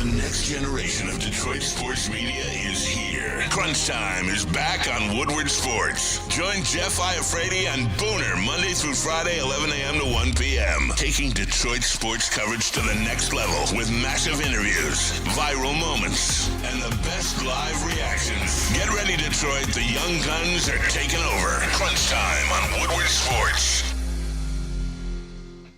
next generation of Detroit sports media is here. Crunch Time is back on Woodward Sports. Join Jeff Iafrate and Booner Monday through Friday, 11 a.m. to 1 p.m. Taking Detroit sports coverage to the next level with massive interviews, viral moments, and the best live reactions. Get ready, Detroit. The young guns are taking over. Crunch Time on Woodward Sports.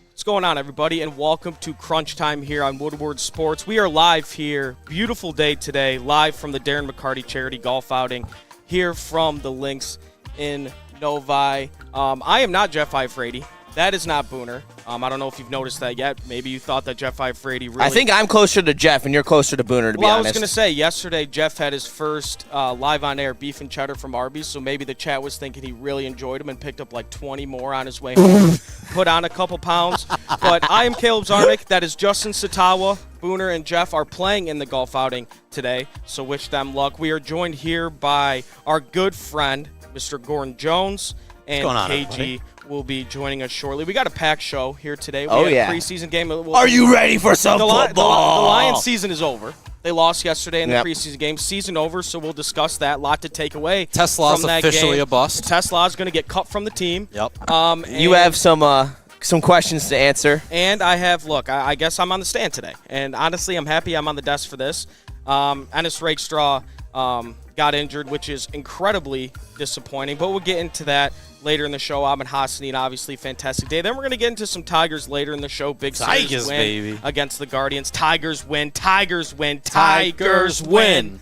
What's going on, everybody, and welcome to Crunch Time here on Woodward Sports. We are live here. Beautiful day today, live from the Darren McCarty Charity Golf Outing here from the Links in Novi. I am not Jeff Iafrate. That is not Booner. I don't know if you've noticed that yet. Maybe you thought that Jeff Iafrate really... I think I'm closer to Jeff, and you're closer to Booner, to be honest. Well, I was going to say, yesterday, Jeff had his first live-on-air beef and cheddar from Arby's, so maybe the chat was thinking he really enjoyed him and picked up like 20 more on his way home, put on a couple pounds. But I am Caleb Zarnick. That is Justin Satawa. Booner and Jeff are playing in the golf outing today, so wish them luck. We are joined here by our good friend, Mr. Gordon Jones, and KG will be joining us shortly. We got a packed show here today. We had a preseason game. Are you ready for some football? The Lions season is over. They lost yesterday in the preseason game. Season over, so we'll discuss that. A lot to take away Tesla's from that officially game. a bust. Tesla's going to get cut from the team. Yep. You have some questions to answer. And I have, I guess I'm on the stand today. And honestly, I'm happy I'm on the desk for this. Ennis Rakestraw got injured, which is incredibly disappointing. But we'll get into that later in the show. Amon Hassanin, obviously, fantastic day. Then we're going to get into some Tigers later in the show. Big series win baby. Against the Guardians. Tigers win. Tigers win. Tigers win.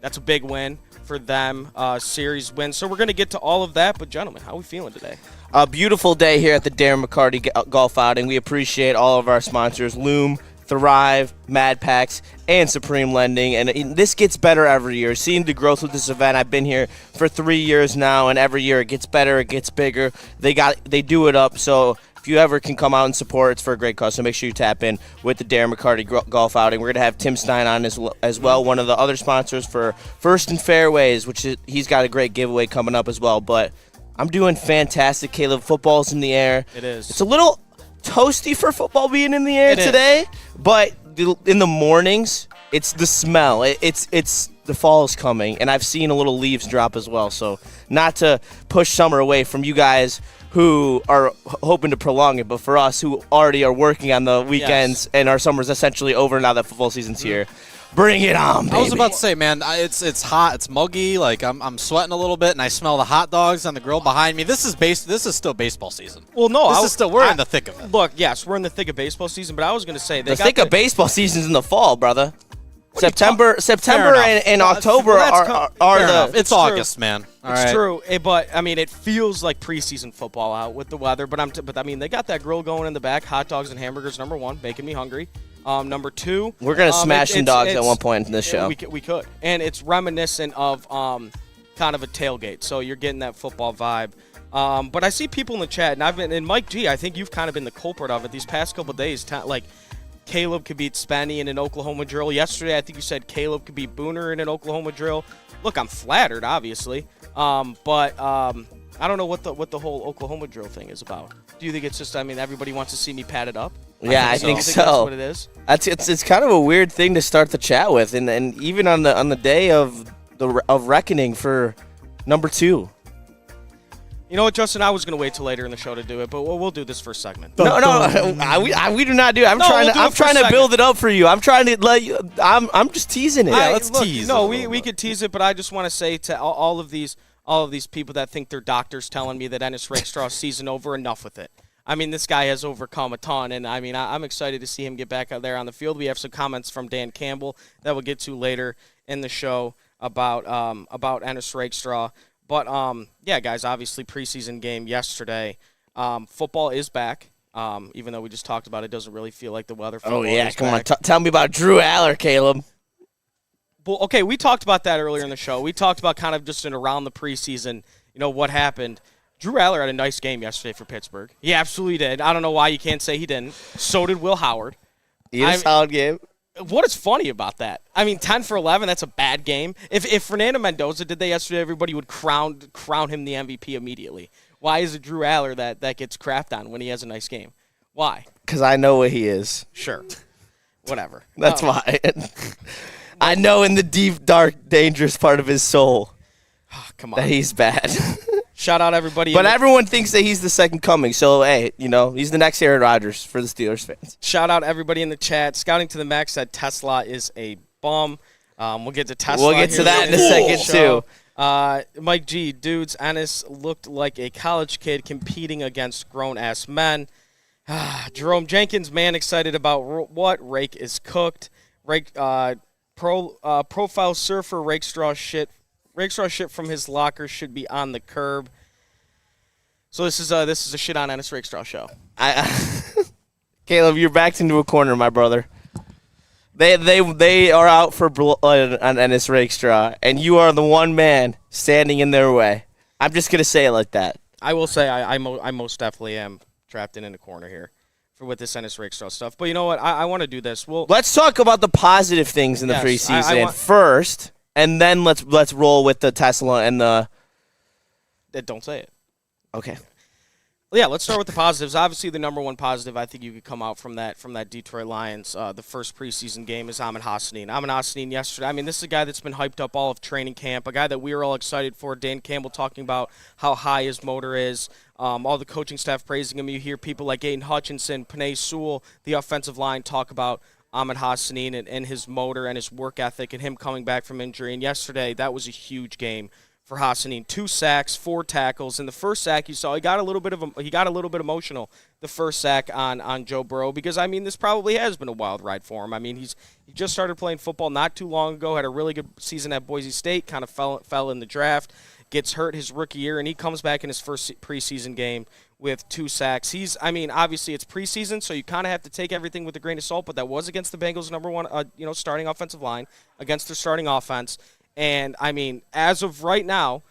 That's a big win for them. Series win. So we're going to get to all of that. But, gentlemen, how are we feeling today? A beautiful day here at the Darren McCarty Golf Outing. We appreciate all of our sponsors, Loom, Thrive, Mad Packs, and Supreme Lending. And this gets better every year. Seeing the growth with this event, I've been here for 3 years now, and every year it gets better, it gets bigger. They do it up. So if you ever can come out and support, it's for a great cause. So make sure you tap in with the Darren McCarty Golf Outing. We're going to have Tim Stein on as well, one of the other sponsors for First and Fairways, he's got a great giveaway coming up as well. But I'm doing fantastic, Caleb. Football's in the air. It is. It's a little toasty for football being in the air today, but in the mornings, it's the smell. It's the fall's coming, and I've seen a little leaves drop as well. So not to push summer away from you guys who are hoping to prolong it, but for us who already are working on the weekends and our summer's essentially over now that football season's here. Bring it on, baby. I was about to say, man, it's hot, it's muggy, like I'm sweating a little bit, and I smell the hot dogs on the grill behind me. This is still baseball season. Well, no, we're in the thick of it. Look, yes, we're in the thick of baseball season, but I was going to say the thick of baseball season's in the fall, brother. September and October It's August, man. It's true, but I mean, it feels like preseason football out with the weather. But I mean, they got that grill going in the back. Hot dogs and hamburgers, number one, making me hungry. Number two, we're gonna smash some dogs at one point in this show. We could, and it's reminiscent of kind of a tailgate. So you're getting that football vibe. But I see people in the chat, and Mike G, I think you've kind of been the culprit of it these past couple of days. Like Caleb could beat Spenny in an Oklahoma drill. Yesterday, I think you said Caleb could beat Booner in an Oklahoma drill. Look, I'm flattered, obviously, but I don't know what the whole Oklahoma drill thing is about. Do you think it's just, everybody wants to see me pat it up? Yeah, I think so. That's what it is. It's kind of a weird thing to start the chat with, and even on the day of reckoning for number 2. You know what, Justin? I was going to wait till later in the show to do it, but we'll do this first segment. No, we do not do it. I'm trying to build it up for you. I'm trying to let you. I'm just teasing it. Yeah, let's tease. No, we could tease it, but I just want to say to all of these people that think they're doctors telling me that Ennis Rakestraw's season over, enough with it. I mean, this guy has overcome a ton, and I mean, I'm excited to see him get back out there on the field. We have some comments from Dan Campbell that we'll get to later in the show about Ennis Rakestraw. But yeah, guys, obviously preseason game yesterday. Football is back. Even though we just talked about it, doesn't really feel like the weather. Oh yeah, come on, tell me about Drew Aller, Caleb. Well, okay, we talked about that earlier in the show. We talked about kind of just around the preseason, what happened. Drew Aller had a nice game yesterday for Pittsburgh. He absolutely did. I don't know why you can't say he didn't. So did Will Howard. He had a solid game. What is funny about that? 10 for 11, that's a bad game. If Fernando Mendoza did that yesterday, everybody would crown him the MVP immediately. Why is it Drew Aller that gets crapped on when he has a nice game? Why? Because I know what he is. Sure. Whatever. That's why. I know in the deep, dark, dangerous part of his soul Come on. that he's bad. Shout out everybody. But everyone thinks that he's the second coming. So, hey, he's the next Aaron Rodgers for the Steelers fans. Shout out everybody in the chat. Scouting to the Max said Tesla is a bum. We'll get to Tesla. We'll get to that in a second, too. Mike G, dudes, Ennis looked like a college kid competing against grown-ass men. Jerome Jenkins, man, excited about what? Rake is cooked. Rake, profile surfer, rake straw shit from his locker should be on the curb. So this is a shit on Ennis Rake Straw show. Caleb, you're backed into a corner, my brother. They are out for blood on Ennis Rakestraw, and you are the one man standing in their way. I'm just gonna say it like that. I will say I most definitely am trapped in a corner here with this Ennis Rakestraw stuff. But you know what? I want to do this. Let's talk about the positive things in the preseason first, and then let's roll with the Tesla and the. Don't say it. Okay. Yeah, let's start with the positives. Obviously, the number one positive I think you could come out from that Detroit Lions, the first preseason game, is Amon-Ra. Amon-Ra yesterday, I mean, this is a guy that's been hyped up all of training camp, a guy that we were all excited for. Dan Campbell talking about how high his motor is, all the coaching staff praising him. You hear people like Aiden Hutchinson, Panay Sewell, the offensive line, talk about Amon-Ra and his motor and his work ethic and him coming back from injury. And yesterday, that was a huge game for Hassanin. 2 sacks, 4 tackles. In the first sack, you saw he got a little bit emotional. The first sack on Joe Burrow, because I mean this probably has been a wild ride for him. I mean he just started playing football not too long ago, had a really good season at Boise State, kind of fell in the draft, gets hurt his rookie year, and he comes back in his first preseason game with 2 sacks. Obviously it's preseason, so you kind of have to take everything with a grain of salt. But that was against the Bengals' number one, starting offensive line, against their starting offense. And, I mean, as of right now,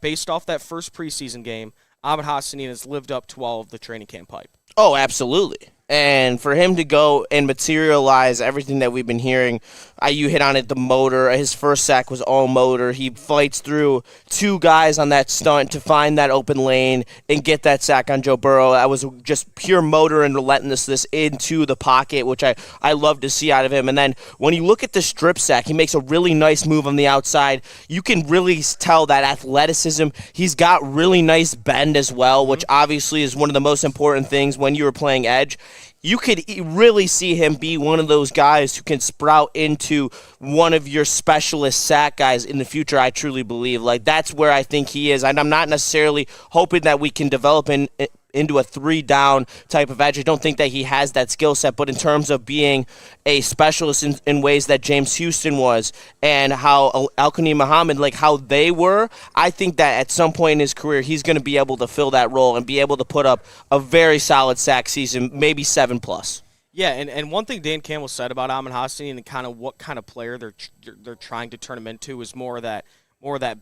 based off that first preseason game, Amon-Ra has lived up to all of the training camp hype. Oh, absolutely. And for him to go and materialize everything that we've been hearing, you hit on it, the motor. His first sack was all motor. He fights through 2 guys on that stunt to find that open lane and get that sack on Joe Burrow. That was just pure motor and relentlessness into the pocket, which I love to see out of him. And then when you look at the strip sack, he makes a really nice move on the outside. You can really tell that athleticism. He's got really nice bend as well, which obviously is one of the most important things when you were playing edge. You could really see him be one of those guys who can sprout into one of your specialist sack guys in the future, I truly believe. Like, that's where I think he is. And I'm not necessarily hoping that we can develop into a 3-down type of edge. I don't think that he has that skill set, but in terms of being a specialist in ways that James Houston was and how Al-Qanim Muhammad, like how they were, I think that at some point in his career, he's going to be able to fill that role and be able to put up a very solid sack season, maybe 7+. Yeah, and one thing Dan Campbell said about Amon-Ra and kind of what kind of player they're trying to turn him into is more of that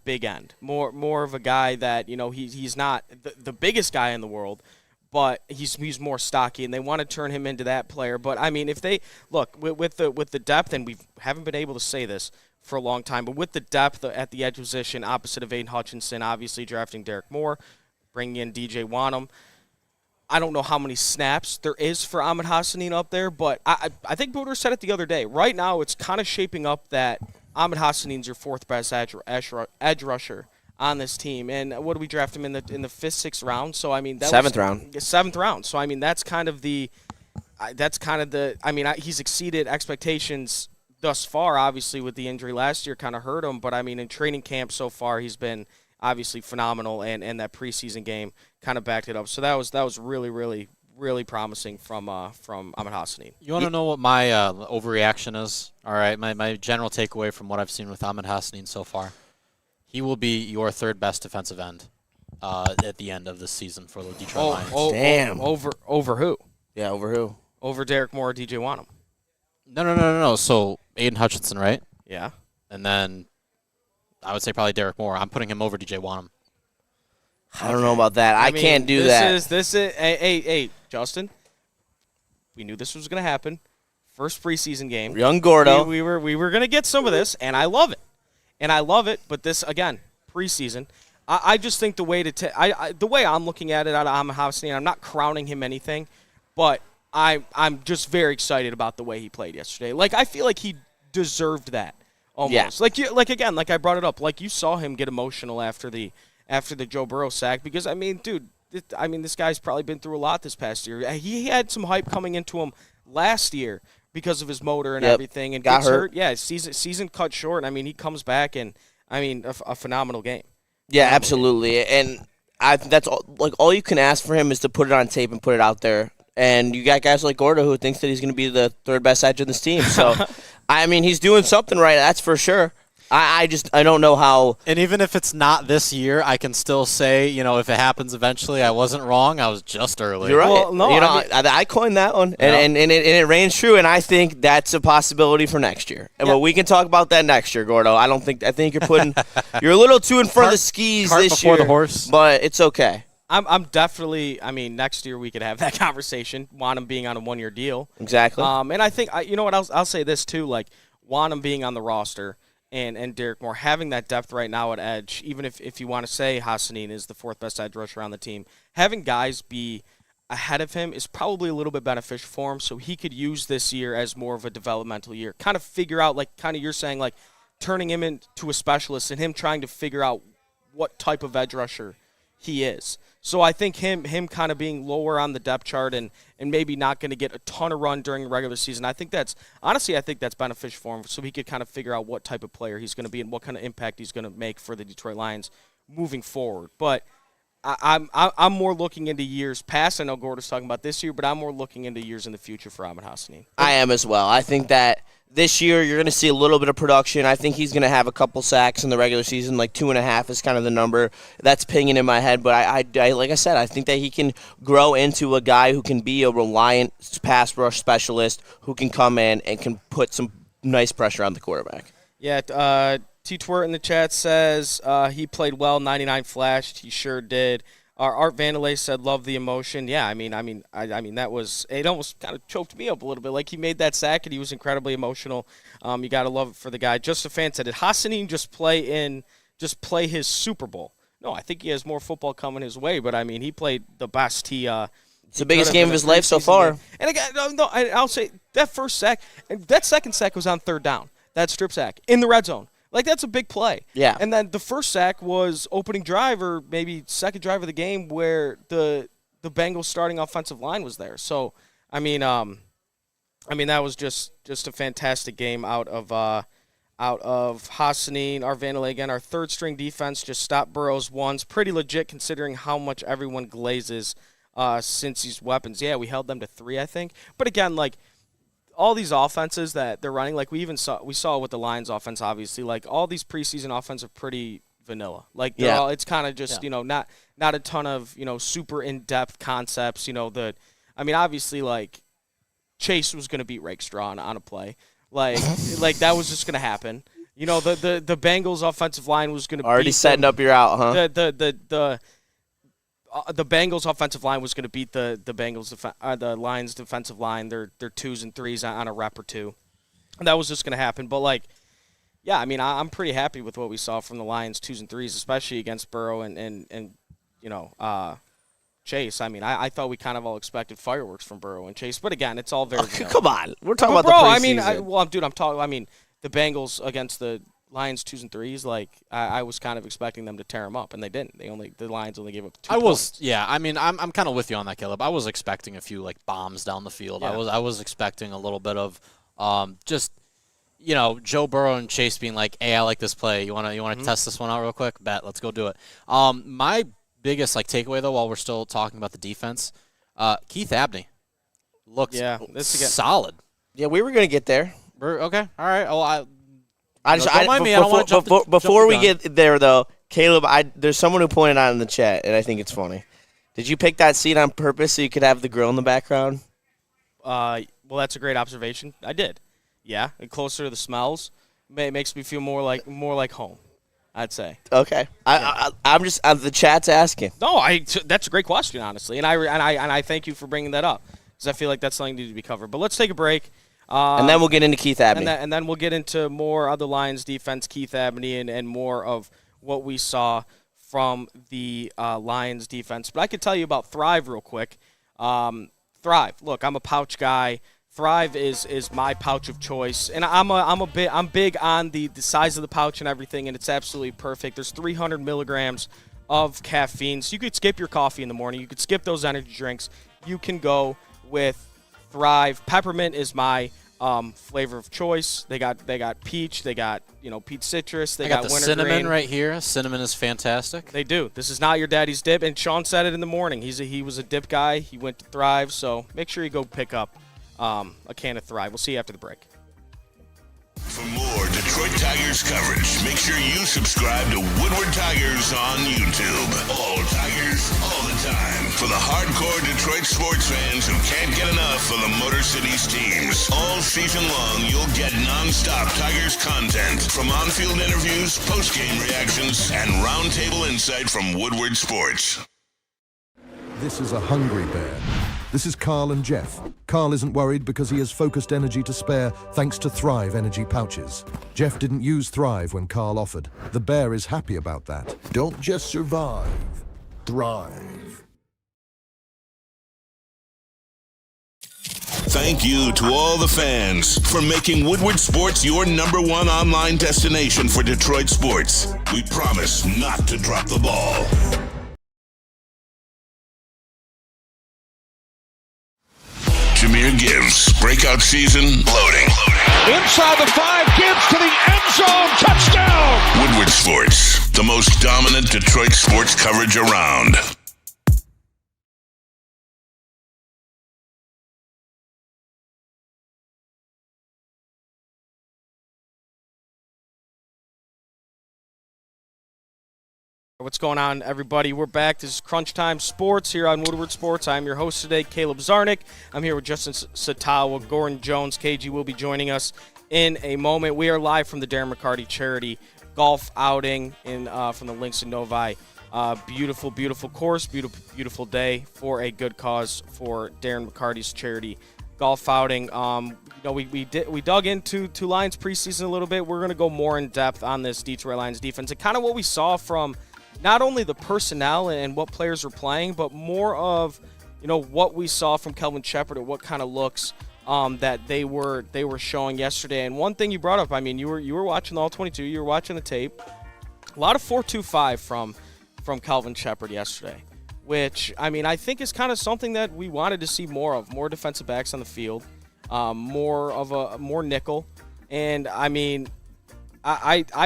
big end, more of a guy that, he's not the biggest guy in the world, but he's more stocky, and they want to turn him into that player. But I mean, if they look with the depth, and we haven't been able to say this for a long time, but with the depth at the edge position, opposite of Aiden Hutchinson, obviously drafting Derek Moore, bringing in DJ Wanham. I don't know how many snaps there is for Amon-Ra up there, but I think Booter said it the other day. Right now, it's kind of shaping up that Amon-Ra is your 4th best edge rusher on this team. And what do we draft him in the 5th, 6th round? So I mean, that 7th round. 7th round. So I mean, that's kind of the. I mean, he's exceeded expectations thus far. Obviously, with the injury last year, kind of hurt him. But I mean, in training camp so far, he's been obviously phenomenal, and that preseason game kind of backed it up. So that was really, really, really promising from Amon-Ra. You want to know what my overreaction is? All right, my general takeaway from what I've seen with Amon-Ra so far. He will be your 3rd best defensive end at the end of the season for the Detroit Lions. Damn. Over who? Yeah, over who? Over Derek Moore or DJ Wanham. No. So Aiden Hutchinson, right? Yeah. And then I would say probably Derek Moore. I'm putting him over DJ Wanham. I don't know about that. I mean, can't do that. This is. Hey, Justin. We knew this was going to happen. First preseason game. Young Gordo. We were going to get some of this, and I love it. But this, again, preseason. I just think the way the way I'm looking at it out of Amon-Ra, I'm not crowning him anything, but I'm just very excited about the way he played yesterday. Like, I feel like he deserved that almost. Yeah. Like I brought it up. Like, you saw him get emotional after the Joe Burrow sack because, I mean, dude, this guy's probably been through a lot this past year. He had some hype coming into him last year because of his motor and everything, and got gets hurt. Yeah, season cut short. I mean, he comes back and a phenomenal game. Yeah, absolutely. And that's all you can ask for him is to put it on tape and put it out there. And you got guys like Gordo who thinks that he's going to be the third best edge in this team. So, I mean, he's doing something right. That's for sure. I don't know how. And even if it's not this year, I can still say, if it happens eventually, I wasn't wrong. I was just early. You're right. Well, no, I coined that one, and it reigns true. And I think that's a possibility for next year. And but we can talk about that next year, Gordo. I think you're a little too in front of the skis cart this before year. the horse. But it's okay. I'm definitely. I mean, next year we could have that conversation. Want him being on a 1-year deal. Exactly. And I think you know what I'll say this too. Like, want him being on the roster. And Derek Moore having that depth right now at edge, even if you want to say Hassanin is the fourth best edge rusher on the team, having guys be ahead of him is probably a little bit beneficial for him, so he could use this year as more of a developmental year. Kind of figure out, like kind of you're saying, like turning him into a specialist and him trying to figure out what type of edge rusher he is. So I think him kind of being lower on the depth chart and maybe not going to get a ton of run during the regular season, I think that's beneficial for him so he could kind of figure out what type of player he's going to be and what kind of impact he's going to make for the Detroit Lions moving forward. But I'm more looking into years past. I know Gordo's talking about this year, but I'm more looking into years in the future for Amon-Ra. I am as well. I think that this year you're going to see a little bit of production. I think he's going to have a couple sacks in the regular season, like 2.5 is kind of the number that's pinging in my head. But I like I said, I think that he can grow into a guy who can be a reliant pass rush specialist who can come in and can put some nice pressure on the quarterback. Yeah, T. Twirt in the chat says he played well, 99 flashed. He sure did. Art Vandalay said, "Love the emotion." Yeah, I mean, that was it. Almost kind of choked me up a little bit. Like he made that sack and he was incredibly emotional. You got to love it for the guy. Just a fan said, "Did Hassanin just play his Super Bowl?" No, I think he has more football coming his way. But I mean, he played the best. It's the biggest game of his life so far. Game. And again, I'll say that first sack and that second sack was on third down. That strip sack in the red zone. Like, that's a big play. Yeah. And then the first sack was opening drive or maybe second drive of the game where the Bengals starting offensive line was there. So, I mean, that was just a fantastic game out of Hassanin, our Vandalay again. Our third-string defense just stopped Burrows once. Pretty legit considering how much everyone glazes since these weapons. Yeah, we held them to 3, I think. But again, like, all these offenses that they're running, like we saw with the Lions offense, obviously, like all these preseason offenses are pretty vanilla. Like it's kind of just, not a ton of, super in-depth concepts, obviously like Chase was going to beat Rakestraw on a play. Like that was just going to happen. The Bengals offensive line was going to already setting up your out, huh? The Bengals offensive line was going to beat the the Lions defensive line. Their 2s and 3s on a rep or two. And that was just going to happen. But yeah, I mean, I'm pretty happy with what we saw from the Lions 2s and 3s, especially against Burrow and Chase. I mean, I thought we kind of all expected fireworks from Burrow and Chase, but again, it's all very. Come on, we're talking about the preseason. The Bengals against the Lions 2s and 3s, like I was kind of expecting them to tear them up, and they didn't. The Lions only gave up 2 points. I'm kind of with you on that, Caleb. I was expecting a few bombs down the field. Yeah. I was expecting a little bit of Joe Burrow and Chase being like, "Hey, I like this play. You want to test this one out real quick? Bet, let's go do it." My biggest takeaway though, while we're still talking about the defense, Keith Abney looked solid. Yeah, we were gonna get there. Okay, all right. Oh, don't mind me. I don't want to jump before we get there, though, Caleb, there's someone who pointed out in the chat, and I think it's funny. Did you pick that seat on purpose so you could have the grill in the background? Well, that's a great observation. I did. Yeah, and closer to the smells, it makes me feel more like home, I'd say. Okay. I'm just the chat's asking. No, that's a great question, honestly, and I thank you for bringing that up because I feel like that's something that needs to be covered. But let's take a break. And then we'll get into Keith Abney. And then we'll get into more of the Lions defense, Keith Abney, and more of what we saw from the Lions defense. But I could tell you about Thrive real quick. Thrive. Look, I'm a pouch guy. Thrive is my pouch of choice, and I'm big on the size of the pouch and everything, and it's absolutely perfect. There's 300 milligrams of caffeine, so you could skip your coffee in the morning. You could skip those energy drinks. You can go with Thrive. Peppermint is my flavor of choice. They got peach. They got peach citrus. They got the wintergreen. cinnamon right here. Cinnamon is fantastic. They do. This is not your daddy's dip, and Sean said it in the morning. He was a dip guy. He went to Thrive, so make sure you go pick up a can of Thrive. We'll see you after the break. For more Detroit Tigers coverage, make sure you subscribe to Woodward Tigers on YouTube. All Tigers, all the time. For the hardcore Detroit sports fans who can't get enough of the Motor City's teams. All season long, you'll get non-stop Tigers content. From on-field interviews, post-game reactions, and roundtable insight from Woodward Sports. This is a hungry bear. This is Carl and Jeff. Carl isn't worried because he has focused energy to spare thanks to Thrive energy pouches. Jeff didn't use Thrive when Carl offered. The bear is happy about that. Don't just survive. Thrive. Thank you to all the fans for making Woodward Sports your #1 online destination for Detroit sports. We promise not to drop the ball. Jameer Gibbs, breakout season, loading. Inside the 5, Gibbs to the end zone, touchdown! Woodward Sports, the most dominant Detroit sports coverage around. What's going on, everybody? We're back. This is Crunch Time Sports here on Woodward Sports. I'm your host today, Caleb Zarnick. I'm here with Justin Satawa, Gordon Jones. KG will be joining us in a moment. We are live from the Darren McCarty Charity Golf Outing from the Links in Novi. Beautiful, beautiful course, beautiful day for a good cause for Darren McCarty's Charity Golf Outing. We dug into Lions preseason a little bit. We're going to go more in depth on this Detroit Lions defense and kind of what we saw from not only the personnel and what players were playing, but more of what we saw from Kelvin Shepard and what kind of looks that they were showing yesterday. And one thing you brought up, I mean, you were watching the All-22, you were watching the tape. A lot of 4.25 from Kelvin Shepard yesterday, which I think is kind of something that we wanted to see more of, more defensive backs on the field, more nickel, and I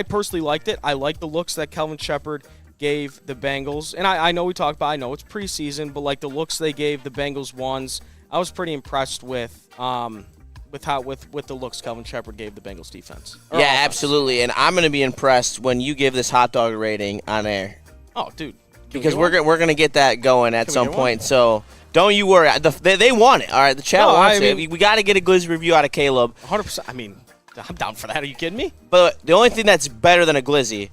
personally liked it. I like the looks that Kelvin Shepard gave the Bengals, and I know we talked about, I know it's preseason, but like the looks they gave the Bengals ones, I was pretty impressed with the looks Kelvin Shepard gave the Bengals defense. Yeah, offense. Absolutely, and I'm going to be impressed when you give this hot dog rating on air. Oh, dude. Because we're going to get that going at some point, so don't you worry. They want it, all right? The chat wants it. We got to get a glizzy review out of Caleb. 100%. I'm down for that. Are you kidding me? But the only thing that's better than a glizzy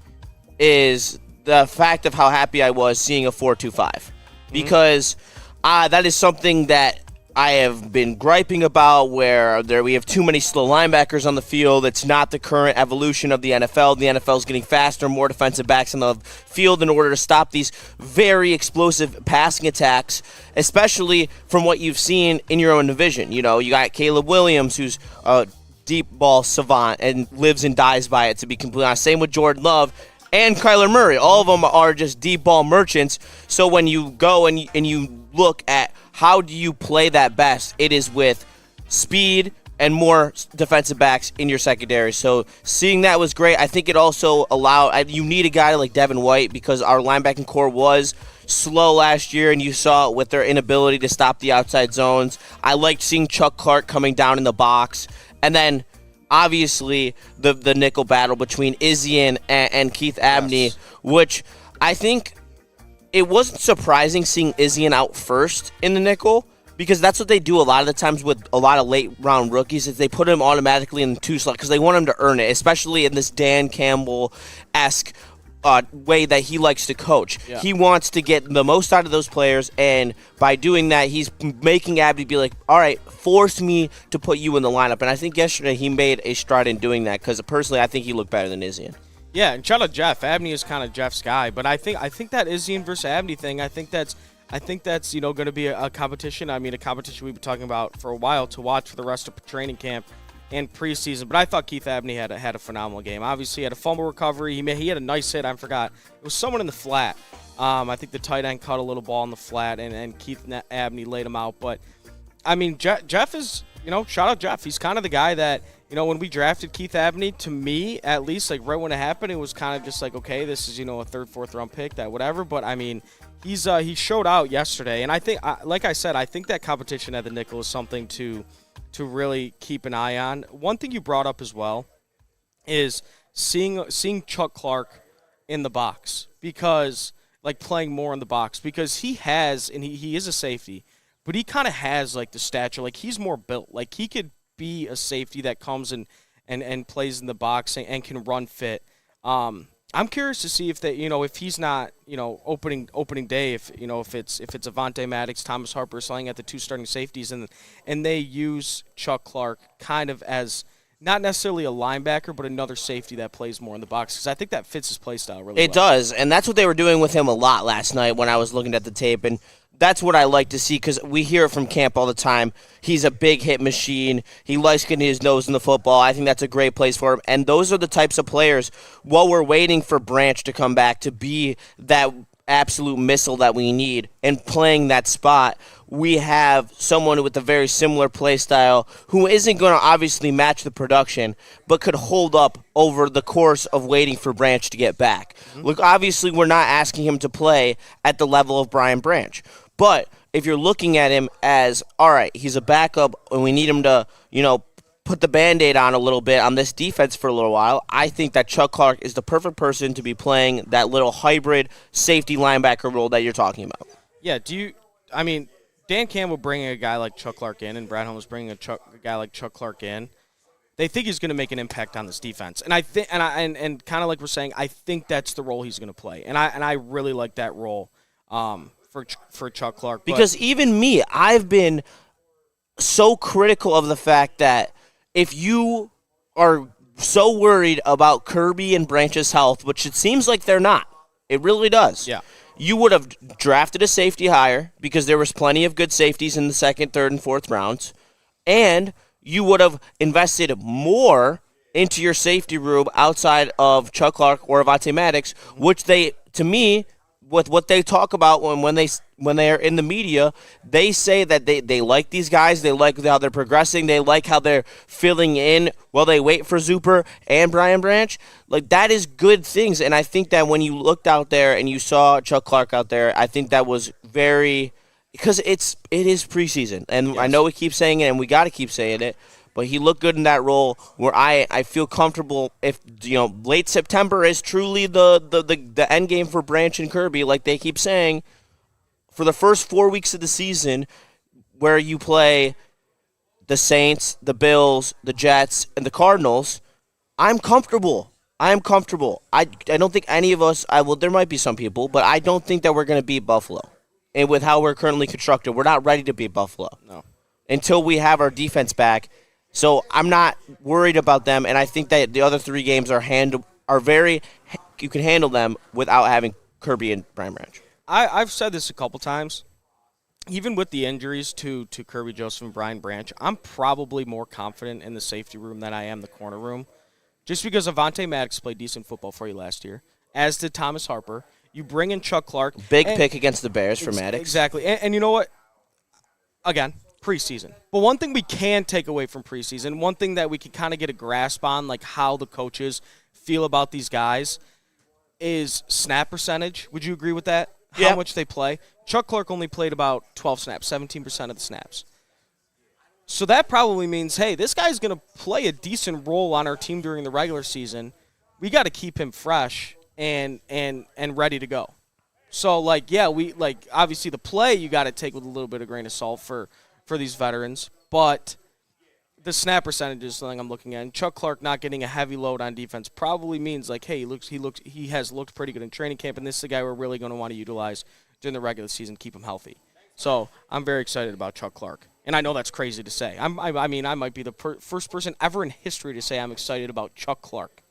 is the fact of how happy I was seeing a 4.25, because that is something that I have been griping about, where we have too many slow linebackers on the field. It's not the current evolution of the NFL. The NFL is getting faster, more defensive backs on the field in order to stop these very explosive passing attacks, especially from what you've seen in your own division. You got Caleb Williams, who's a deep ball savant and lives and dies by it, to be completely honest. Same with Jordan Love and Kyler Murray. All of them are just deep ball merchants. So when you go and you look at how do you play that best, it is with speed and more defensive backs in your secondary. So seeing that was great. I think it also allowed – you need a guy like Devin White, because our linebacking core was slow last year, and you saw it with their inability to stop the outside zones. I liked seeing Chuck Clark coming down in the box. And then – obviously, the nickel battle between Izzy and Keith Abney, which I think it wasn't surprising seeing Izzy out first in the nickel, because that's what they do a lot of the times with a lot of late-round rookies, is they put him automatically in the 2 slot because they want him to earn it, especially in this Dan Campbell-esque way that he likes to coach. Yeah. He wants to get the most out of those players, and by doing that, he's making Abney be like, all right, force me to put you in the lineup. And I think yesterday he made a stride in doing that, because personally I think he looked better than Izzy. Yeah, and shout out Jeff. Abney is kind of Jeff's guy, but I think that Izzy versus Abney thing, I think that's I think that's going to be a competition. I mean, a competition we've been talking about for a while to watch for the rest of training camp and preseason. But I thought Keith Abney had a phenomenal game. Obviously, he had a fumble recovery. He had a nice hit. I forgot. It was someone in the flat. I think the tight end caught a little ball in the flat, and Keith Abney laid him out. But I mean, Jeff is, shout out Jeff. He's kind of the guy that, when we drafted Keith Abney, to me, at least, like right when it happened, it was kind of just like, okay, this is, a third, fourth round pick, that whatever. But I mean, he showed out yesterday, and I think, like I said, I think that competition at the nickel is something to really keep an eye on. One thing you brought up as well is seeing Chuck Clark in the box, because like playing more in the box, because he has, and he is a safety, but he kind of has like the stature, like he's more built, like he could be a safety that comes and plays in the box and can run fit. I'm curious to see if they, if he's not, opening day, if it's Avonte Maddox, Thomas Harper slaying at the two starting safeties, and they use Chuck Clark kind of as not necessarily a linebacker, but another safety that plays more in the box, because I think that fits his play style really well. It does, and that's what they were doing with him a lot last night when I was looking at the tape, and that's what I like to see, because we hear it from camp all the time. He's a big hit machine. He likes getting his nose in the football. I think that's a great place for him, and those are the types of players, while we're waiting for Branch to come back to be that absolute missile that we need and playing that spot, we have someone with a very similar play style who isn't going to obviously match the production, but could hold up over the course of waiting for Branch to get back. Look, obviously we're not asking him to play at the level of Brian Branch, but if you're looking at him as, all right, he's a backup and we need him to, put the Band-Aid on a little bit on this defense for a little while, I think that Chuck Clark is the perfect person to be playing that little hybrid safety linebacker role that you're talking about. Yeah, Dan Campbell bringing a guy like Chuck Clark in, and Brad Holmes bringing a guy like Chuck Clark in, they think he's going to make an impact on this defense. And I think, and kind of like we're saying, I think that's the role he's going to play. And I really like that role for Chuck Clark. Because even me, I've been so critical of the fact that if you are so worried about Kirby and Branch's health, which it seems like they're not, it really does. Yeah. You would have drafted a safety higher, because there was plenty of good safeties in the second, third, and fourth rounds, and you would have invested more into your safety room outside of Chuck Clark or Avonte Maddox, which they, to me, with what they talk about when they are in the media, they say that they like these guys, they like how they're progressing, they like how they're filling in while they wait for Zuper and Brian Branch. Like, that is good things, and I think that when you looked out there and you saw Chuck Clark out there, I think that was very, because it is preseason, and yes. I know we keep saying it, and we got to keep saying it, but he looked good in that role where I feel comfortable if, late September is truly the end game for Branch and Kirby, like they keep saying, for the first 4 weeks of the season where you play the Saints, the Bills, the Jets, and the Cardinals, I'm comfortable. I don't think any of us, there might be some people, but I don't think that we're going to beat Buffalo. And with how we're currently constructed, we're not ready to beat Buffalo. No. Until we have our defense back. So I'm not worried about them, and I think that the other three games you can handle them without having Kirby and Brian Branch. I've said this a couple times. Even with the injuries to Kirby Joseph and Brian Branch, I'm probably more confident in the safety room than I am the corner room, just because Avonte Maddox played decent football for you last year, as did Thomas Harper. You bring in Chuck Clark. Big pick against the Bears for Maddox. Exactly. And you know what? Again, preseason. But one thing we can take away from preseason, one thing that we can kind of get a grasp on, like how the coaches feel about these guys, is snap percentage. Would you agree with that? Yeah. How much they play? Chuck Clark only played about 12 snaps, 17% of the snaps. So that probably means, hey, this guy's going to play a decent role on our team during the regular season. We got to keep him fresh and ready to go. So, obviously the play you got to take with a little bit of grain of salt for these veterans, but the snap percentage is something I'm looking at. And Chuck Clark not getting a heavy load on defense probably means, hey, he has looked pretty good in training camp, and this is the guy we're really going to want to utilize during the regular season, keep him healthy. So I'm very excited about Chuck Clark. And I know that's crazy to say. I might be the first person ever in history to say I'm excited about Chuck Clark.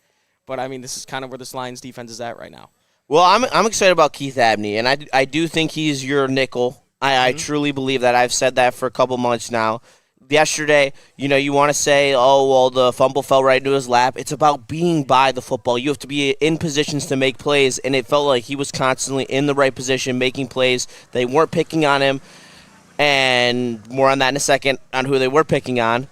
But, this is kind of where this Lions defense is at right now. Well, I'm excited about Keith Abney, and I do think he's your nickel. I truly believe that. I've said that for a couple months now. Yesterday, you want to say, oh, well, the fumble fell right into his lap. It's about being by the football. You have to be in positions to make plays, and it felt like he was constantly in the right position making plays. They weren't picking on him, and more on that in a second on who they were picking on.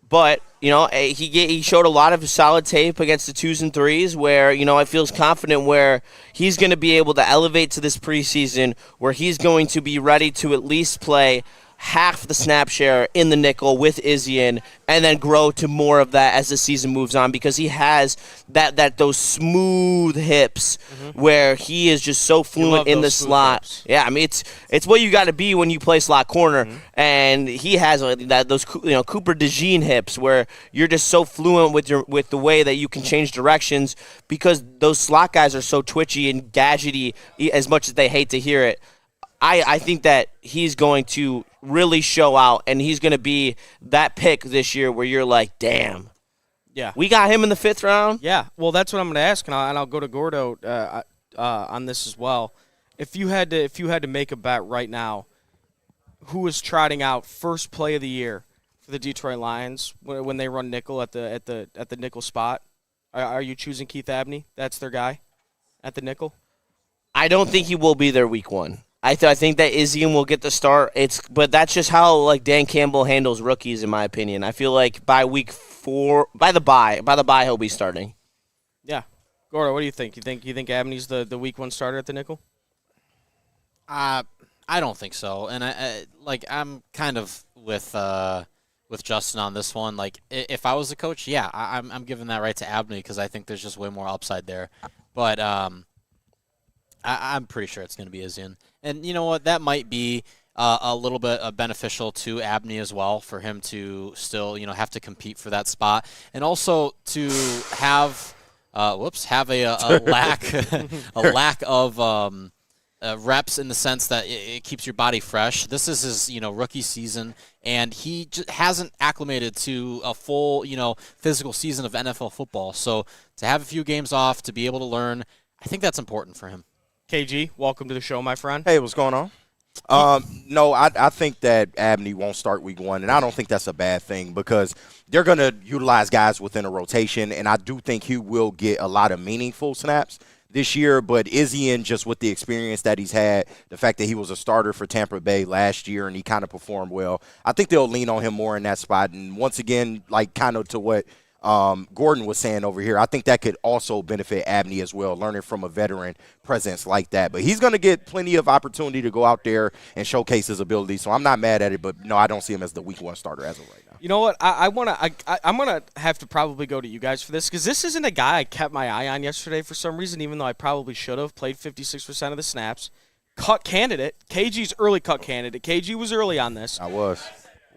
But, he showed a lot of solid tape against the 2s and 3s where, I feel confident where he's going to be able to elevate to this preseason where he's going to be ready to at least play half the snap share in the nickel with Izien and then grow to more of that as the season moves on because he has those smooth hips where he is just so fluent in the slot. Hips. Yeah, I mean it's what you got to be when you play slot corner, and he has those Cooper DeJean hips where you're just so fluent with the way that you can change directions because those slot guys are so twitchy and gadgety as much as they hate to hear it. I think that he's going to really show out, and he's going to be that pick this year where you're like, damn. Yeah. We got him in the 5th round? Yeah. Well, that's what I'm going to ask, and I'll go to Gordo on this as well. If you had to make a bet right now, who is trotting out first play of the year for the Detroit Lions when they run nickel at the nickel spot? Are you choosing Keith Abney? That's their guy at the nickel? I don't think he will be there week 1. I think that Izien will get the start. But that's just how Dan Campbell handles rookies, in my opinion. I feel like by week 4, by the bye he'll be starting. Yeah, Gordo, what do you think? You think Abney's the week 1 starter at the nickel? I don't think so, and I'm kind of with Justin on this one. Like if I was a coach, yeah, I'm giving that right to Abney because I think there's just way more upside there. But I'm pretty sure it's going to be Izien. And you know what? That might be a little bit beneficial to Abney as well for him to still, have to compete for that spot. And also to have a lack a lack of reps in the sense that it keeps your body fresh. This is his, rookie season, and he just hasn't acclimated to a full, physical season of NFL football. So to have a few games off, to be able to learn, I think that's important for him. KG, welcome to the show, my friend. Hey, what's going on? No, I think that Abney won't start week 1, and I don't think that's a bad thing because they're going to utilize guys within a rotation, and I do think he will get a lot of meaningful snaps this year. But Izien, just with the experience that he's had, the fact that he was a starter for Tampa Bay last year and he kind of performed well, I think they'll lean on him more in that spot. And once again, kind of to what Gordon was saying over here, I think that could also benefit Abney as well, learning from a veteran presence like that. But he's going to get plenty of opportunity to go out there and showcase his ability. So I'm not mad at it, but no, I don't see him as the week 1 starter as of right now. You know what? I'm gonna have to probably go to you guys for this because this isn't a guy I kept my eye on yesterday for some reason, even though I probably should have. Played 56% of the snaps. Cut candidate. KG's early cut candidate. KG was early on this. I was.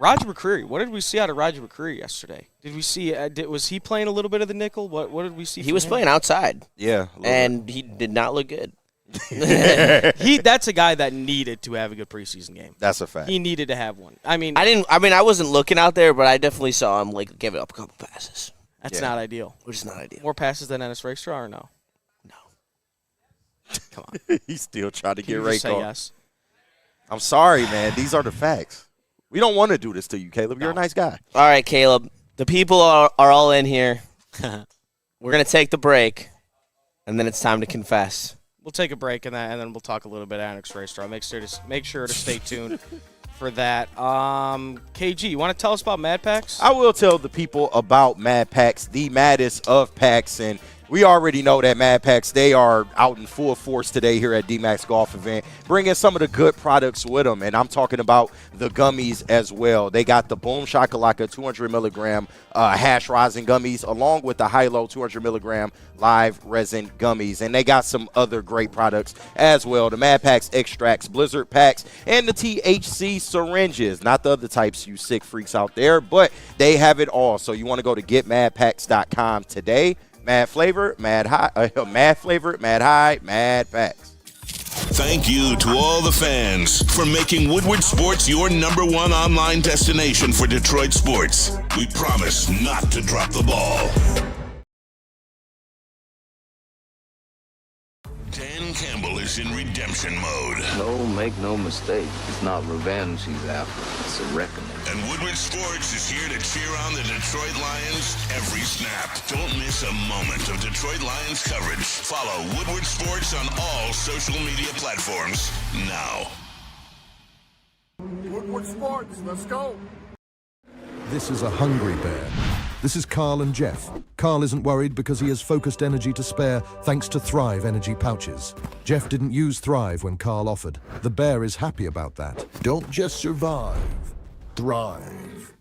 Roger McCreary. What did we see out of Roger McCreary yesterday? Did we see? Was he playing a little bit of the nickel? What did we see? He was playing outside. Yeah, and he did not look good. That's a guy that needed to have a good preseason game. That's a fact. He needed to have one. I wasn't looking out there, but I definitely saw him give it up a couple passes. That's not ideal. Which is not ideal. More passes than Ennis Rakestraw or no? No. Come on. He's still trying to get Rake Rake on. Yes. I'm sorry, man. These are the facts. We don't want to do this to you, Caleb. You're a nice guy. All right, Caleb. The people are all in here. We're going to take the break, and then it's time to confess. We'll take a break, and then we'll talk a little bit Annex Racestraw. Make sure to stay tuned for that. KG, you want to tell us about Mad Packs? I will tell the people about Mad Packs, the maddest of packs, and we already know that Mad Packs, they are out in full force today here at D-Max Golf Event, bringing some of the good products with them, and I'm talking about the gummies as well. They got the Boom Shakalaka 200 milligram hash rosin gummies, along with the High-Low 200 milligram live resin gummies, and they got some other great products as well. The Mad Packs extracts, Blizzard packs, and the THC syringes. Not the other types, you sick freaks out there, but they have it all. So you want to go to getmadpacks.com today. Mad flavor, mad high, mad flavor, mad high, mad packs. Thank you to all the fans for making Woodward Sports your #1 online destination for Detroit sports. We promise not to drop the ball. 10 is in redemption mode. No, make no mistake. It's not revenge he's after. It's a reckoning. And Woodward Sports is here to cheer on the Detroit Lions every snap. Don't miss a moment of Detroit Lions coverage. Follow Woodward Sports on all social media platforms now. Woodward Sports, let's go. This is a hungry bear. This is Carl and Jeff. Carl isn't worried because he has focused energy to spare thanks to Thrive energy pouches. Jeff didn't use Thrive when Carl offered. The bear is happy about that. Don't just survive, thrive.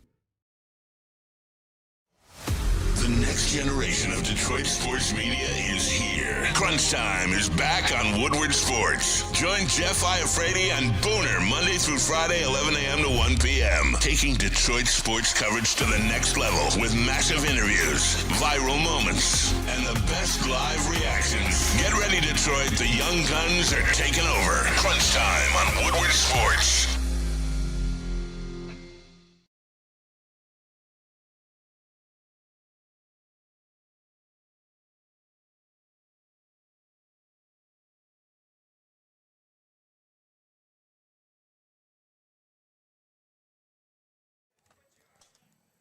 The next generation of Detroit sports media is here. Crunch Time is back on Woodward Sports. Join Jeff Iafrate and Booner Monday through Friday, 11 a.m. to 1 p.m. Taking Detroit sports coverage to the next level with massive interviews, viral moments, and the best live reactions. Get ready, Detroit. The young guns are taking over. Crunch Time on Woodward Sports.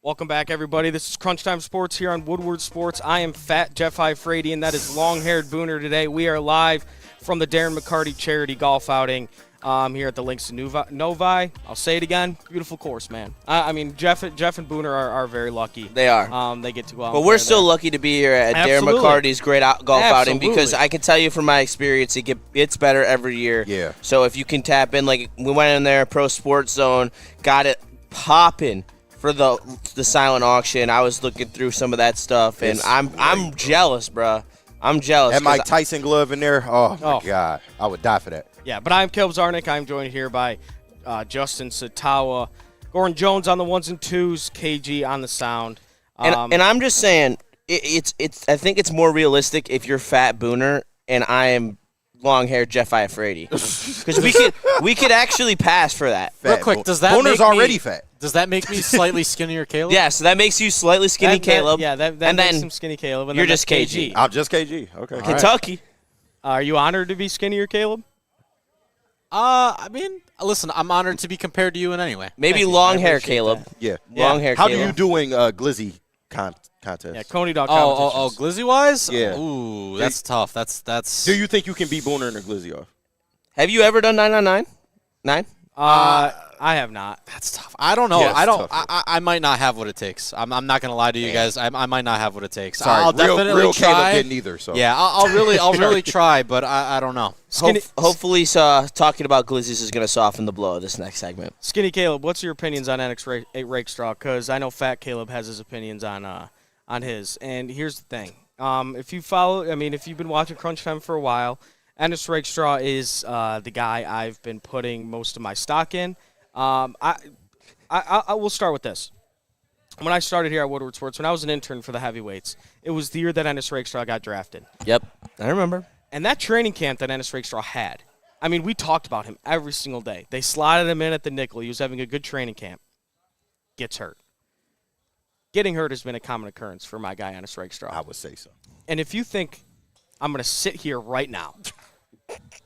Welcome back, everybody. This is Crunch Time Sports here on Woodward Sports. I am Fat Jeff Iafrate, and that is long-haired Booner today. We are live from the Darren McCarty charity golf outing here at the Links in Novi. I'll say it again. Beautiful course, man. I mean, Jeff and Booner are very lucky. They are. They get to go out. But we're still lucky to be here at Absolutely. Darren McCarty's great golf outing Absolutely. because I can tell you from my experience, it's better every year. Yeah. So if you can tap in, like we went in there, Pro Sports Zone, got it popping for the silent auction. I was looking through some of that stuff, and I'm jealous, bro. I'm jealous. That Mike Tyson glove in there, oh, my Oh. God. I would die for that. Yeah, but I'm Caleb Zarnick. I'm joined here by Justin Satawa, Gordon Jones on the ones and twos, KG on the sound. And I'm just saying, it's. I think it's more realistic if you're Fat Booner and I am long-haired Jeff Iafrate, because we could actually pass for that. Real quick, does that Booner's make already me, fat. Does that make me slightly skinnier, Caleb? Yeah, so that makes you slightly skinny, Caleb. That and makes then him skinny Caleb. And you're then just that's KG. I'm just KG. Okay. Kentucky. Are you honored to be skinnier, Caleb? I mean, listen, I'm honored to be compared to you in any way. Maybe Thank you. long I hair, appreciate Caleb. that. Yeah. Long hair, How Caleb. do you doing Glizzy contest? Yeah, Coney Dog Oh, Glizzy-wise? Yeah. Ooh, that's tough. That's. Do you think you can beat Booner in a Glizzy off? Have you ever done 9 on 9? 9? I have not. That's tough. I don't know. Yeah, it's I don't. tough. I might not have what it takes. I'm not gonna lie to you guys. I might not have what it takes. Sorry, I'll definitely real try. Caleb didn't either. So Yeah, I'll really try, but I don't know. Hopefully, talking about Glizzies is going to soften the blow of this next segment. Skinny Caleb, what's your opinions on NX Rakestraw? Because I know Fat Caleb has his opinions on his. And here's the thing: if you've been watching Crunch Time for a while, NX Rakestraw is the guy I've been putting most of my stock in. I will start with this. When I started here at Woodward Sports, when I was an intern for the heavyweights, it was the year that Ennis Rakestraw got drafted. Yep, I remember. And that training camp that Ennis Rakestraw had, I mean, we talked about him every single day. They slotted him in at the nickel. He was having a good training camp. Gets hurt. Getting hurt has been a common occurrence for my guy, Ennis Rakestraw. I would say so. And if you think I'm going to sit here right now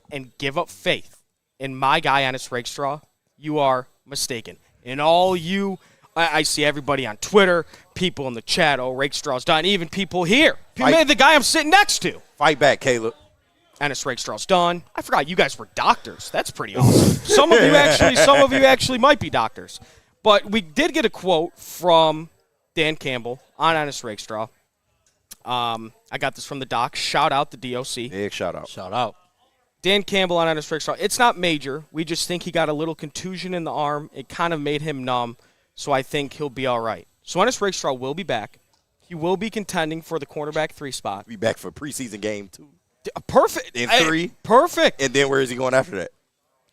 and give up faith in my guy, Ennis Rakestraw, you are mistaken. And all you, I see everybody on Twitter, people in the chat, Rakestraw's done, even people here. The guy I'm sitting next to. Fight back, Caleb. Ennis Rakestraw's done. I forgot you guys were doctors. That's pretty awesome. Some of you actually might be doctors. But we did get a quote from Dan Campbell on Ennis Rakestraw. I got this from the doc. Shout out the DOC. Big shout out. Shout out. Dan Campbell on Ennis Rakestraw. It's not major. We just think he got a little contusion in the arm. It kind of made him numb, so I think he'll be all right. So Ennis Rakestraw will be back. He will be contending for the cornerback 3 spot. Be back for preseason game 2. Perfect. In 3. Perfect. And then where is he going after that?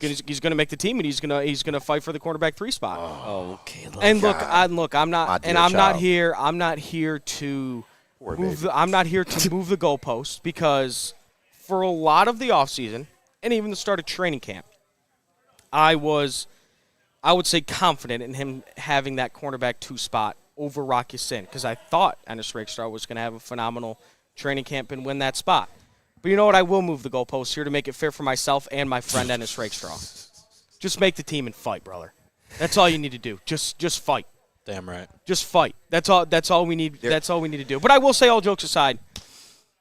He's going to make the team, and he's going to fight for the cornerback 3 spot. Oh, Caleb. And look, I'm not here to Poor move. baby. I'm not here to move the goalposts because for a lot of the offseason and even the start of training camp, I would say confident in him having that cornerback 2 spot over Rock Ya-Sin because I thought Ennis Rakestraw was going to have a phenomenal training camp and win that spot. But you know what? I will move the goalposts here to make it fair for myself and my friend Ennis Rakestraw. Just make the team and fight, brother. That's all you need to do. Just fight. Damn right. Just fight. That's all we need. That's all we need to do. But I will say, all jokes aside,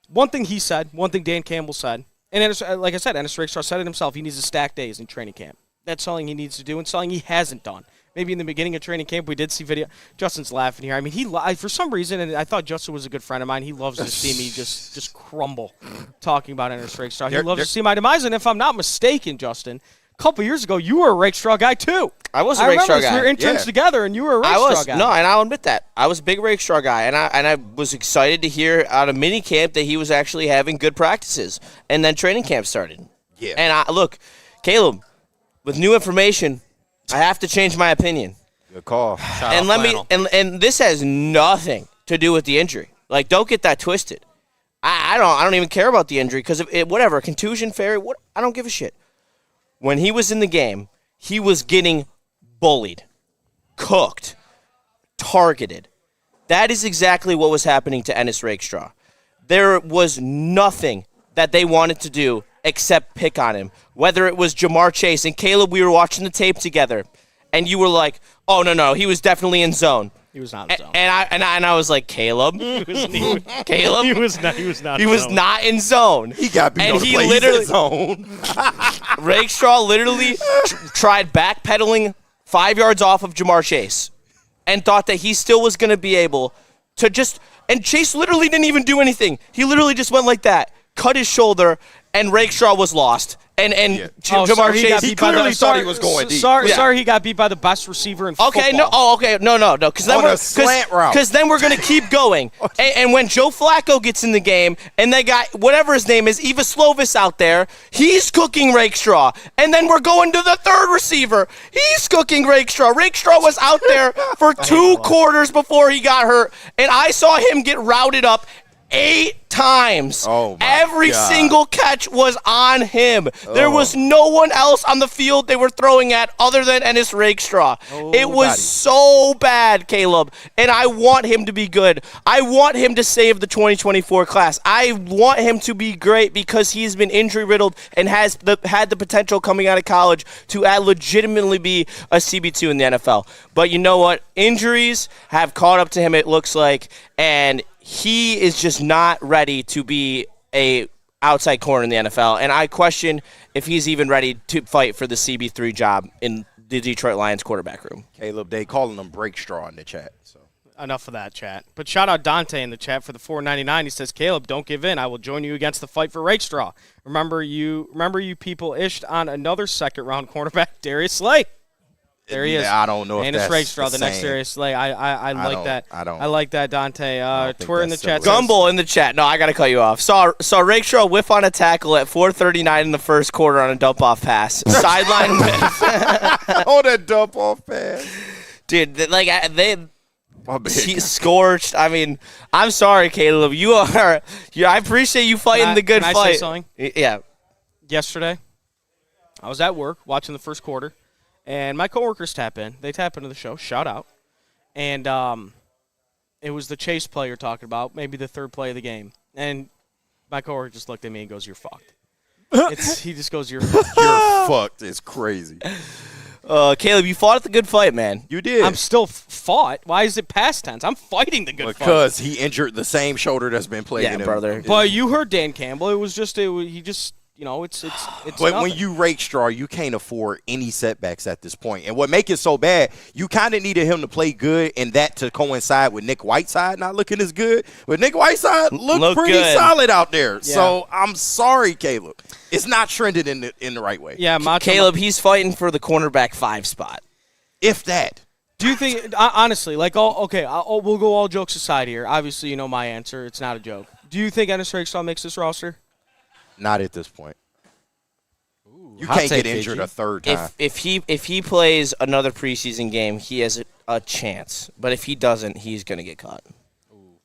one thing he said, one thing Dan Campbell said, and Ennis, like I said, Ennis Rakestraw said it himself. He needs to stack days in training camp. That's something he needs to do, and something he hasn't done. Maybe in the beginning of training camp, we did see video. Justin's laughing here. I mean, for some reason, and I thought Justin was a good friend of mine, he loves to see me just crumble talking about Ennis Rakestraw. He loves to see my demise, and if I'm not mistaken, Justin, a couple years ago, you were a Rakestraw guy, too. I was a Rakestraw guy. We were interns together, and you were a Rakestraw guy. No, and I'll admit that. I was a big Rakestraw guy, and I was excited to hear out of minicamp that he was actually having good practices, and then training camp started. Yeah. And look, Caleb, with new information, I have to change my opinion. Good call. And this has nothing to do with the injury. Like, don't get that twisted. I don't even care about the injury because whatever, contusion, I don't give a shit. When he was in the game, he was getting bullied, cooked, targeted. That is exactly what was happening to Ennis Rakestraw. There was nothing that they wanted to do except pick on him. Whether it was Jamar Chase and Caleb, we were watching the tape together, and you were like, "Oh no, he was definitely in zone." He was not in zone. And I was like, Caleb, Caleb, he was not. He was not in zone. He got beat on the play. He's in zone. Rakestraw literally tried backpedaling 5 yards off of Jamar Chase and thought that he still was going to be able to just – and Chase literally didn't even do anything. He literally just went like that, cut his shoulder, and Rakestraw was lost. And Jamar Chase, he clearly thought he was going deep. Sorry, he got beat by the best receiver in football. No. Because then we're gonna keep going. And when Joe Flacco gets in the game, and they got whatever his name is, Eva Slovis out there, he's cooking Rakestraw. And then we're going to the third receiver. He's cooking Rakestraw. Rakestraw was out there for 2 quarters before he got hurt, and I saw him get routed up 8 times. Every single catch was on him. There was no one else on the field they were throwing at other than Ennis Rakestraw. It was so bad, Caleb, and I want him to be good. I want him to save the 2024 class. I want him to be great because he's been injury-riddled and has had the potential coming out of college to legitimately be a CB2 in the NFL. But you know what? Injuries have caught up to him, it looks like, and he is just not ready to be a outside corner in the NFL, and I question if he's even ready to fight for the CB3 job in the Detroit Lions quarterback room. Caleb, they calling him Breakstraw in the chat. So enough of that, chat. But shout out Dante in the chat for the $4.99. He says, Caleb, don't give in. I will join you against the fight for Rakestraw. Remember you people ished on another second-round cornerback, Darius Slay. There he is. I don't know if that's Rakestraw, the next Darius Slay. I like that. I like that, Dante. Twitter in the chat. Gumble in the chat. No, I got to cut you off. Saw Rakestraw whiff on a tackle at 4:39 in the first quarter on a dump-off pass. Sideline whiff. Oh, that dump-off pass. Dude, he scorched. I mean, I'm sorry, Caleb. I appreciate you fighting the good fight. Can I say something? Yeah. Yesterday, I was at work watching the first quarter. And my coworkers tap in. They tap into the show. Shout out. And it was the Chase play you're talking about, maybe the third play of the game. And my coworker just looked at me and goes, "You're fucked." He just goes, "You're fucked." You're fucked. It's crazy. Caleb, you fought the good fight, man. You did. I'm still fought. Why is it past tense? I'm fighting the good fight. Because he injured the same shoulder that's been plaguing him. Brother. But you heard Dan Campbell. he just. You know, it's But nothing. when you Rakestraw, you can't afford any setbacks at this point. And what makes it so bad, you kind of needed him to play good and that to coincide with Nick Whiteside not looking as good. But Nick Whiteside looked pretty good. Solid out there. Yeah. So I'm sorry, Caleb. It's not trending in the right way. Yeah, Caleb, he's fighting for the cornerback 5 spot. If that. Do you think, honestly, we'll go all jokes aside here. Obviously, you know my answer. It's not a joke. Do you think Ennis Rakestraw makes this roster? Not at this point. You can't get injured a third time. If he plays another preseason game, he has a chance. But if he doesn't, he's going to get caught.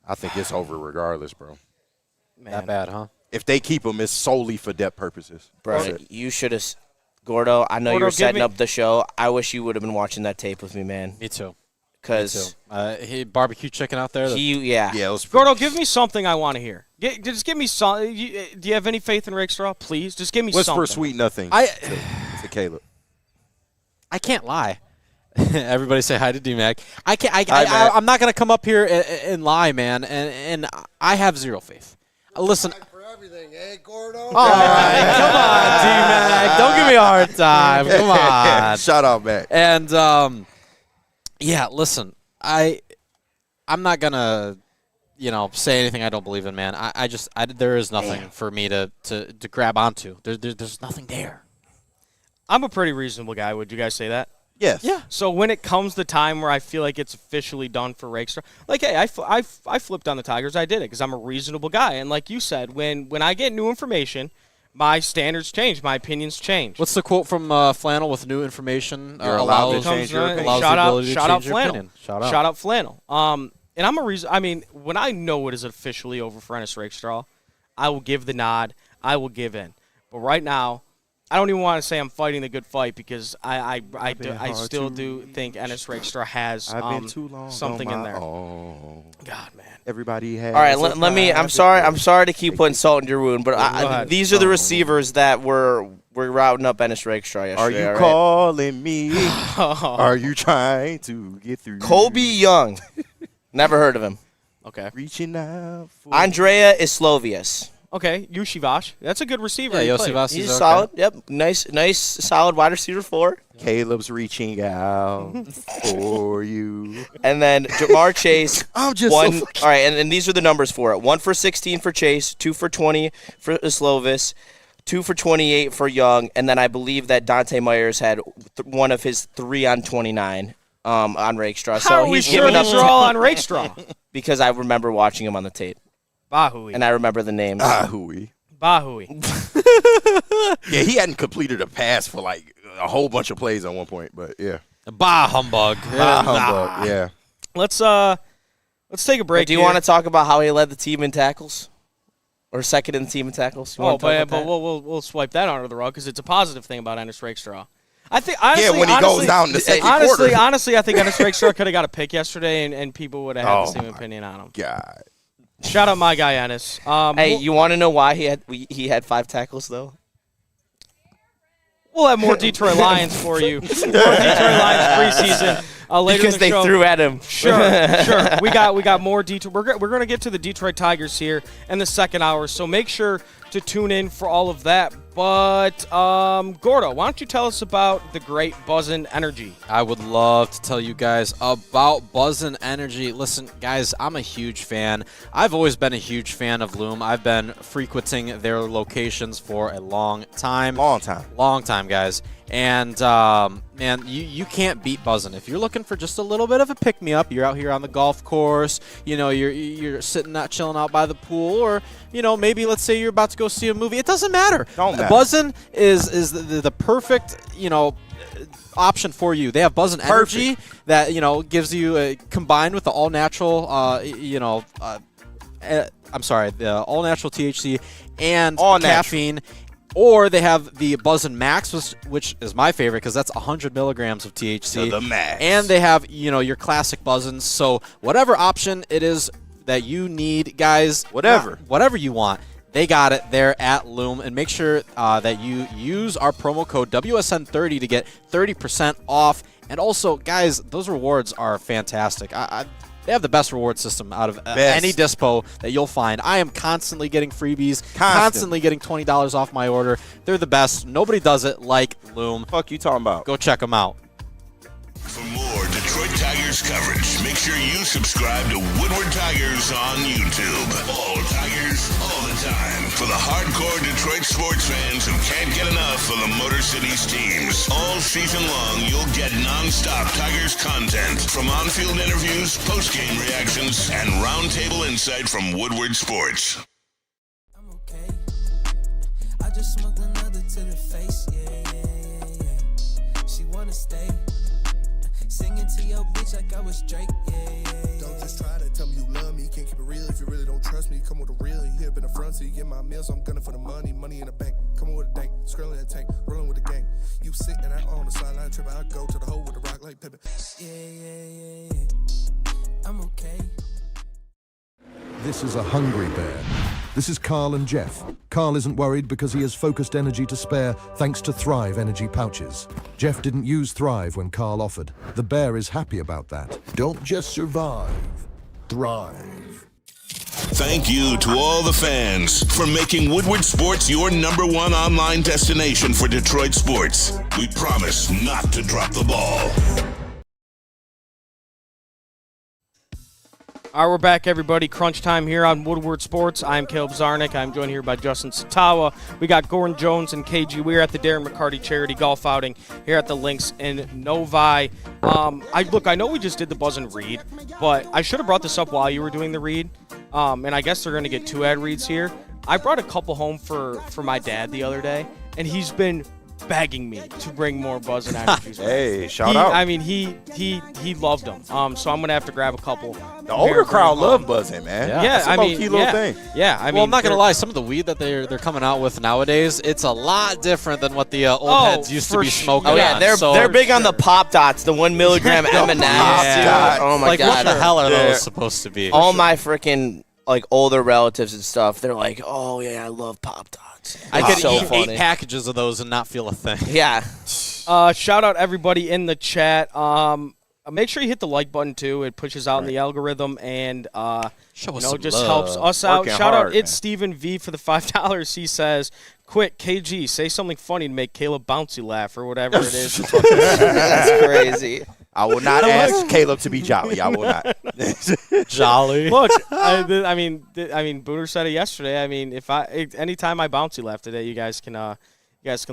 I think it's over regardless, bro. Man. That bad, huh? If they keep him, it's solely for depth purposes. Bro, you should have – Gordo, I know you were setting up the show. I wish you would have been watching that tape with me, man. Me too. because he barbecue chicken out there. Yeah, it was Gordo, give me something I want to hear. Just give me some. Do you have any faith in Rakestraw? Please, just give me something. Whisper sweet nothing to Caleb. I can't lie. Everybody say hi to D-Mac. I'm not gonna come up here and lie, man. And I have zero faith. Listen. For everything, eh, Gordo? All right, come on, D-Mac. Don't give me a hard time. Come on. Shout out, Mac. And yeah, listen. I'm not gonna, say anything I don't believe in, man. There is nothing for me to grab onto. There's nothing there. I'm a pretty reasonable guy. Would you guys say that? Yes. Yeah. So when it comes the time where I feel like it's officially done for Rakestraw, like, hey, I flipped on the Tigers. I did it because I'm a reasonable guy. And like you said, when I get new information, my standards change. My opinions change. What's the quote from Flannel? With new information, You're allowed to allows change your opinion. allows the Shout ability to out change your Flannel. opinion. Shout out. Shout out Flannel. And I'm a reason. I mean, when I know it is officially over for Ennis Rakestraw, I will give the nod. I will give in. But right now, I don't even want to say I'm fighting the good fight because I still do think Ennis Rakestraw has something in there. God, man. Everybody has. All right, let me. I'm sorry to keep putting salt in your wound, but these are the receivers that were routing up Ennis Rakestraw yesterday. Are you calling me? Are you trying to get through? Kobe Young, never heard of him. Okay. Reaching out. Andrea Islovius. Okay, Yushivash. That's a good receiver. Yeah, he played. Yosivas He's is okay. solid. Yep, nice, solid wide receiver 4. Caleb's reaching out for you. And then Jamar Chase. I'm just one. so All right, and these are the numbers for it: 1 for 16 for Chase, 2 for 20 for Islovis, 2 for 28 for Young, and then I believe that Dante Myers had one of his 3 on 29 on Rakestraw. How So are we he's sure giving up these are all on Rakestraw? because I remember watching him on the tape, Bahui. and I remember the names. Hooey. Bahui. Yeah, he hadn't completed a pass for like a whole bunch of plays at one point, but yeah. Bah humbug. Humbug, yeah. Let's take a break. Do you want to talk about how he led the team in tackles, or second in the team in tackles? You wanna talk about that? we'll swipe that under the rug because it's a positive thing about Ennis Rakestraw. I think honestly, when he goes down in the second quarter. Honestly, I think Ennis Rakestraw could have got a pick yesterday, and people would have had the same opinion on him. God. Shout out my guy Ennis. Hey, you want to know why he had 5 tackles though? We'll have more Detroit Lions for you. More Detroit Lions preseason later Because in the they show. threw at him. Sure. We got more Detroit. We're going to get to the Detroit Tigers here in the second hour, so make sure to tune in for all of that. But Gordo, why don't you tell us about the great Buzzin' Energy? I would love to tell you guys about Buzzin' Energy. Listen, guys, I'm a huge fan. I've always been a huge fan of Loom. I've been frequenting their locations for a long time. Long time, guys. And, man, you can't beat Buzzin'. If you're looking for just a little bit of a pick-me-up, you're out here on the golf course, you're sitting out, chilling out by the pool, or, maybe let's say you're about to go see a movie. It doesn't matter. Buzzin' is the perfect, option for you. They have Buzzin' Energy that, gives you, combined with the all-natural, the all-natural THC and caffeine. Or they have the Buzzin' Max, which is my favorite because that's 100 milligrams of THC. To the max. And they have, your classic Buzzins. So whatever option it is that you need, guys, whatever you want, they got it there at Loom. And make sure that you use our promo code WSN30 to get 30% off. And also, guys, those rewards are fantastic. They have the best reward system out of any dispo that you'll find. I am constantly getting freebies, constantly getting $20 off my order. They're the best. Nobody does it like Loom. Fuck you talking about? Go check them out. For more Detroit Tigers coverage, make sure you subscribe to Woodward Tigers on YouTube. All Tigers, all the time. For the hardcore Detroit sports fans who can't get enough of the Motor City's teams. All season long, you'll get non-stop Tigers content from on-field interviews, post-game reactions, and roundtable insight from Woodward Sports. I'm okay. I just smoked another to the face, yeah. She wanna stay. Singing to your bitch like I was Drake, yeah. Don't just try to tell me you love me. Can't keep it real if you really don't trust me. Come with a real, you here been a front, so you get my meals. I'm gunning for the money in the bank. Come on with a dank, scrolling that tank, rolling with the gang. You sit and I on the sideline trip. I go to the hole with the rock like Pippin. Yeah. This is a hungry bear. This is Carl and Jeff. Carl isn't worried because he has focused energy to spare thanks to Thrive energy pouches. Jeff didn't use Thrive when Carl offered. The bear is happy about that. Don't just survive, thrive. Thank you to all the fans for making Woodward Sports your #1 online destination for Detroit sports. We promise not to drop the ball. All right, we're back, everybody. Crunch time here on Woodward Sports. I'm Caleb Zarnick. I'm joined here by Justin Satawa. We got Gordon Jones and KG. We're at the Darren McCarty Charity Golf Outing here at the Links in Novi. I know we just did the buzz and read, but I should have brought this up while you were doing the read. And I guess they're going to get 2 ad reads here. I brought a couple home for my dad the other day, and he's been begging me to bring more buzz and allergies. Hey, shout out. I mean, he loved them. So I'm gonna have to grab a couple. The older crowd love buzzing, man. Yeah, That's a low-key little thing. Yeah, I mean, I'm not gonna lie. Some of the weed that they're coming out with nowadays, it's a lot different than what the old heads used to be smoking. Oh yeah, on. they're big on the Pop Dots, the 1 milligram M&Ms. Yeah. Oh my like, god, what the hell are those supposed to be? All my freaking older relatives and stuff, they're like, oh yeah, I love Pop Dots. I could so eat funny. 8 packages of those and not feel a thing. Yeah. Shout out everybody in the chat. Make sure you hit the like button too. It pushes out in the algorithm and Show us some just love. helps us out. Working Shout hard, out, it's man. Stephen V for the $5. He says, "Quick, KG, say something funny to make Caleb Bouncy laugh or whatever it is." That's crazy. I will not ask Caleb to be jolly. I will not. Jolly. Look, I mean, Booter said it yesterday. I mean, anytime I Bouncy laugh today, you guys can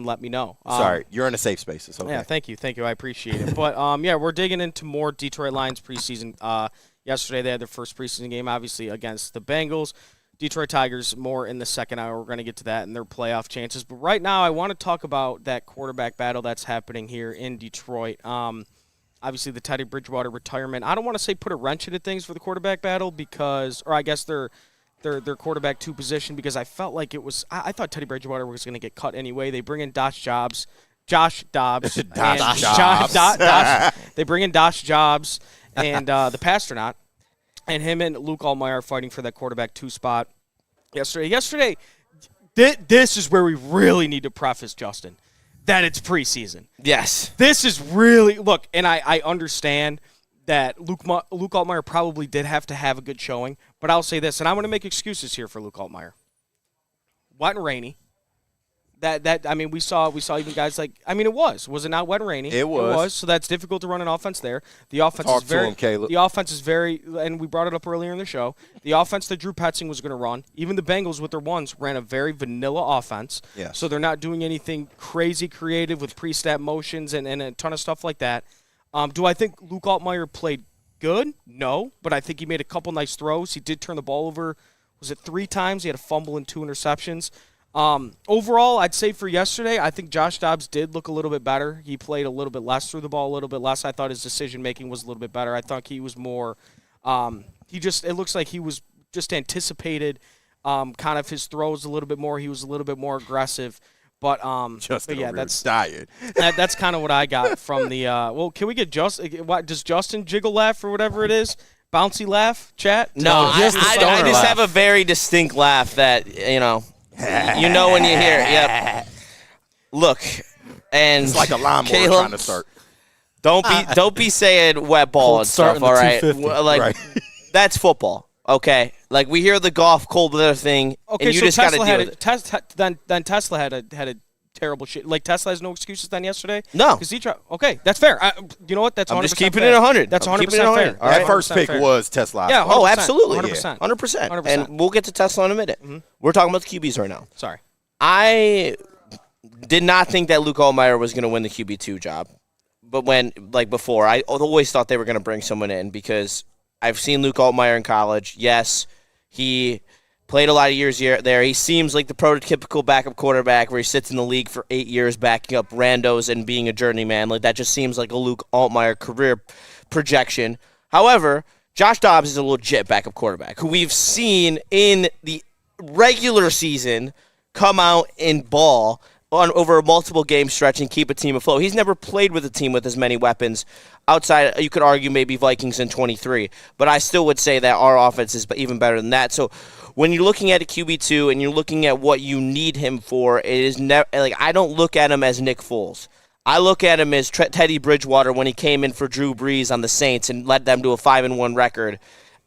let me know. Sorry, you're in a safe space. It's okay. Yeah, thank you. I appreciate it. But we're digging into more Detroit Lions preseason. Yesterday they had their first preseason game, obviously against the Bengals. Detroit Tigers more in the second hour. We're going to get to that and their playoff chances. But right now, I want to talk about that quarterback battle that's happening here in Detroit. Obviously, the Teddy Bridgewater retirement. I don't want to say put a wrench into things for the quarterback battle or I guess their quarterback 2 position, because I felt like it was. I thought Teddy Bridgewater was going to get cut anyway. They bring in Josh Dobbs. They bring in Josh Dobbs and the Pasternaut, and him and Luke Altmaier are fighting for that quarterback 2 spot. Yesterday, this is where we really need to preface, Justin, that it's preseason. Yes. This is really look, and I understand that Luke Altmaier probably did have to have a good showing, but I'll say this, and I'm going to make excuses here for Luke Altmaier. Wet and rainy. We saw even guys like, was it not wet and rainy? It was. So that's difficult to run an offense there. The offense is very, the offense is very, and we brought it up earlier in the show. The offense that Drew Petzing was going to run, even the Bengals with their ones ran a very vanilla offense. Yes. So they're not doing anything crazy creative with pre-snap motions and a ton of stuff like that. Do I think Luke Altmaier played good? No, but I think he made a couple nice throws. He did turn the ball over. Was it 3 times? He had a fumble and 2 interceptions. Overall, I'd say for yesterday, I think Josh Dobbs did look a little bit better. He played a little bit less, threw the ball a little bit less. I thought his decision-making was a little bit better. I thought he was more it looks like he was just anticipated kind of his throws a little bit more. He was a little bit more aggressive. But that's dying. That's kind of what I got from the can we get does Justin jiggle laugh or whatever it is? Bouncy laugh, chat? No, I just have a very distinct laugh that, you know when you hear it. Yep. Look, and it's like a lawnmower Caleb, trying to start. Don't be saying wet ball and stuff, all right? Like, that's football, okay? Like, we hear the golf cold weather thing, okay, and you so just got to deal with it. Then Tesla had a terrible shit. Like, Tesla has no excuses then yesterday? No. Okay, that's fair. You know what? That's 100% I'm just keeping fair. it 100. That's 100% fair. That first pick was Tesla. Yeah, 100%, oh, absolutely. 100%. 100%. And we'll get to Tesla in a minute. Mm-hmm. We're talking about the QBs right now. Sorry. I did not think that Luke Altmaier was going to win the QB2 job. But before, I always thought they were going to bring someone in because I've seen Luke Altmaier in college. Yes, he played a lot of years there. He seems like the prototypical backup quarterback where he sits in the league for 8 years backing up randos and being a journeyman. Like, that just seems like a Luke Altmaier career projection. However, Josh Dobbs is a legit backup quarterback who we've seen in the regular season come out and ball over a multiple game stretch and keep a team afloat. He's never played with a team with as many weapons outside. You could argue maybe Vikings in 23, but I still would say that our offense is even better than that. So when you're looking at a QB2 and you're looking at what you need him for, it is never like I don't look at him as Nick Foles. I look at him as Teddy Bridgewater when he came in for Drew Brees on the Saints and led them to a 5-1 record.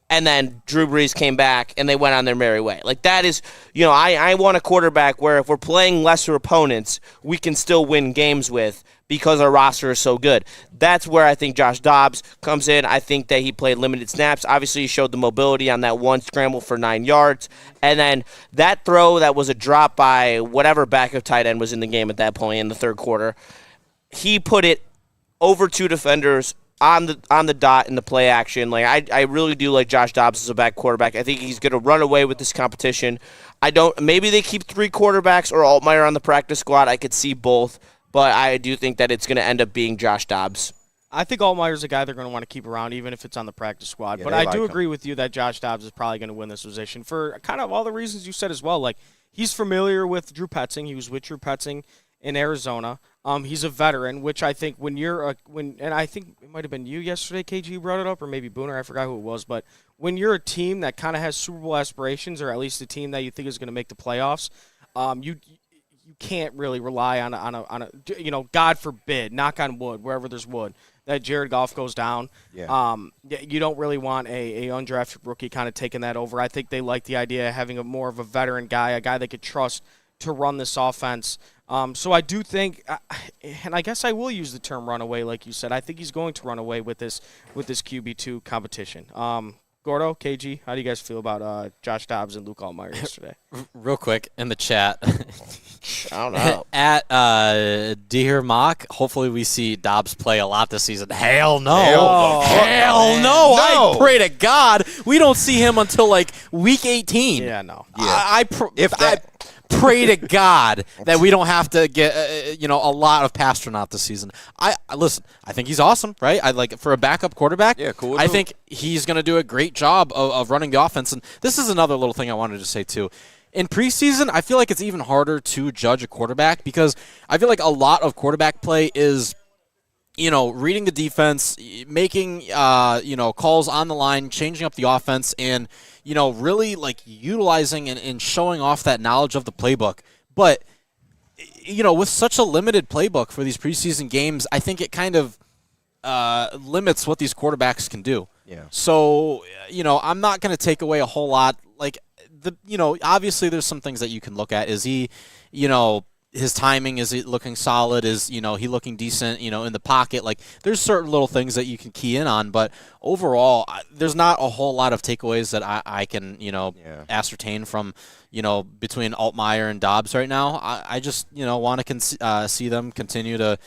And then Drew Brees came back, and they went on their merry way. Like, that is, I want a quarterback where if we're playing lesser opponents, we can still win games with because our roster is so good. That's where I think Josh Dobbs comes in. I think that he played limited snaps. Obviously, he showed the mobility on that one scramble for 9 yards. And then that throw that was a drop by whatever backup tight end was in the game at that point in the third quarter, he put it over 2 defenders on the dot in the play action. Like I really do like Josh Dobbs as a back quarterback. I think he's going to run away with this competition. Maybe they keep 3 quarterbacks or Altmaier on the practice squad. I could see both, but I do think that it's going to end up being Josh Dobbs. I think Altmaier's a guy they're going to want to keep around, even if it's on the practice squad. Yeah, but I do agree with you that Josh Dobbs is probably going to win this position for kind of all the reasons you said as well. Like, he's familiar with Drew Petzing. He was with Drew Petzing in Arizona. He's a veteran, which I think and I think it might have been you yesterday, KG, brought it up, or maybe Booner, I forgot who it was, but when you're a team that kind of has Super Bowl aspirations, or at least a team that you think is going to make the playoffs, you can't really rely on a God forbid, knock on wood, wherever there's wood, that Jared Goff goes down. Yeah. You don't really want a undrafted rookie kind of taking that over. I think they like the idea of having more of a veteran guy, a guy they could trust to run this offense. So I do think, and I guess I will use the term runaway, like you said. I think he's going to run away with this QB2 competition. Gordo, KG, how do you guys feel about Josh Dobbs and Luke Altmaier yesterday? Real quick, in the chat. I don't know. At Deer Mock, hopefully we see Dobbs play a lot this season. Hell no. Hell no. No. I pray to God we don't see him until, like, week 18. Yeah, no. I pray to God that we don't have to get a lot of Pasternak this season. Listen, I think he's awesome, right? I like for a backup quarterback. Yeah, cool. I think he's going to do a great job of running the offense. And this is another little thing I wanted to say too. In preseason, I feel like it's even harder to judge a quarterback because I feel like a lot of quarterback play is reading the defense, making calls on the line, changing up the offense, and really like utilizing and showing off that knowledge of the playbook. But with such a limited playbook for these preseason games, I think it kind of limits what these quarterbacks can do. Yeah. So I'm not going to take away a whole lot. Like obviously there's some things that you can look at. Is he, his timing, is it looking solid? Is, he looking decent, in the pocket? Like, there's certain little things that you can key in on, but overall, there's not a whole lot of takeaways that I can, ascertain from, between Altmaier and Dobbs right now. I just, want to see them continue to,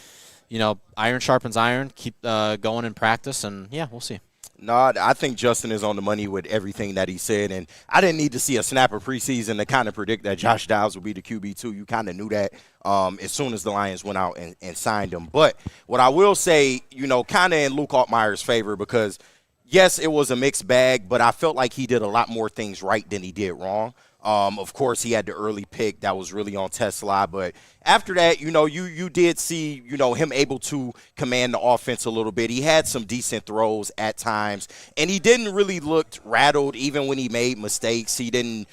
iron sharpens iron, keep going in practice, and, yeah, we'll see. No, I think Justin is on the money with everything that he said, and I didn't need to see a snap of preseason to kind of predict that Josh Dobbs would be the QB2. You kind of knew that as soon as the Lions went out and signed him. But what I will say, kind of in Luke Altmaier's favor, because, yes, it was a mixed bag, but I felt like he did a lot more things right than he did wrong. Of course, he had the early pick that was really on Tesla, but after that, you did see, him able to command the offense a little bit. He had some decent throws at times, and he didn't really look rattled even when he made mistakes. He didn't,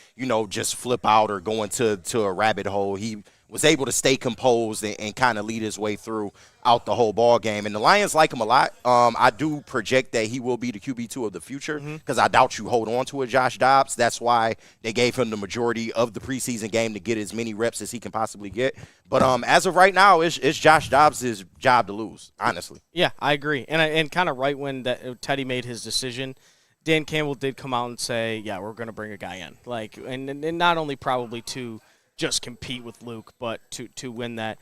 just flip out or go into a rabbit hole. He was able to stay composed and kind of lead his way throughout the whole ball game. And the Lions like him a lot. I do project that he will be the QB2 of the future because I doubt you hold on to a Josh Dobbs. That's why they gave him the majority of the preseason game to get as many reps as he can possibly get. But as of right now, it's Josh Dobbs' job to lose, honestly. Yeah, I agree. And kind of right when Teddy made his decision, Dan Campbell did come out and say, yeah, we're going to bring a guy in. Like, and not only probably to just compete with Luke, but to win that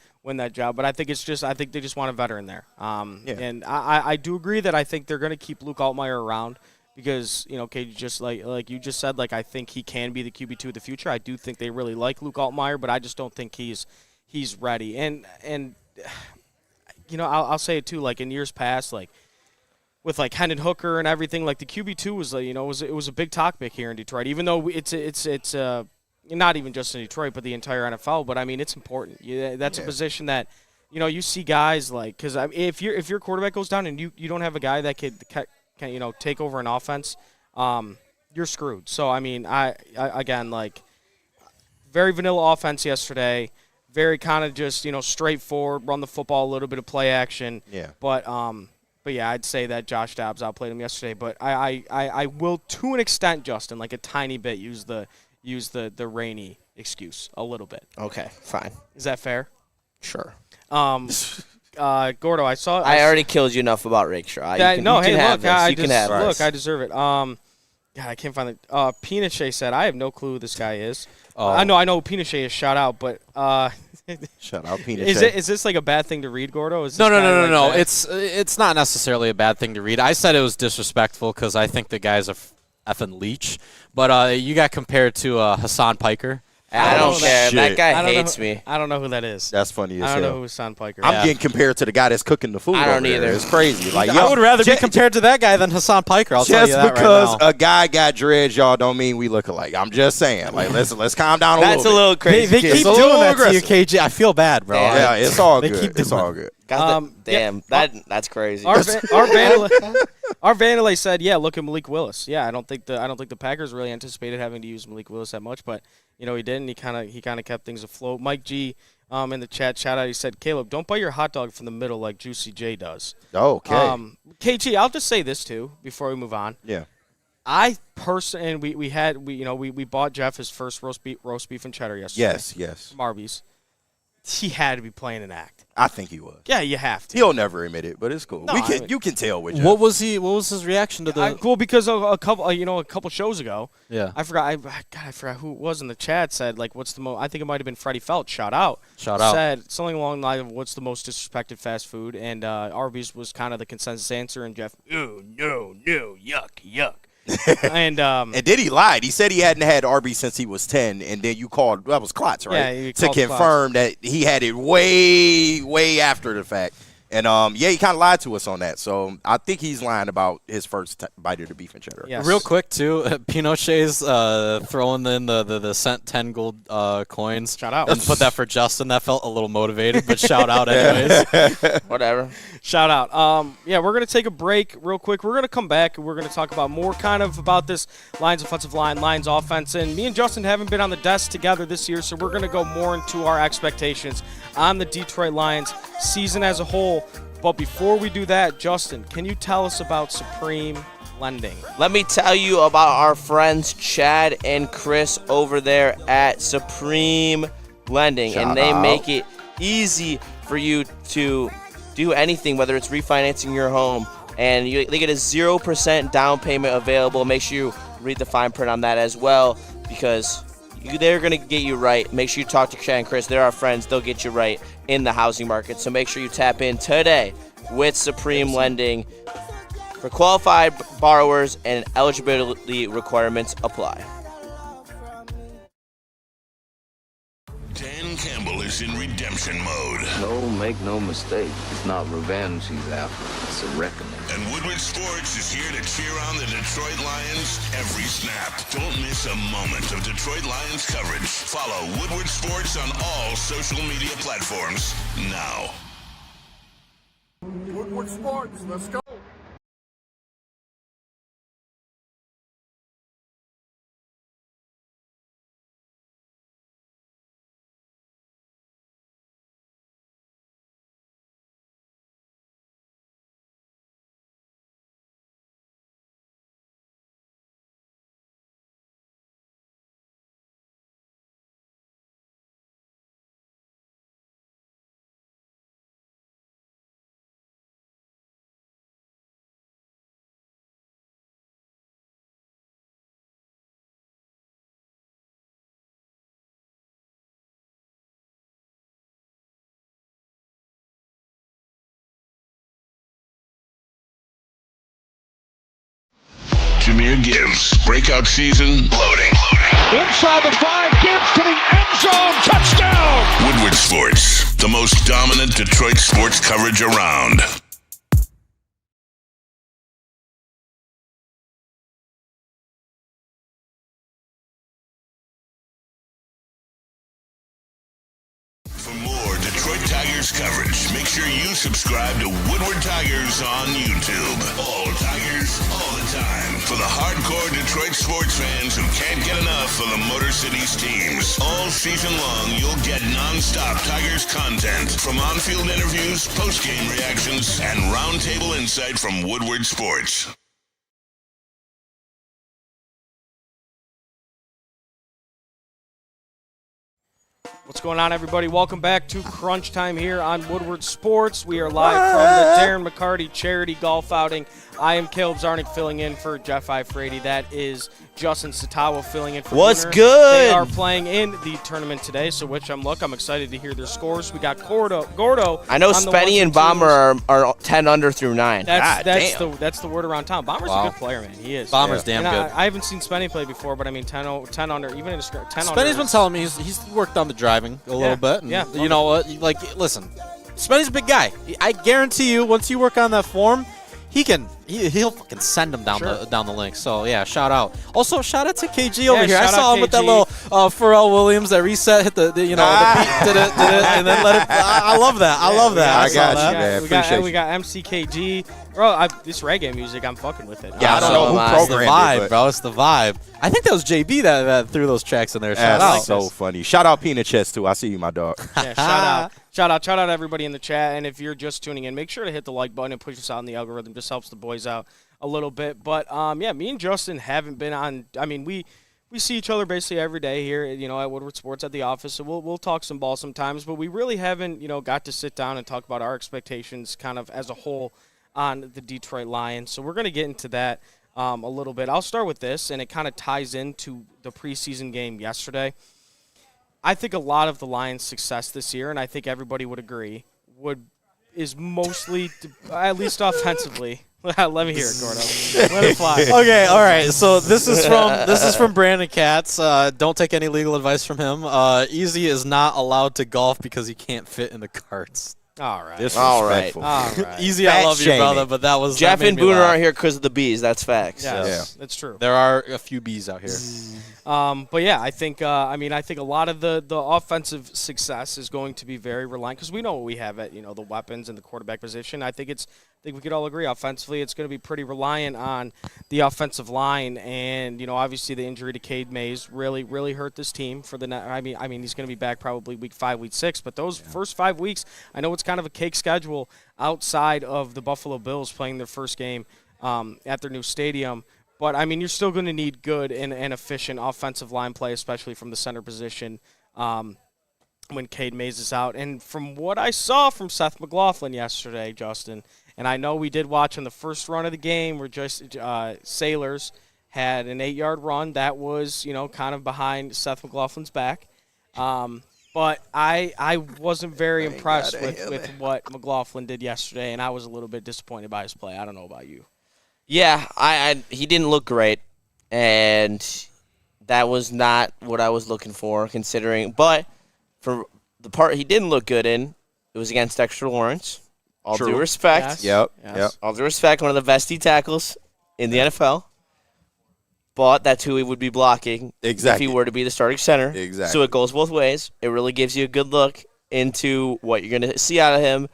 job. But I think they just want a veteran there. And I do agree that I think they're going to keep Luke Altmaier around because, just like you just said, like I think he can be the QB2 of the future. I do think they really like Luke Altmaier, but I just don't think he's ready. And I'll say it too, like in years past, like with like Hendon Hooker and everything, like the QB2 was like, it was a big topic here in Detroit, even though it's not even just in Detroit, but the entire NFL. But I mean, it's important. That's a position that, you see guys like, because if your quarterback goes down and you don't have a guy that can take over an offense, you're screwed. So I mean, I again, like, very vanilla offense yesterday. Very kind of just straightforward, run the football, a little bit of play action. Yeah. But yeah, I'd say that Josh Dobbs outplayed him yesterday. But I will, to an extent, Justin, like a tiny bit, use the rainy excuse a little bit. Okay, fine. Is that fair? Sure. Gordo, I already killed you enough about Rakestraw. Hey, look, I deserve it. God, I can't find it. Pinochet said, I have no clue who this guy is. Oh. I know who Pinochet is. Shout out, but shout out Pinochet. Is this like a bad thing to read, Gordo? No. It's not necessarily a bad thing to read. I said it was disrespectful because I think the guy's a effing leech. But you got compared to Hassan Piker. I don't care. That guy hates me. I don't know who that is. That's funny as hell. I don't know who Hassan Piker is. I'm getting compared to the guy that's cooking the food. I don't either. It's crazy. Like, I would rather be compared to that guy than Hassan Piker. I'll tell you that right now. Just because a guy got dreads, y'all, don't mean we look alike. I'm just saying. Like, let's calm down a little bit. That's a little crazy. They keep doing that to you, KG. I feel bad, bro. Yeah, it's all good. It's all good. That's crazy. Our Vandalay said, "Yeah, look at Malik Willis." Yeah, I don't think the Packers really anticipated having to use Malik Willis that much, but he didn't. He kind of kept things afloat. Mike G in the chat shout out. He said, "Caleb, don't bite your hot dog from the middle like Juicy J does." Okay. KG, I'll just say this too before we move on. Yeah. I personally, and we bought Jeff his first roast beef and cheddar yesterday. Yes. From Arby's. He had to be playing an act. I think he was. Yeah, you have to. He'll never admit it, but it's cool. No, You can tell with Jeff. What was his reaction to the? Cool, because of a couple shows ago. Yeah. I forgot who it was in the chat said, like, what's the most? I think it might have been Freddie Felt. Shout out. Said something along the line of what's the most disrespected fast food, and Arby's was kind of the consensus answer, and Jeff, no, yuck. and then he lied. He said he hadn't had Arby's since he was 10, and then you called. That was Klotz, right? Yeah, to confirm that he had it way after the fact. And he kind of lied to us on that. So I think he's lying about his first bite of the beef and cheddar. Yes. Real quick too, Pinochet's throwing in the cent 10 gold coins. Shout out. And put that for Justin. That felt a little motivated, but shout out anyways. Whatever. Shout out. We're gonna take a break real quick. We're gonna come back and we're gonna talk about more kind of about this Lions offensive line, Lions offense. And me and Justin haven't been on the desk together this year, so we're gonna go more into our expectations on the Detroit Lions season as a whole. But before we do that, Justin, can you tell us about Supreme Lending? Let me tell you about our friends Chad and Chris over there at Supreme Lending. Shout and they out. make it easy for you to do anything, whether it's refinancing your home. And they get a 0% down payment available. Make sure you read the fine print on that as well, because they're going to get you right. Make sure you talk to Chad and Chris. They're our friends. They'll get you right in the housing market. So make sure you tap in today with Supreme Lending. For qualified borrowers and eligibility requirements apply. Dan Campbell is in redemption mode. No, make no mistake. It's not revenge he's after. It's a reckoning. And Woodward Sports is here to cheer on the Detroit Lions every snap. Don't miss a moment of Detroit Lions coverage. Follow Woodward Sports on all social media platforms now. Woodward Sports, let's go. Jameer Gibbs, breakout season, loading. Inside the 5, Gibbs to the end zone, touchdown! Woodward Sports, the most dominant Detroit sports coverage around. Tigers coverage, make sure you subscribe to Woodward Tigers on YouTube. All Tigers, all the time. For the hardcore Detroit sports fans who can't get enough of the Motor City's teams. All season long, you'll get non-stop Tigers content from on-field interviews, post-game reactions, and roundtable insight from Woodward Sports. What's going on, everybody? Welcome back to Crunch Time here on Woodward Sports. We are live from the Darren McCarty Charity Golf Outing. I am Caleb Zarnick filling in for Jeff Ifrady. That is Justin Satawa filling in for What's Booner. good? They are playing in the tournament today, so I'm excited to hear their scores. We got Gordo. I know Spenny and Bomber are 10 under through 9. That's the word around town. Bomber's a good player, man. He is. Bomber's damn good. I haven't seen Spenny play before, but I mean 10 under, even in a 10 under. Spenny's been telling me he's worked on the driving a little bit. And you know what? Like, listen, Spenny's a big guy. I guarantee you, once you work on that form, he'll fucking send him down the link. So yeah, shout out. Also, shout out to KG over here. I saw him with that little Pharrell Williams that reset, hit the beat, did it, and then let it. I love that. I love that. I got you, man. We got MCKG. Bro, this reggae music, I'm fucking with it. Yeah, I don't know who programmed it's the vibe, bro. It's the vibe. I think that was JB that threw those tracks in there. That's so funny. Shout out Peanut Chest too. I see you, my dog. Yeah, shout out everybody in the chat. And if you're just tuning in, make sure to hit the like button and push us out in the algorithm. Just helps the boys out a little bit. But me and Justin haven't been on. I mean, we see each other basically every day here, at Woodward Sports at the office. So we'll talk some ball sometimes, but we really haven't, got to sit down and talk about our expectations kind of as a whole on the Detroit Lions. So we're going to get into that a little bit. I'll start with this, and it kind of ties into the preseason game yesterday. I think a lot of the Lions' success this year, and I think everybody would agree, is mostly, at least offensively. Let me hear it, Gordo. Let it fly. Okay, all right. So this is from Brandon Katz. Don't take any legal advice from him. Easy is not allowed to golf because he can't fit in the carts. All right. Disrespectful. All right. Easy, I love you, brother, but that was Jeff that and Booner aren't here because of the bees. That's facts. Yes, that's true. There are a few bees out here. But yeah, I think I think a lot of the offensive success is going to be very reliant because we know what we have at the weapons and the quarterback position. I think we could all agree offensively it's going to be pretty reliant on the offensive line, and obviously the injury to Cade Mays really hurt this team for the I mean he's going to be back probably week 5, week 6, but those first 5 weeks, I know it's kind of a cake schedule outside of the Buffalo Bills playing their first game at their new stadium. But, I mean, you're still going to need good and efficient offensive line play, especially from the center position when Cade Mays is out. And from what I saw from Seth McLaughlin yesterday, Justin, and I know we did watch in the first run of the game where just Sailors had an 8-yard run that was, kind of behind Seth McLaughlin's back. But I wasn't very impressed with what McLaughlin did yesterday, and I was a little bit disappointed by his play. I don't know about you. Yeah, he didn't look great, and that was not what I was looking for, considering. But for the part he didn't look good in, it was against Dexter Lawrence. All due respect. Yes. Yep. All due respect, one of the best D tackles in the NFL. But that's who he would be blocking if he were to be the starting center. Exactly. So it goes both ways. It really gives you a good look into what you're going to see out of him.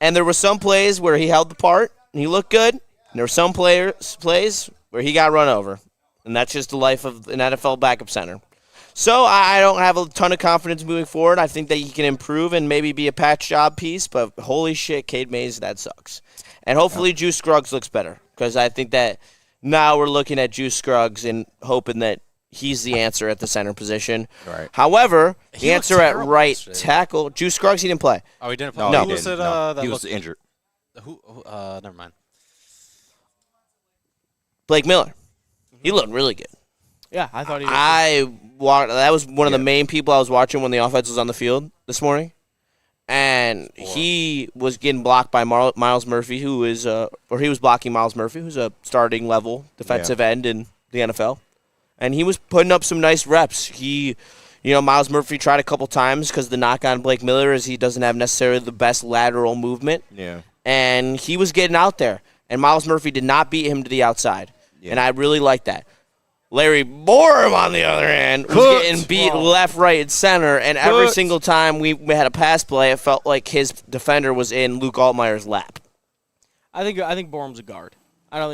And there were some plays where he held the part and he looked good. And there were some plays where he got run over. And that's just the life of an NFL backup center. So I don't have a ton of confidence moving forward. I think that he can improve and maybe be a patch job piece. But holy shit, Cade Mays, that sucks. And hopefully Juice Scruggs looks better. Because I think that now we're looking at Juice Scruggs and hoping that he's the answer at the center position. Right. However, the answer at right tackle, Juice Scruggs, he didn't play. Oh, he didn't play? No, he was injured. Never mind. Blake Miller. He looked really good. Yeah, I thought he was. That was one of the main people I was watching when the offense was on the field this morning. And he was getting blocked by Miles Murphy, he was blocking Miles Murphy, who's a starting level defensive end in the NFL. And he was putting up some nice reps. Miles Murphy tried a couple times because the knock on Blake Miller is he doesn't have necessarily the best lateral movement. Yeah. And he was getting out there. And Miles Murphy did not beat him to the outside. Yeah. And I really like that. Larry Borum, on the other hand, was getting beat left, right, and center, and every single time we had a pass play, it felt like his defender was in Luke Altmaier's lap. I think Borum's a guard. I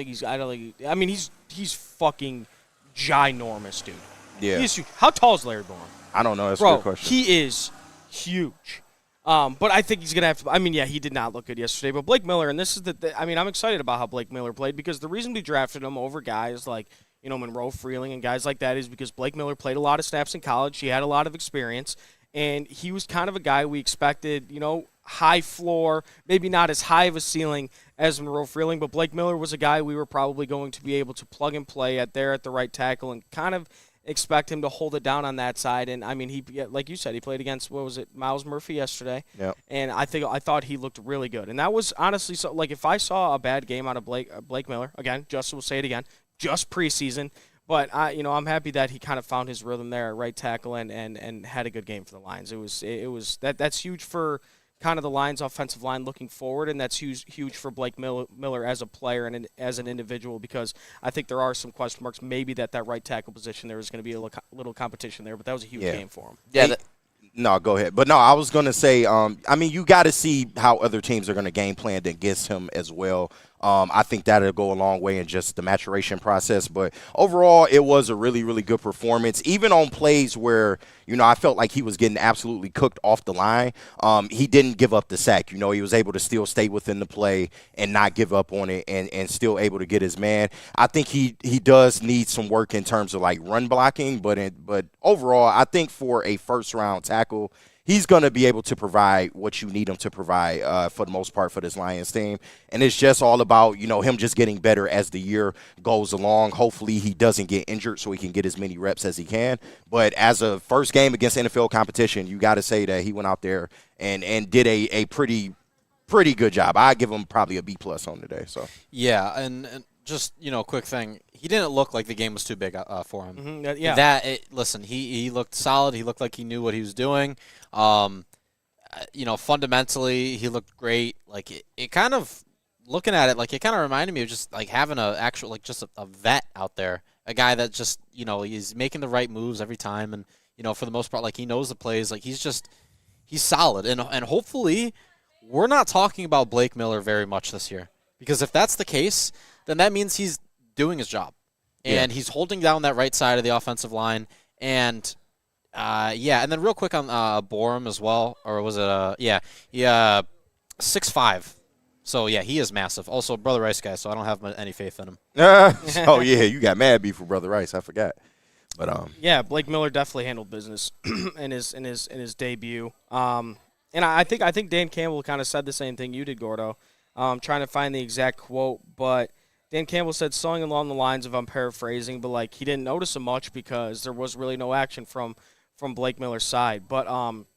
mean, he's fucking ginormous, dude. Yeah. He's huge. How tall is Larry Borum? I don't know. That's a Bro, good question. He is huge. But I think he's going to have to – I mean, yeah, he did not look good yesterday. But Blake Miller, and this is I mean, I'm excited about how Blake Miller played because the reason we drafted him over guys like, Monroe Freeling and guys like that is because Blake Miller played a lot of snaps in college. He had a lot of experience, and he was kind of a guy we expected, high floor, maybe not as high of a ceiling as Monroe Freeling, but Blake Miller was a guy we were probably going to be able to plug and play at the right tackle and kind of expect him to hold it down on that side. And I mean, he, like you said, he played against Miles Murphy yesterday. Yep. And I thought he looked really good. And that was honestly so. Like if I saw a bad game out of Blake Miller, again, Justin will say it again, just preseason. But I'm happy that he kind of found his rhythm there at right tackle and had a good game for the Lions. That's huge for kind of the Lions' offensive line looking forward, and that's huge for Blake Miller as a player and as an individual because I think there are some question marks. Maybe that right tackle position there is going to be a little competition there, but that was a huge game for him. Yeah. No, go ahead. But no, I was going to say, I mean, you got to see how other teams are going to game plan against him as well. I think that'll go a long way in just the maturation process. But overall, it was a really, really good performance. Even on plays where, I felt like he was getting absolutely cooked off the line, he didn't give up the sack. He was able to still stay within the play and not give up on it and still able to get his man. I think he does need some work in terms of, like, run blocking. But overall, I think for a first-round tackle, he's going to be able to provide what you need him to provide for the most part for this Lions team. And it's just all about, him just getting better as the year goes along. Hopefully he doesn't get injured so he can get as many reps as he can. But as a first game against NFL competition, you got to say that he went out there and did a pretty good job. I give him probably a B+ on today. So yeah, and just, quick thing. He didn't look like the game was too big for him. Mm-hmm. Yeah. Listen, he looked solid. He looked like he knew what he was doing. Fundamentally, he looked great. Like, it kind of, looking at it, like, it kind of reminded me of just, like, having just a vet out there. A guy that just, he's making the right moves every time. And, for the most part, like, he knows the plays. Like, he's solid. And hopefully, we're not talking about Blake Miller very much this year. Because if that's the case, then that means he's doing his job. And he's holding down that right side of the offensive line. And, and then real quick on Borum as well. Or was it, 6'5". So, yeah, he is massive. Also, Brother Rice guy, so I don't have any faith in him. Oh, yeah, you got mad beef for Brother Rice. I forgot. But yeah, Blake Miller definitely handled business in his debut. And I think Dan Campbell kind of said the same thing you did, Gordo. Trying to find the exact quote, but Dan Campbell said something along the lines of, I'm paraphrasing, but like he didn't notice him much because there was really no action from Blake Miller's side. But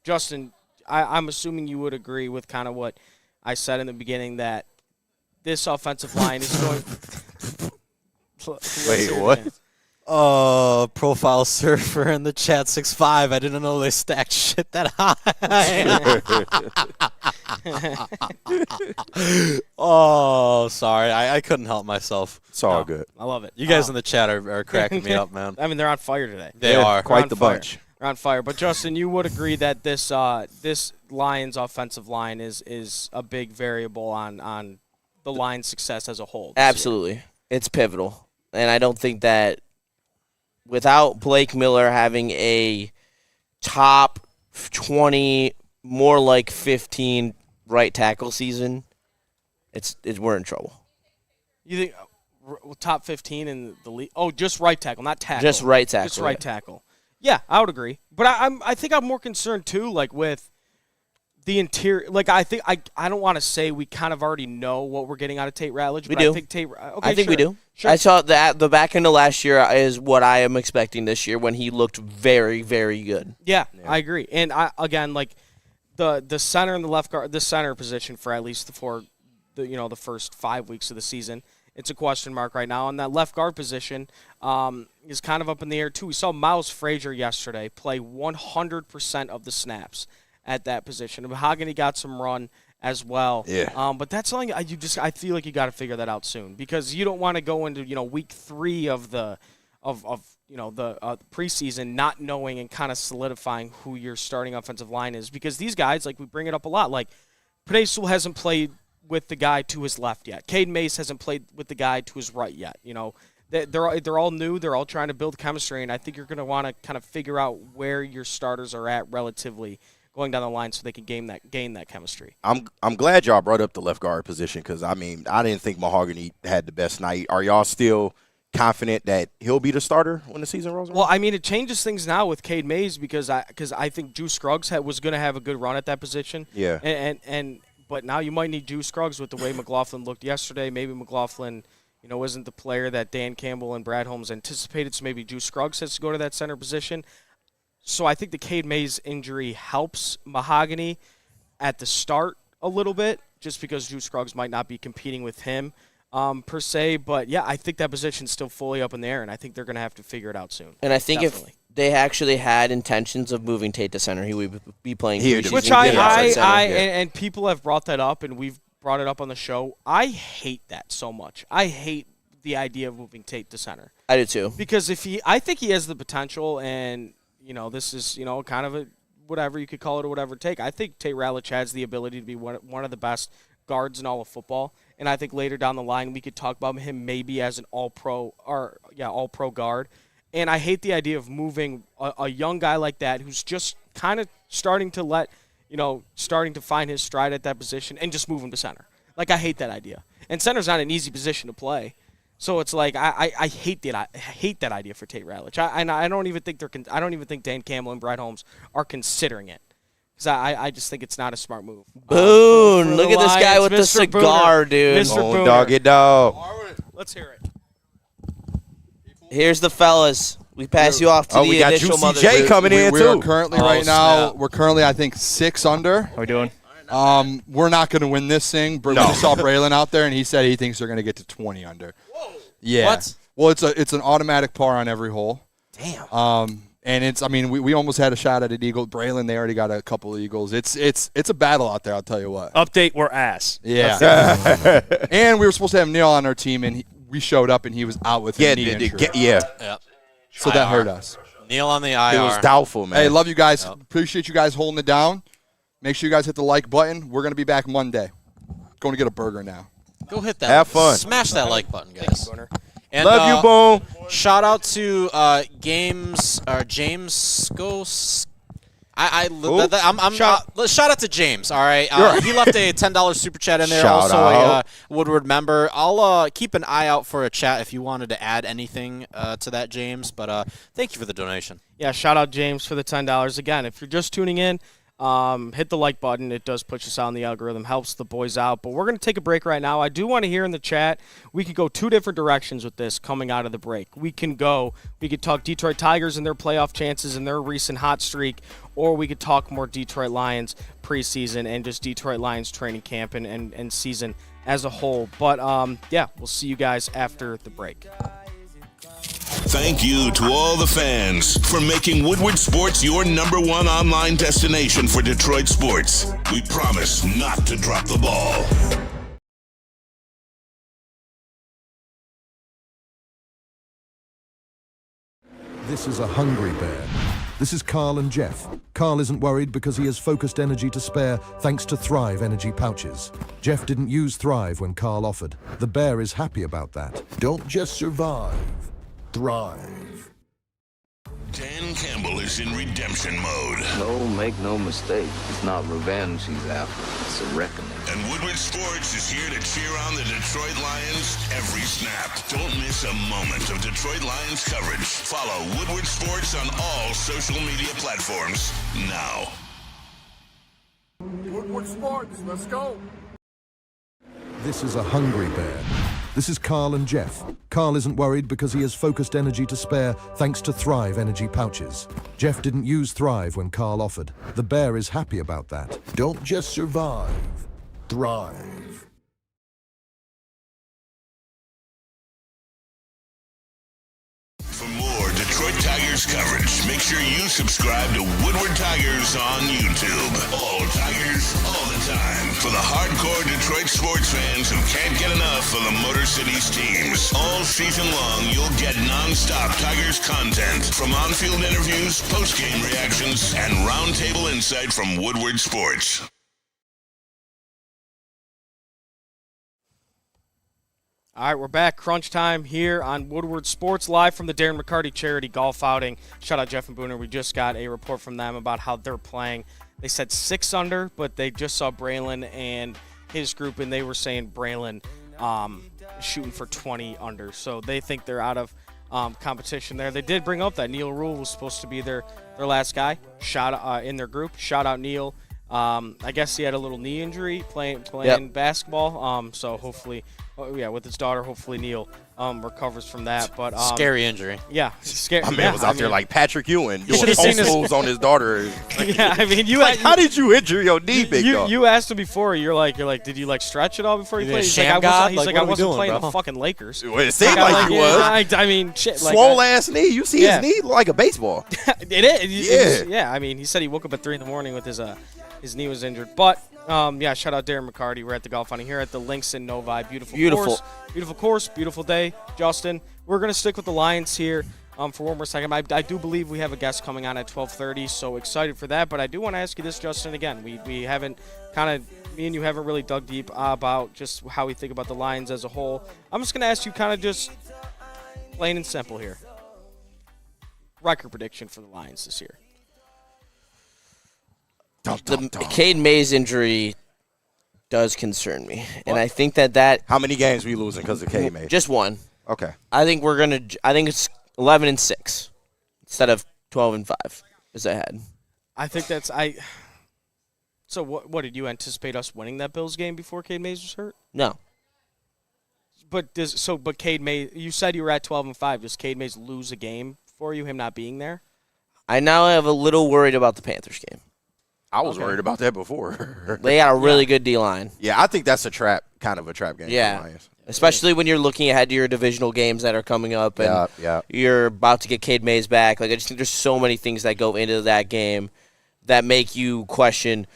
Justin, I'm assuming you would agree with kind of what I said in the beginning that this offensive line is going. Wait, what? Oh, profile surfer in the chat 6'5". I didn't know they stacked shit that high. Oh, sorry. I couldn't help myself. It's all good. I love it. You guys in the chat are cracking me up, man. I mean, they're on fire today. They are. Quite the bunch. They're on fire. But, Justin, you would agree that this Lions offensive line is a big variable on the Lions' success as a whole. Absolutely. It's pivotal. And I don't think that without Blake Miller having a top 20, more like 15 right tackle season, we're in trouble. You think top 15 in the league? Oh, just right tackle, not tackle. Just right tackle. Just right tackle. Yeah, I would agree. But I think I'm more concerned too, like with the interior. Like I think I don't want to say we kind of already know what we're getting out of Tate Ratledge. We but do. I think Tate. Okay, I think sure. we do. Sure. I saw that the back end of last year is what I am expecting this year when he looked very, very good. Yeah. I agree. And again, like the center and the left guard, the center position for at least the first 5 weeks of the season, it's a question mark right now. And that left guard position is kind of up in the air too. We saw Miles Frazier yesterday play 100% of the snaps at that position. Mahogany got some run as well. Yeah. But that's something I feel like you got to figure that out soon because you don't want to go into week 3 of the of the preseason, not knowing and kind of solidifying who your starting offensive line is, because these guys, like we bring it up a lot, like Preseason hasn't played with the guy to his left yet. Cade Mace hasn't played with the guy to his right yet. They're all new. They're all trying to build chemistry, and I think you're going to want to kind of figure out where your starters are at relatively going down the line so they can gain that chemistry. I'm glad y'all brought up the left guard position because, I mean, I didn't think Mahogany had the best night. Are y'all still confident that he'll be the starter when the season rolls around? Well, I mean, it changes things now with Cade Mays because I think Drew Scruggs was going to have a good run at that position. Yeah. But now you might need Drew Scruggs with the way McLaughlin looked yesterday. Maybe McLaughlin, isn't the player that Dan Campbell and Brad Holmes anticipated, so maybe Drew Scruggs has to go to that center position. So I think the Cade Mays injury helps Mahogany at the start a little bit, just because Drew Scruggs might not be competing with him per se. But, yeah, I think that position's still fully up in the air, and I think they're going to have to figure it out soon. And I think Definitely. If they actually had intentions of moving Tate to center, he would be playing Huge. Which and people have brought that up, and we've brought it up on the show. I hate that so much. I hate the idea of moving Tate to center. I do too. Because I think he has the potential, and this is kind of a whatever you could call it or whatever take. I think Tate Ralich has the ability to be one of the best guards in all of football, and I think later down the line we could talk about him maybe as an all-pro guard. And I hate the idea of moving a young guy like that who's just kind of starting to starting to find his stride at that position and just move him to center. Like, I hate that idea. And center's not an easy position to play. So it's like I hate that. I hate that idea for Tate Ralich. I don't even think I don't even think Dan Campbell and Brad Holmes are considering it, because I just think it's not a smart move. Boone, look at this guy with the cigar, Booner. dude. Mr. Oh, Booner. doggy dog. Let's hear it. Here's the fellas. We pass you off to we the got initial Juicy mother J group. coming in We are too. currently we're currently I think 6 under. How we doing? We're not going to win this thing. We just saw Braylon out there, and he said he thinks they're going to get to 20 under. Whoa. Yeah. What? Well, it's an automatic par on every hole. Damn. And we almost had a shot at an eagle. Braylon, they already got a couple of eagles. It's a battle out there, I'll tell you what. Update, we're ass. Yeah. And we were supposed to have Neil on our team, and we showed up, and he was out with a knee injury. Yep. So that hurt us. Neil on the IR. It was doubtful, man. Hey, love you guys. Appreciate you guys holding it down. Make sure you guys hit the like button. We're going to be back Monday. Going to get a burger now. Go hit that. Have fun. Smash that like button, guys. And, love you, Boom. Shout out to James Skos. Shout out to James. All right, he left a $10 super chat in there. Shout also out. a Woodward member. I'll keep an eye out for a chat if you wanted to add anything to that, James. But thank you for the donation. Yeah, shout out James for the $10. Again, if you're just tuning in, hit the like button. It does push us out in the algorithm, helps the boys out. But we're going to take a break right now. I do want to hear in the chat, we could go 2 different directions with this coming out of the break. We could talk Detroit Tigers and their playoff chances and their recent hot streak, or we could talk more Detroit Lions preseason and just Detroit Lions training camp and season as a whole. But, we'll see you guys after the break. Thank you to all the fans for making Woodward Sports your #1 online destination for Detroit sports. We promise not to drop the ball. This is a hungry bear. This is Carl and Jeff. Carl isn't worried because he has focused energy to spare thanks to Thrive energy pouches. Jeff didn't use Thrive when Carl offered. The bear is happy about that. Don't just survive, thrive. Dan Campbell is in redemption mode. No, make no mistake. It's not revenge he's after. It's a reckoning. And Woodward Sports is here to cheer on the Detroit Lions every snap. Don't miss a moment of Detroit Lions coverage. Follow Woodward Sports on all social media platforms now. Woodward Sports, let's go. This is a hungry bear. This is Carl and Jeff. Carl isn't worried because he has focused energy to spare thanks to Thrive energy pouches. Jeff didn't use Thrive when Carl offered. The bear is happy about that. Don't just survive, thrive. For more Detroit Detroit Tigers coverage. Make sure you subscribe to Woodward Tigers on YouTube. All Tigers, all the time. For the hardcore Detroit sports fans who can't get enough of the Motor City's teams. All season long, you'll get non-stop Tigers content from on-field interviews, post-game reactions, and roundtable insight from Woodward Sports. All right, we're back. Crunch time here on Woodward Sports, live from the Darren McCarty Charity Golf Outing. Shout out Jeff and Booner. We just got a report from them about how they're playing. They said 6 under, but they just saw Braylon and his group, and they were saying Braylon shooting for 20 under. So they think they're out of competition there. They did bring up that Neil Rule was supposed to be their last guy in their group. Shout out Neil. I guess he had a little knee injury playing basketball. So hopefully, with his daughter, hopefully Neil recovers from that. But scary injury. Yeah, scary. My man was out there like Patrick Ewing doing should've seen post moves on his daughter. Yeah, I mean, how did you injure your knee, big dog? You asked him before. You're like, did you like stretch it all before you played? He's like, I wasn't playing the fucking Lakers. Well, it seemed like he was. I mean, shit. Swole ass knee. You see his knee look like a baseball. It is. Yeah. I mean, he said he woke up at 3 a.m. with his knee was injured. But shout out Darren McCarty. We're at the golf outing here at the Links in Novi. Beautiful course, beautiful day. Justin, we're going to stick with the Lions here for one more second. I do believe we have a guest coming on at 12:30, so excited for that. But I do want to ask you this, Justin, again. We haven't me and you haven't really dug deep about just how we think about the Lions as a whole. I'm just going to ask you kind of just plain and simple here. Record prediction for the Lions this year. The Cade Mays injury does concern me, and I think that how many games we losing because of Cade Mays? Just one. Okay. I think it's 11-6 instead of 12-5 as I had. I think that's So what did you anticipate us winning that Bills game before Cade Mays was hurt? No. But Cade Mays, you said you were at 12-5. Does Cade Mays lose a game for you, him not being there? I now have a little worried about the Panthers game. I was worried about that before. They got a really good D-line. Yeah, I think that's kind of a trap game. Yeah, for the Lions. Especially when you're looking ahead to your divisional games that are coming up, and you're about to get Cade Mays back. Like, I just think there's so many things that go into that game that make you question,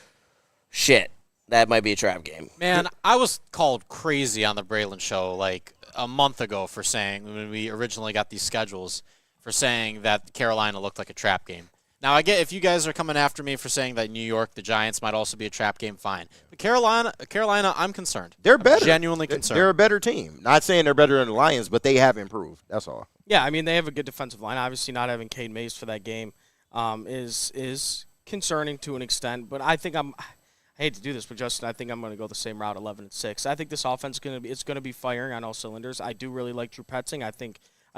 shit, that might be a trap game. Man, I was called crazy on the Braylon show like a month ago for saying, when we originally got these schedules, for saying that Carolina looked like a trap game. Now, I get if you guys are coming after me for saying that New York, the Giants, might also be a trap game, fine. But Carolina, I'm concerned. They're better. I'm genuinely concerned. They're a better team. Not saying they're better than the Lions, but they have improved. That's all. Yeah, I mean, they have a good defensive line. Obviously, not having Cade Mays for that game is concerning to an extent. But I think I hate to do this, but Justin, I think I'm going to go the same route, 11-6. I think this offense is going to be firing on all cylinders. I do really like Drew Petzing. I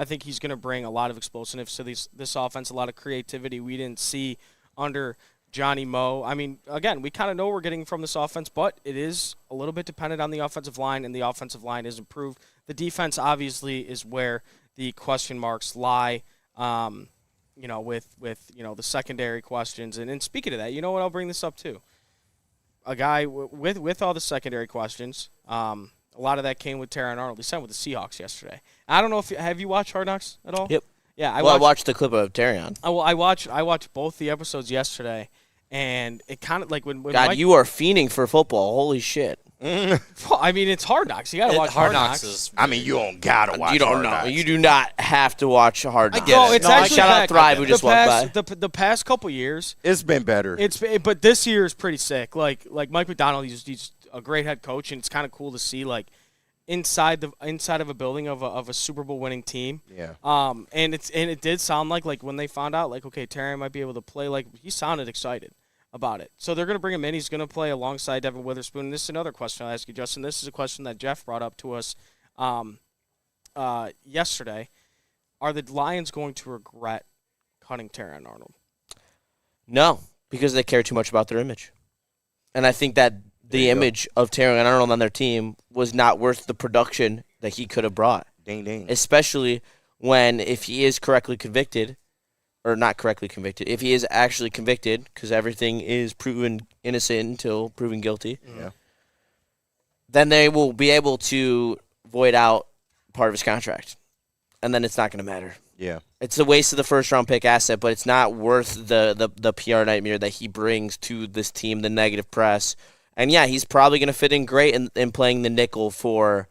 think he's going to bring a lot of explosiveness to this offense, a lot of creativity we didn't see under Johnny Moe. I mean, again, we kind of know what we're getting from this offense, but it is a little bit dependent on the offensive line, and the offensive line is improved. The defense obviously is where the question marks lie, with the secondary questions. And speaking of that, you know what? I'll bring this up too. A guy with all the secondary questions, a lot of that came with Terran Arnold. He signed with the Seahawks yesterday. I don't know have you watched Hard Knocks at all? Yep. Yeah, I watched the clip of Terrion. I watched both the episodes yesterday, and it kind of like when God, Mike, you are fiending for football. Holy shit. Well, I mean, it's Hard Knocks. You got to watch Hard Knocks. You don't gotta watch. You don't know. Knocks. You do not have to watch Hard Knocks. Shout out Thrive who just walked by. The past couple years, it's been better. But this year is pretty sick. Like Mike McDonald, he's a great head coach, and it's kind of cool to see like inside of a building of a Super Bowl winning team. Yeah. And it did sound like when they found out like okay, Terry might be able to play, like he sounded excited about it. So they're going to bring him in. He's going to play alongside Devin Witherspoon. And this is another question I'll ask you, Justin. This is a question that Jeff brought up to us yesterday. Are the Lions going to regret cutting Terran Arnold? No, because they care too much about their image. And I think that the image of Terran Arnold on their team was not worth the production that he could have brought. Ding, ding. Especially when, if he is correctly convicted, or not correctly convicted, if he is actually convicted, because everything is proven innocent until proven guilty, then they will be able to void out part of his contract. and then it's not going to matter. Yeah. It's a waste of the first-round pick asset, but it's not worth the PR nightmare that he brings to this team, the negative press. And, yeah, he's probably going to fit in great in playing the nickel for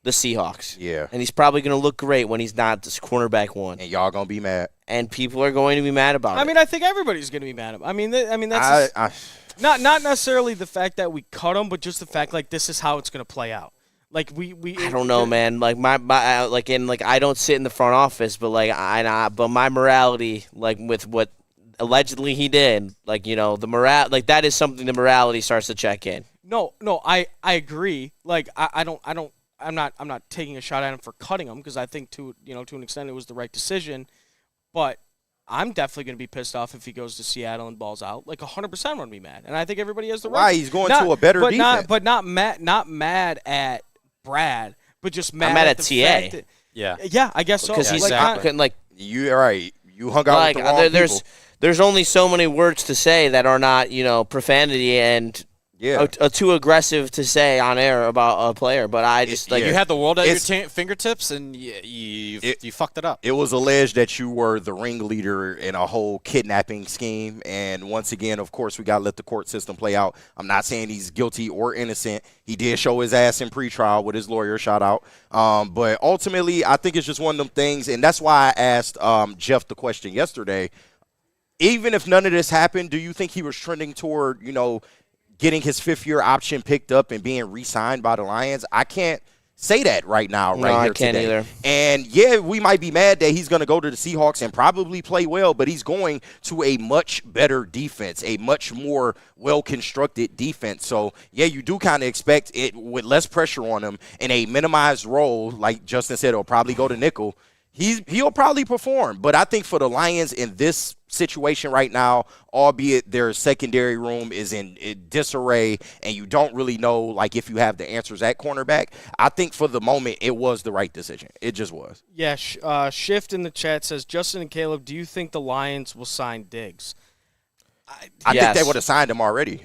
the Seahawks. Yeah. And he's probably going to look great when he's not this cornerback one. And y'all going to be mad. And people are going to be mad about it. I mean, I think everybody's going to be mad. I mean, that's not necessarily the fact that we cut him, but just the fact, like, this is how it's going to play out. Like I don't know, man. Like I don't sit in the front office, but but my morality, like with what allegedly he did, like the morale, like that is something the morality starts to check in. No, I agree. Like I'm not taking a shot at him for cutting him because I think to an extent it was the right decision, but I'm definitely going to be pissed off if he goes to Seattle and balls out. Like 100%, I'm going to be mad, and I think everybody has the right. Why? He's going to a better defense. Not mad at Brad, but just mad. I'm mad at the TA. fact that, yeah, I guess so. Because he's you're right. You hung out with the wrong people. There's only so many words to say that are not profanity and too aggressive to say on air about a player. But I just you had the world at your fingertips and you fucked it up. It was alleged that you were the ringleader in a whole kidnapping scheme, and once again, of course, we got to let the court system play out. I'm not saying he's guilty or innocent. He did show his ass in pretrial with his lawyer, shout out. But ultimately, I think it's just one of them things, and that's why I asked Jeff the question yesterday. Even if none of this happened, do you think he was trending toward, getting his fifth-year option picked up and being re-signed by the Lions? I can't say that right now, no, here I can't today. either. And, yeah, we might be mad that he's going to go to the Seahawks and probably play well, but he's going to a much better defense, a much more well-constructed defense. So, yeah, you do kind of expect it with less pressure on him in a minimized role, like Justin said, he'll probably go to nickel. He'll probably perform, but I think for the Lions in this situation right now, albeit their secondary room is in disarray and you don't really know like if you have the answers at cornerback, I think for the moment it was the right decision. It just was. Yeah, Shift in the chat says, Justin and Caleb, do you think the Lions will sign Diggs? I think they would have signed him already.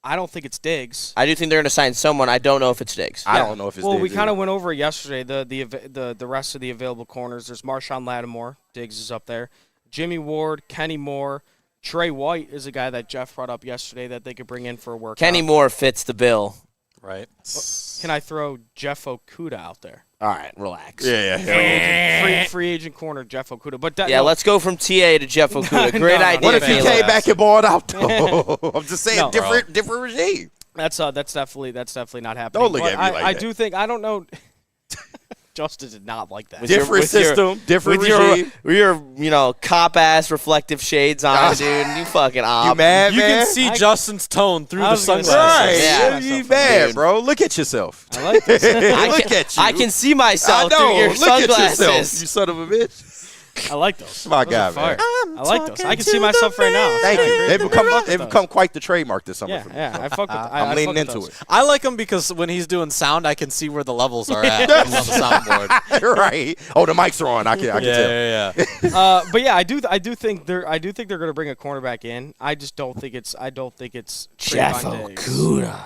I don't think it's Diggs. I do think they're going to sign someone. I don't know if it's Diggs. I don't know if it's Diggs. Well, we kind of went over it yesterday, the rest of the available corners. There's Marshawn Lattimore. Diggs is up there. Jimmy Ward, Kenny Moore. Trey White is a guy that Jeff brought up yesterday that they could bring in for a workout. Kenny Moore fits the bill. Right. Can I throw Jeff Okudah out there? All right, relax. Free agent corner, Jeff Okudah. But let's go from TA to Jeff Okudah. Great idea. What if he came back and balled out, though? I'm just saying, different regime. That's definitely not happening. Don't look at me like that. I do think, I don't know. Justin did not like that. Different system, different regime. With your cop-ass reflective shades on, dude. You fucking op. You mad, you man? can see Justin's tone through the sunglasses. Right. Yeah. You mad, bro. Look at yourself. I like this. Look at you. I can see myself I know. through your Look sunglasses. at yourself, you son of a bitch. I like those. My Those God, are fire. man. I like those. I can see myself right now. Thank you. They've become quite the trademark this summer for me. Yeah, I fuck with I'm leaning into it. I like him because when he's doing sound, I can see where the levels are at on the soundboard. Right. Oh, the mics are on. I can tell. Yeah. But yeah, I do think they're going to bring a cornerback in. I just don't think it's Jeff Okudah.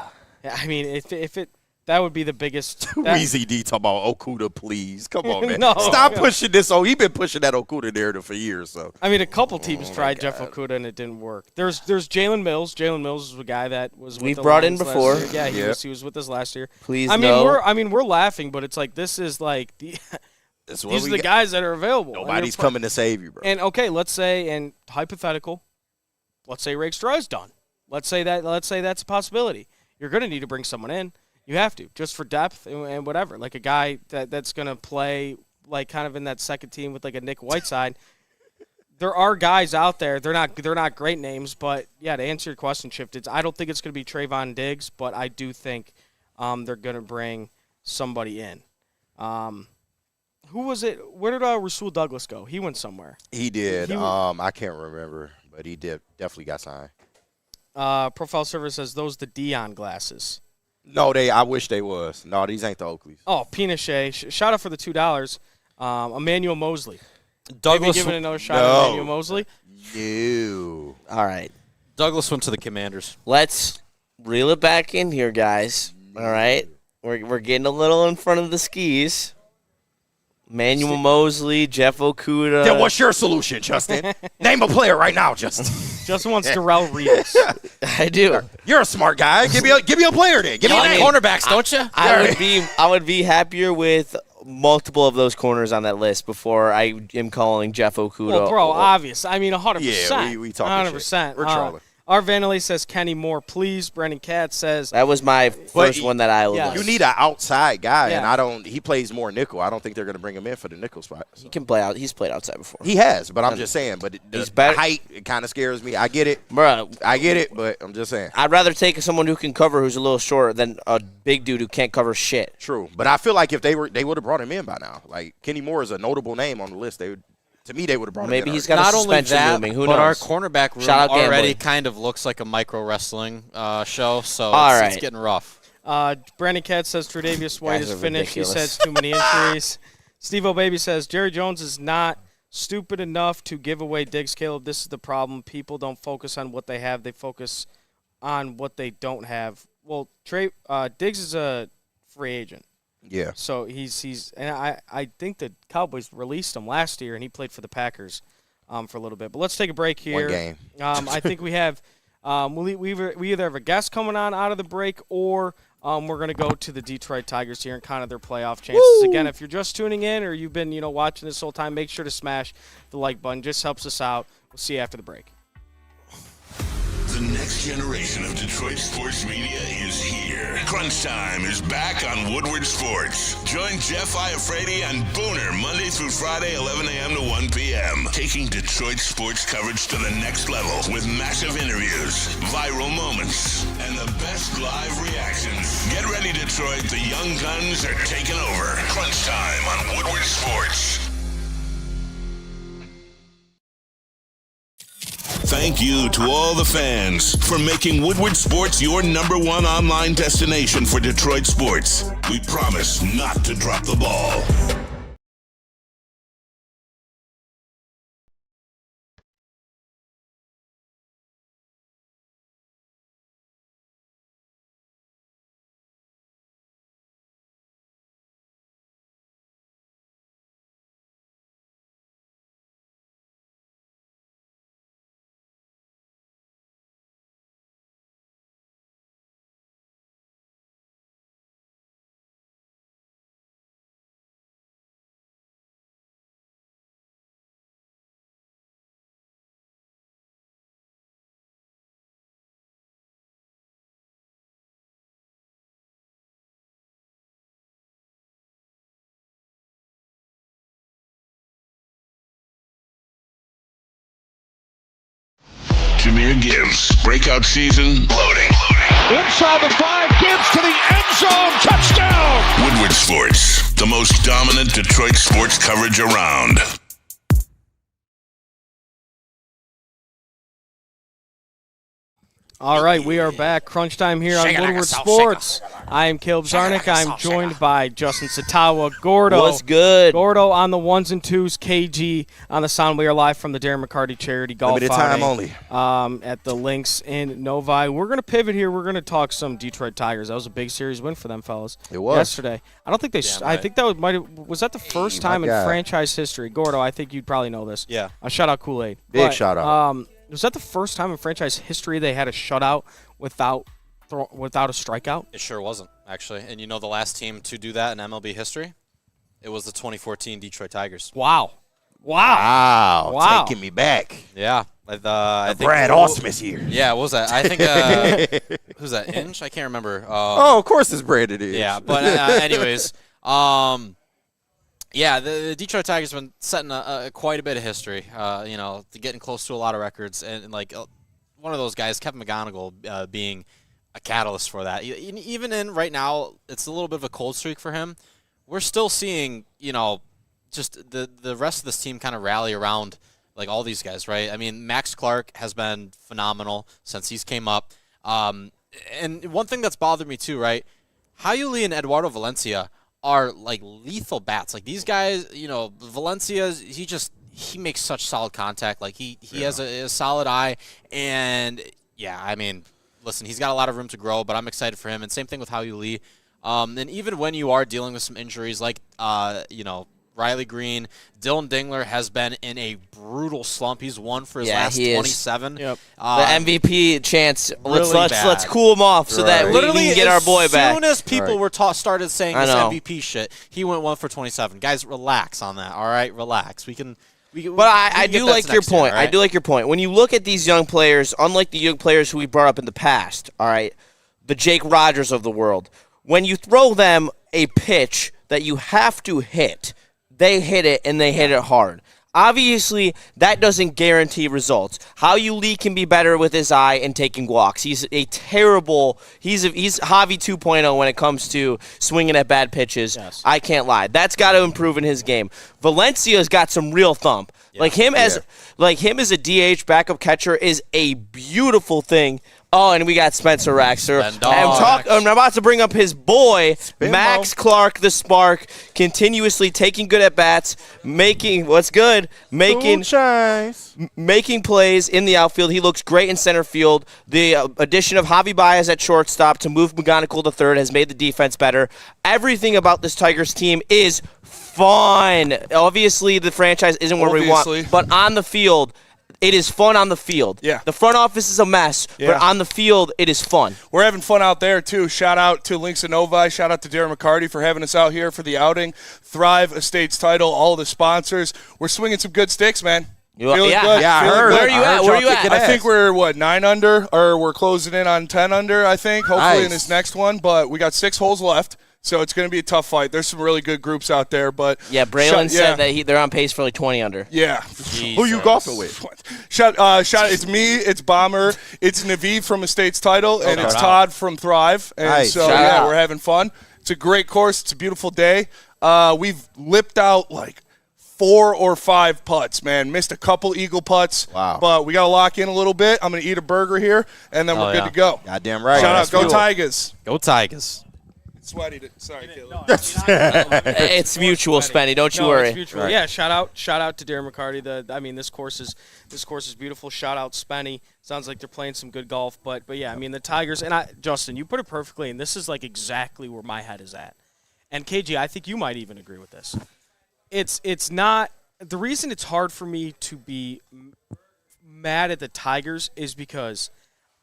Yeah, I mean, if it that would be the biggest. Weezy D talking about Okudah, please. Come on, man. No, Stop pushing this. Oh, he's been pushing that Okudah narrative for years. So I mean, a couple teams tried Jeff Okudah and it didn't work. There's Jalen Mills. Jalen Mills is a guy that was we've brought in before. Yeah, he was with us last year. Please, we're laughing, but it's like this is like the. These are the guys that are available. Nobody's coming to save you, bro. And okay, let's say, and hypothetical, let's say Rakestraw is done. Let's say that's a possibility. You're going to need to bring someone in. You have to, just for depth and whatever. Like a guy that's going to play like kind of in that second team with like a Nick Whiteside. There are guys out there. They're not great names, but yeah, to answer your question, Shift, I don't think it's going to be Trayvon Diggs, but I do think they're going to bring somebody in. Who was it? Where did Rasul Douglas go? He went somewhere. He did. I can't remember, but he definitely got signed. Profile Server says those the Dion glasses. No, I wish they was. No, these ain't the Oakleys. Oh, Pinochet. Shout out for the $2. Emmanuel Mosley. Douglas giving another shot at Emmanuel Mosley. No. All right. Douglas went to the Commanders. Let's reel it back in here, guys. All right. We're getting a little in front of the skis. Manuel Mosley, Jeff Okuda. Then what's your solution, Justin? Name a player right now, Justin. Justin wants Darrell Reeves. I do. You're a smart guy. Give me a player then. Give me a name. Cornerbacks, don't you? I would be happier with multiple of those corners on that list before I am calling Jeff Okuda. Well, bro, obvious. I mean, 100%. Yeah, we talking 100%. shit. We're trolling. Our Vanderlei says Kenny Moore, please. Brendan Katz says That was my first one that I looked. You need an outside guy, Yeah. and he plays more nickel. I don't think they're going to bring him in for the nickel spot. So. He can play out. He's played outside before. He has, but I'm just saying. But He's the better. height, it kind of scares me. I get it. Bro, I get it, but I'm just saying. I'd rather take someone who can cover who's a little shorter than a big dude who can't cover shit. True, but I feel like if they would have brought him in by now. Like Kenny Moore is a notable name on the list. To me, they would have brought him in. Maybe he's already. got Not a only suspension that, looming. Who but knows? our cornerback room Shout out already gambling. kind of looks like a micro wrestling show, so it's getting rough. Brandon Katz says Tre'Davious White Guys is are finished. ridiculous. He says too many injuries. Steve O'Baby says Jerry Jones is not stupid enough to give away Diggs. Caleb, this is the problem. People don't focus on what they have. They focus on what they don't have. Well, Diggs is a free agent. Yeah. So he's and I think the Cowboys released him last year, and he played for the Packers for a little bit. But let's take a break here. One game. I think we have we either have a guest coming on out of the break, or we're going to go to the Detroit Tigers here and kind of their playoff chances. Woo! Again, if you're just tuning in or you've been watching this whole time, make sure to smash the like button. Just helps us out. We'll see you after the break. The next generation of Detroit sports media is here. Crunch Time is back on Woodward Sports. Join Jeff Iafrate and Booner Monday through Friday, 11 a.m. to 1 p.m. Taking Detroit sports coverage to the next level with massive interviews, viral moments, and the best live reactions. Get ready, Detroit. The young guns are taking over. Crunch Time on Woodward Sports. Thank you to all the fans for making Woodward Sports your #1 online destination for Detroit sports. We promise not to drop the ball. Jameer Gibbs, breakout season, loading. Inside the 5, Gibbs to the end zone, touchdown! Woodward Sports, the most dominant Detroit sports coverage around. All right, we are back. Crunch time here on Woodward Sports. I am Caleb Zarnick. I'm joined by Justin Satawa, Gordo. What's good? Gordo on the ones and twos, KG on the sound. We are live from the Darren McCarty Charity Golf Limited time outing, only. at the Links in Novi. We're going to pivot here. We're going to talk some Detroit Tigers. That was a big series win for them, fellas. It was. Yesterday. I don't think they I think that was that the first time in franchise history. Gordo, I think you'd probably know this. Yeah. Shout out Kool-Aid. Big shout out. Was that the first time in franchise history they had a shutout without a strikeout? It sure wasn't, actually. And you know the last team to do that in MLB history? It was the 2014 Detroit Tigers. Wow. Taking me back. Yeah. I think Brad Ausmus here. Yeah, what was that? I think, who's that, Inch? I can't remember. Of course it's Brad it is. Yeah, but anyways, yeah, the Detroit Tigers have been setting quite a bit of history, getting close to a lot of records. And like one of those guys, Kevin McGonigal, being a catalyst for that. Even in right now, it's a little bit of a cold streak for him. We're still seeing, just the rest of this team kind of rally around like all these guys, right? I mean, Max Clark has been phenomenal since he's came up. And one thing that's bothered me too, right? Hayuli and Eduardo Valencia are like lethal bats. Like these guys, Valencia, he makes such solid contact. Like he has a solid eye, and yeah, I mean, listen, he's got a lot of room to grow, but I'm excited for him. And same thing with Hayuli. And even when you are dealing with some injuries, like Ryan Riley Green. Dylan Dingler has been in a brutal slump. He's won for his last he is. 27. Yep. The MVP chance. Really Let's cool him off so that we can get our boy back. As soon as people were started saying I this know. MVP shit, he went 1 for 27. Guys, relax on that. All right, relax. But I do like your point. I do like your point. When you look at these young players, unlike the young players who we brought up in the past, all right, the Jake Rogers of the world, when you throw them a pitch that you have to hit, they hit it and they hit it hard. Obviously, that doesn't guarantee results. How Lee can be better with his eye and taking walks. He's Javi 2.0 when it comes to swinging at bad pitches. Yes. I can't lie. That's got to improve in his game. Valencia's got some real thump. Yeah. Like him as a DH backup catcher is a beautiful thing. Oh, and we got Spencer Raxer. I'm about to bring up his boy, Max Clark, the Spark, continuously taking good at-bats, making plays in the outfield. He looks great in center field. The addition of Javi Baez at shortstop to move McGonigal to third has made the defense better. Everything about this Tigers team is fun. Obviously, the franchise isn't where we want, but on the field, it is fun on the field. Yeah. The front office is a mess, but on the field, it is fun. We're having fun out there, too. Shout out to Links and Novi. Shout out to Darren McCarty for having us out here for the outing. Thrive Estates Title, all the sponsors. We're swinging some good sticks, man. Feeling good. Yeah, I heard. Where are you at? I think we're 9 under, or we're closing in on 10 under, I think, hopefully in this next one. But we got 6 holes left. So it's going to be a tough fight. There's some really good groups out there, but Braylon said that they're on pace for like 20 under. Yeah. Jesus. Who you golfing with? It's me, it's Bomber, it's Naveed from Estates Title, and it's Todd from Thrive. And we're having fun. It's a great course. It's a beautiful day. We've lipped out like 4 or 5 putts, man. Missed a couple eagle putts. Wow. But we got to lock in a little bit. I'm going to eat a burger here, and then we're good to go. Goddamn right. Shout out. Go Tigers. Go Tigers. Sweaty. Sorry, Caleb. It's mutual, Spenny. Don't you worry. It's mutual. Right. Yeah, shout out to Darren McCarty. This course is beautiful. Shout out Spenny. Sounds like they're playing some good golf. But yeah, I mean the Tigers and Justin, you put it perfectly, and this is like exactly where my head is at. And KG, I think you might even agree with this. It's not the reason it's hard for me to be mad at the Tigers is because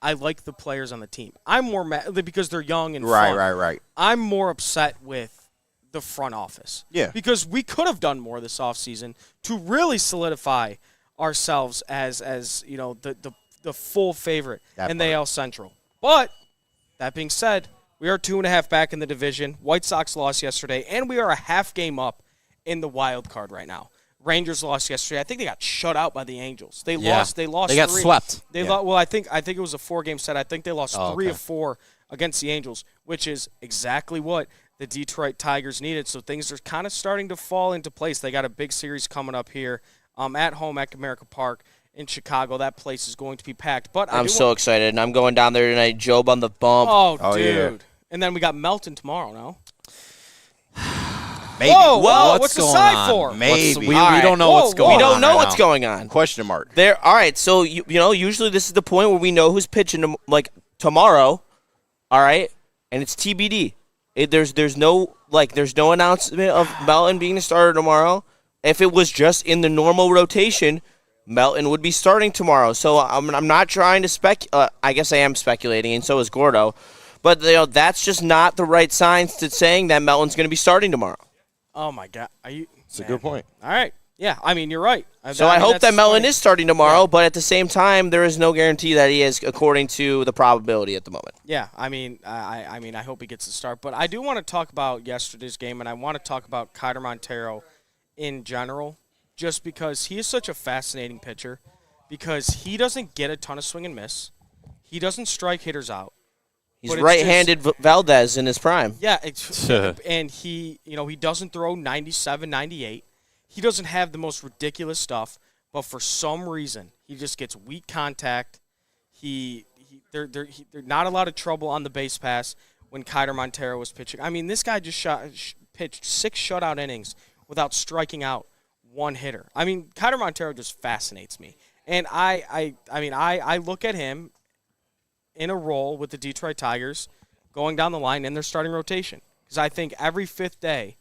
I like the players on the team. I'm more mad because they're young and fun. Right. I'm more upset with the front office. Yeah. Because we could have done more this offseason to really solidify ourselves as the full favorite in the AL Central. But that being said, we are 2.5 back in the division. White Sox lost yesterday, and we are a half game up in the wild card right now. Rangers lost yesterday. I think they got shut out by the Angels. They lost. They got 3. Swept. I think it was a 4-game set. I think they lost 3 of 4 against the Angels, which is exactly what the Detroit Tigers needed. So things are kind of starting to fall into place. They got a big series coming up here at home at Comerica Park in Chicago. That place is going to be packed. But I'm so excited, and I'm going down there tonight. Job on the bump. Oh, dude. Yeah. And then we got Melton tomorrow, no? Maybe. Whoa, what's the side for? Maybe. We don't know what's going on. We don't know what's going on. Question mark. All right, so usually this is the point where we know who's pitching tomorrow. All right? And it's TBD. There's no announcement of Melton being the starter tomorrow. If it was just in the normal rotation, Melton would be starting tomorrow. So I'm not trying to I guess I am speculating, and so is Gordo. But that's just not the right signs to saying that Melton's going to be starting tomorrow. Oh, my God. It's a good point. All right. Yeah, I mean, you're right. So I hope that Melton is starting tomorrow, but at the same time, there is no guarantee that he is according to the probability at the moment. Yeah, I mean, I hope he gets the start. But I do want to talk about yesterday's game, and I want to talk about Kiter Montero in general, just because he is such a fascinating pitcher, because he doesn't get a ton of swing and miss. He doesn't strike hitters out. He's right-handed Valdez in his prime. Yeah, and he doesn't throw 97, 98. He doesn't have the most ridiculous stuff, but for some reason, he just gets weak contact. They're not a lot of trouble on the base pass when Kiter Montero was pitching. I mean, this guy just pitched 6 shutout innings without striking out one hitter. I mean, Kiter Montero just fascinates me, and I look at him in a role with the Detroit Tigers going down the line in their starting rotation. Because I think every 5th day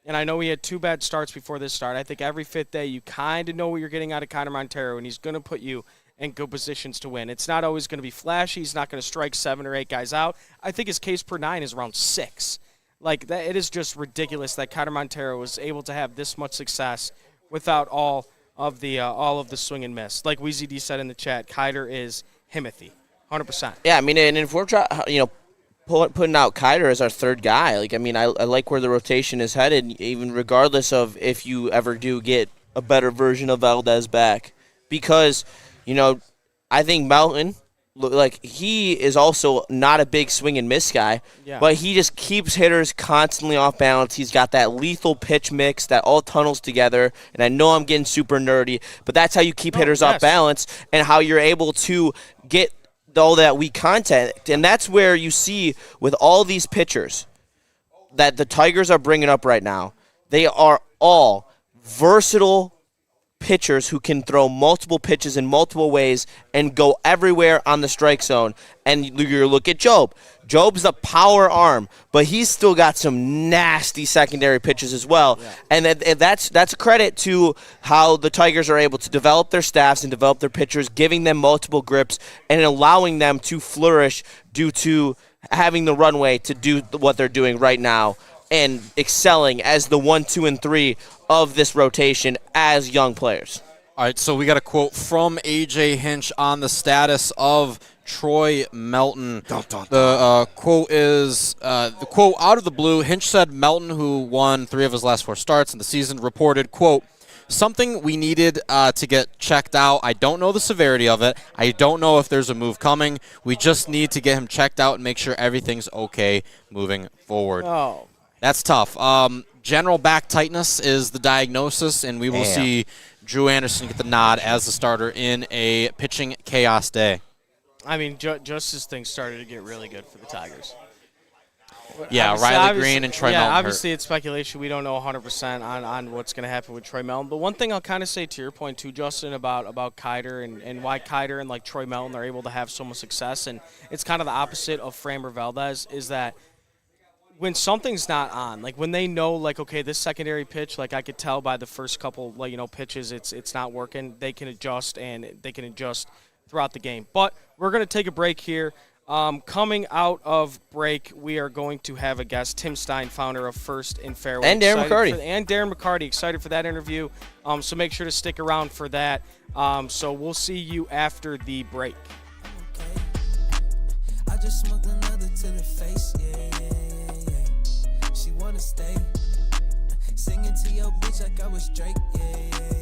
and I know he had 2 bad starts before this start. I think every 5th day you kind of know what you're getting out of Connor Montero, and he's going to put you in good positions to win. It's not always going to be flashy. He's not going to strike 7 or 8 guys out. I think his Ks per 9 is around 6. Like, that, it is just ridiculous that Connor Montero was able to have this much success without all of the swing and miss. Like Weezy D said in the chat, Kiter is Himothy, 100%. Yeah, I mean, and if we're putting out Kiter as our 3rd guy, like, I mean, I like where the rotation is headed, even regardless of if you ever do get a better version of Valdez back, because I think Melton, like, he is also not a big swing and miss guy, but he just keeps hitters constantly off balance. He's got that lethal pitch mix that all tunnels together, and I know I'm getting super nerdy, but that's how you keep hitters off balance and how you're able to get all that weak contact. And that's where you see with all these pitchers that the Tigers are bringing up right now, they are all versatile pitchers who can throw multiple pitches in multiple ways and go everywhere on the strike zone. And you look at Job. Job's a power arm, but he's still got some nasty secondary pitches as well. Yeah. And that's a credit to how the Tigers are able to develop their staffs and develop their pitchers, giving them multiple grips and allowing them to flourish due to having the runway to do what they're doing right now and excelling as the 1, 2, and 3 of this rotation as young players. All right, so we got a quote from A.J. Hinch on the status of Troy Melton. The quote is, the quote out of the blue, Hinch said Melton, who won 3 of his last 4 starts in the season, reported, quote, something we needed to get checked out. I don't know the severity of it. I don't know if there's a move coming. We just need to get him checked out and make sure everything's okay moving forward. Oh. That's tough. General back tightness is the diagnosis, and we will see Drew Anderson get the nod as the starter in a pitching chaos day. I mean, just as things started to get really good for the Tigers. Yeah, Riley Green and Troy Melton. Yeah, obviously it's speculation. We don't know 100% on what's going to happen with Troy Melton. But one thing I'll kind of say to your point too, Justin, about Kiter and why Kiter and like Troy Melton are able to have so much success, and it's kind of the opposite of Framber Valdez, is that when something's not on, like when they know, like, okay, this secondary pitch, like I could tell by the first couple, like, pitches, it's not working. They can adjust, and they can adjust throughout the game. But we're going to take a break here. Coming out of break, we are going to have a guest, Tim Stein, founder of First and Fairway. And Darren McCarty. And Darren McCarty, excited for that interview. So make sure to stick around for that. So we'll see you after the break. I just smoked another to the face, She wanna stay, singing to your bitch like I was Drake,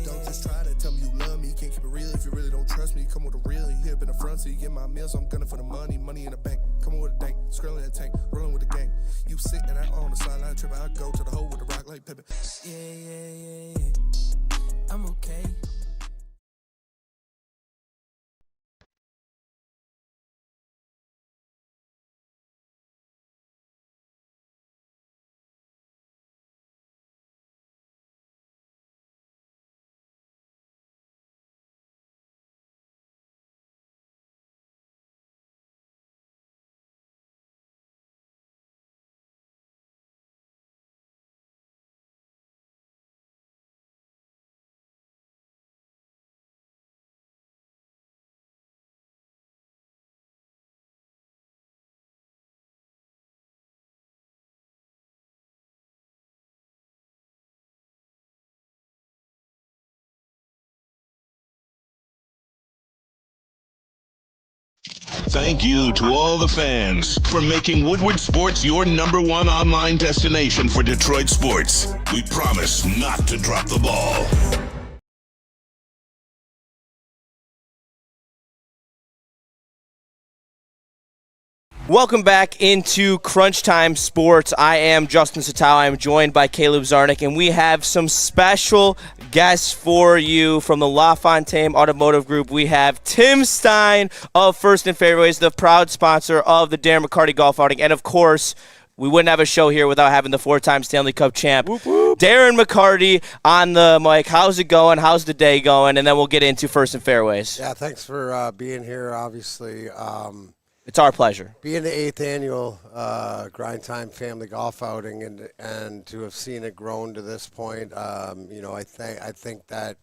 Don't just try to tell me you love me, can't keep it real if you really don't trust me. Come with a real, you hip in the front seat, get my meals, I'm gunning for the money in the bank. Come with a dank, scrolling that tank, rolling with the gang. You sit and I on the sideline tripping, I go to the hole with the rock like Pippin. Yeah, I'm okay. Thank you to all the fans for making Woodward Sports your #1 online destination for Detroit sports. We promise not to drop the ball. Welcome back into Crunch Time Sports. I am Justin Satow. I am joined by Caleb Zarnick, and we have some special guests for you from the LaFontaine Automotive Group. We have Tim Stein of First and Fairways, the proud sponsor of the Darren McCarty Golf Outing, and of course, we wouldn't have a show here without having the 4-time Stanley Cup champ, whoop, whoop, Darren McCarty, on the mic. How's it going? How's the day going? And then we'll get into First and Fairways. Yeah, thanks for being here, obviously. It's our pleasure. Being the 8th annual Grind Time Family Golf Outing and to have seen it grown to this point, I think that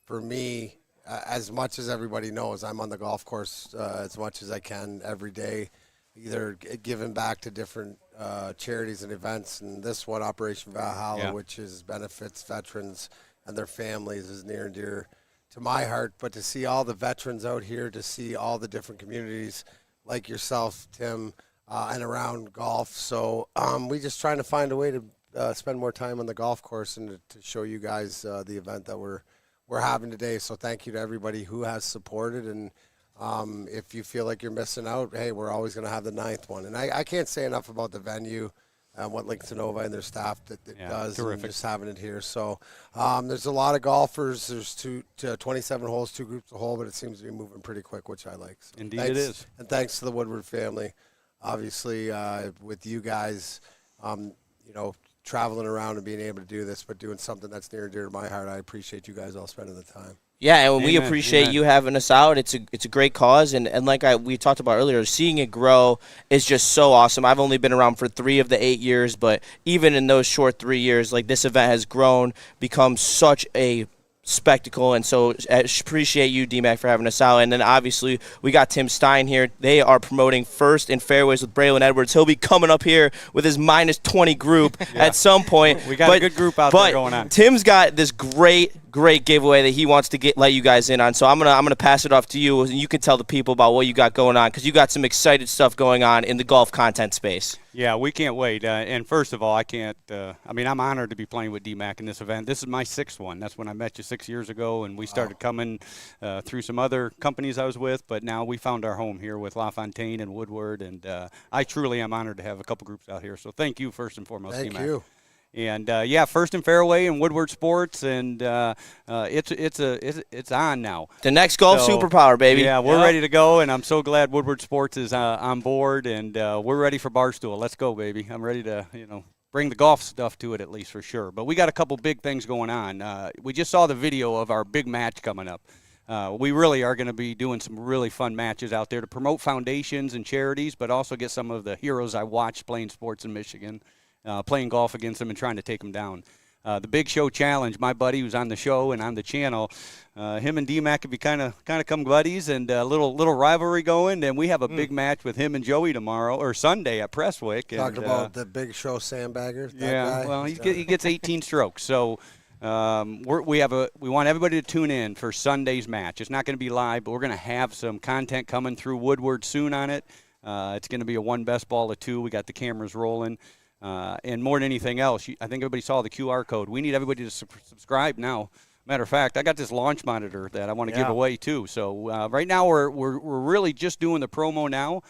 for me, as much as everybody knows, I'm on the golf course as much as I can every day, either giving back to different charities and events, and this one, Operation Valhalla, which is benefits veterans and their families, is near and dear to my heart. But to see all the veterans out here, to see all the different communities like yourself, Tim, and around golf. So we just trying to find a way to spend more time on the golf course and to show you guys the event that we're having today. So thank you to everybody who has supported. And if you feel like you're missing out, hey, we're always going to have the 9th one. And I can't say enough about the venue, what Links to Nova and their staff that does, terrific. And just having it here. So there's a lot of golfers. There's 27 holes, 2 groups a hole, but it seems to be moving pretty quick, which I like. So Indeed it is. And thanks to the Woodward family, obviously, with you guys, traveling around and being able to do this, but doing something that's near and dear to my heart. I appreciate you guys all spending the time. Yeah, and we appreciate you having us out. It's a great cause, and like we talked about earlier, seeing it grow is just so awesome. I've only been around for 3 of the 8 years, but even in those short 3 years, like, this event has grown, become such a spectacle, and so I appreciate you, D-Mac, for having us out. And then obviously we got Tim Stein here. They are promoting First in Fairways with Braylon Edwards. He'll be coming up here with his -20 group at some point. We got a good group out there going on. Tim's got this great giveaway that he wants to let you guys in on. So I'm gonna pass it off to you, and you can tell the people about what you got going on, because you got some excited stuff going on in the golf content space. Yeah, we can't wait. And first of all, I'm honored to be playing with D-Mac in this event. This is my 6th one. That's when I met you 6 years ago, and we started coming through some other companies I was with, but now we found our home here with LaFontaine and Woodward, and I truly am honored to have a couple groups out here. So thank you first and foremost, D-Mac. Thank you. And First and Fairway and Woodward Sports, and it's on now. The next golf superpower, baby. Yeah, we're ready to go, and I'm so glad Woodward Sports is on board, and we're ready for Barstool. Let's go, baby. I'm ready to bring the golf stuff to it, at least, for sure. But we got a couple big things going on. We just saw the video of our big match coming up. We really are going to be doing some really fun matches out there to promote foundations and charities, but also get some of the heroes I watched playing sports in Michigan, playing golf against them and trying to take them down. The Big Show Challenge, my buddy who's on the show and on the channel, him and D-Mac could be kind of come buddies, and a little rivalry going. And we have a big match with him and Joey tomorrow or Sunday at Presswick. Talking about the Big Show sandbagger. Yeah, well, he gets 18 strokes. So we want everybody to tune in for Sunday's match. It's not going to be live, but we're going to have some content coming through Woodward soon on it. It's going to be a 1 best ball of 2. We got the cameras rolling. And more than anything else, I think everybody saw the QR code. We need everybody to subscribe now. Matter of fact, I got this launch monitor that I want to give away too. So right now we're really just doing the promo now.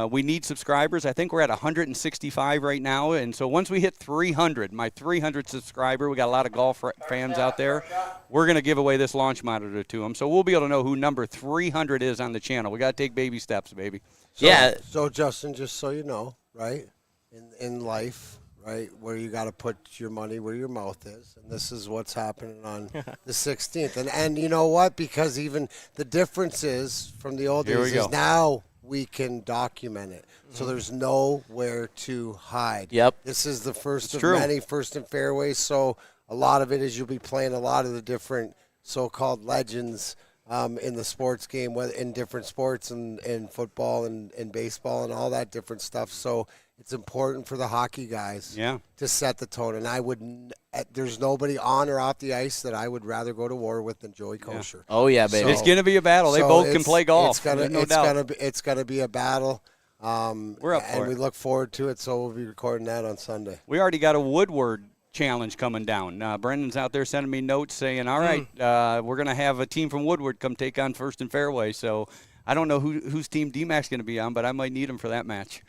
We need subscribers. I think we're at 165 right now. And so once we hit 300, my 300 subscriber, we got a lot of golf fans out there, we're going to give away this launch monitor to them. So we'll be able to know who number 300 is on the channel. We got to take baby steps, baby. So Justin, just so you know, right? In life, right, where you got to put your money where your mouth is, and this is what's happening on the 16th. And you know what? Because even the difference is from the old days is now we can document it. So there's nowhere to hide. Yep. This is the first of many First in Fairways. So a lot of it is you'll be playing a lot of the different so-called legends in the sports game, in different sports and football and baseball and all that different stuff. So it's important for the hockey guys to set the tone. And there's nobody on or off the ice that I would rather go to war with than Joey Kosher. Yeah. Oh, yeah, baby. It's going to be a battle. They both can play golf. It's going to be a battle. We're up for it. And we look forward to it, so we'll be recording that on Sunday. We already got a Woodward challenge coming down. Brendan's out there sending me notes saying, all right, we're going to have a team from Woodward come take on First and Fairway. So I don't know whose team D-Mac's going to be on, but I might need him for that match.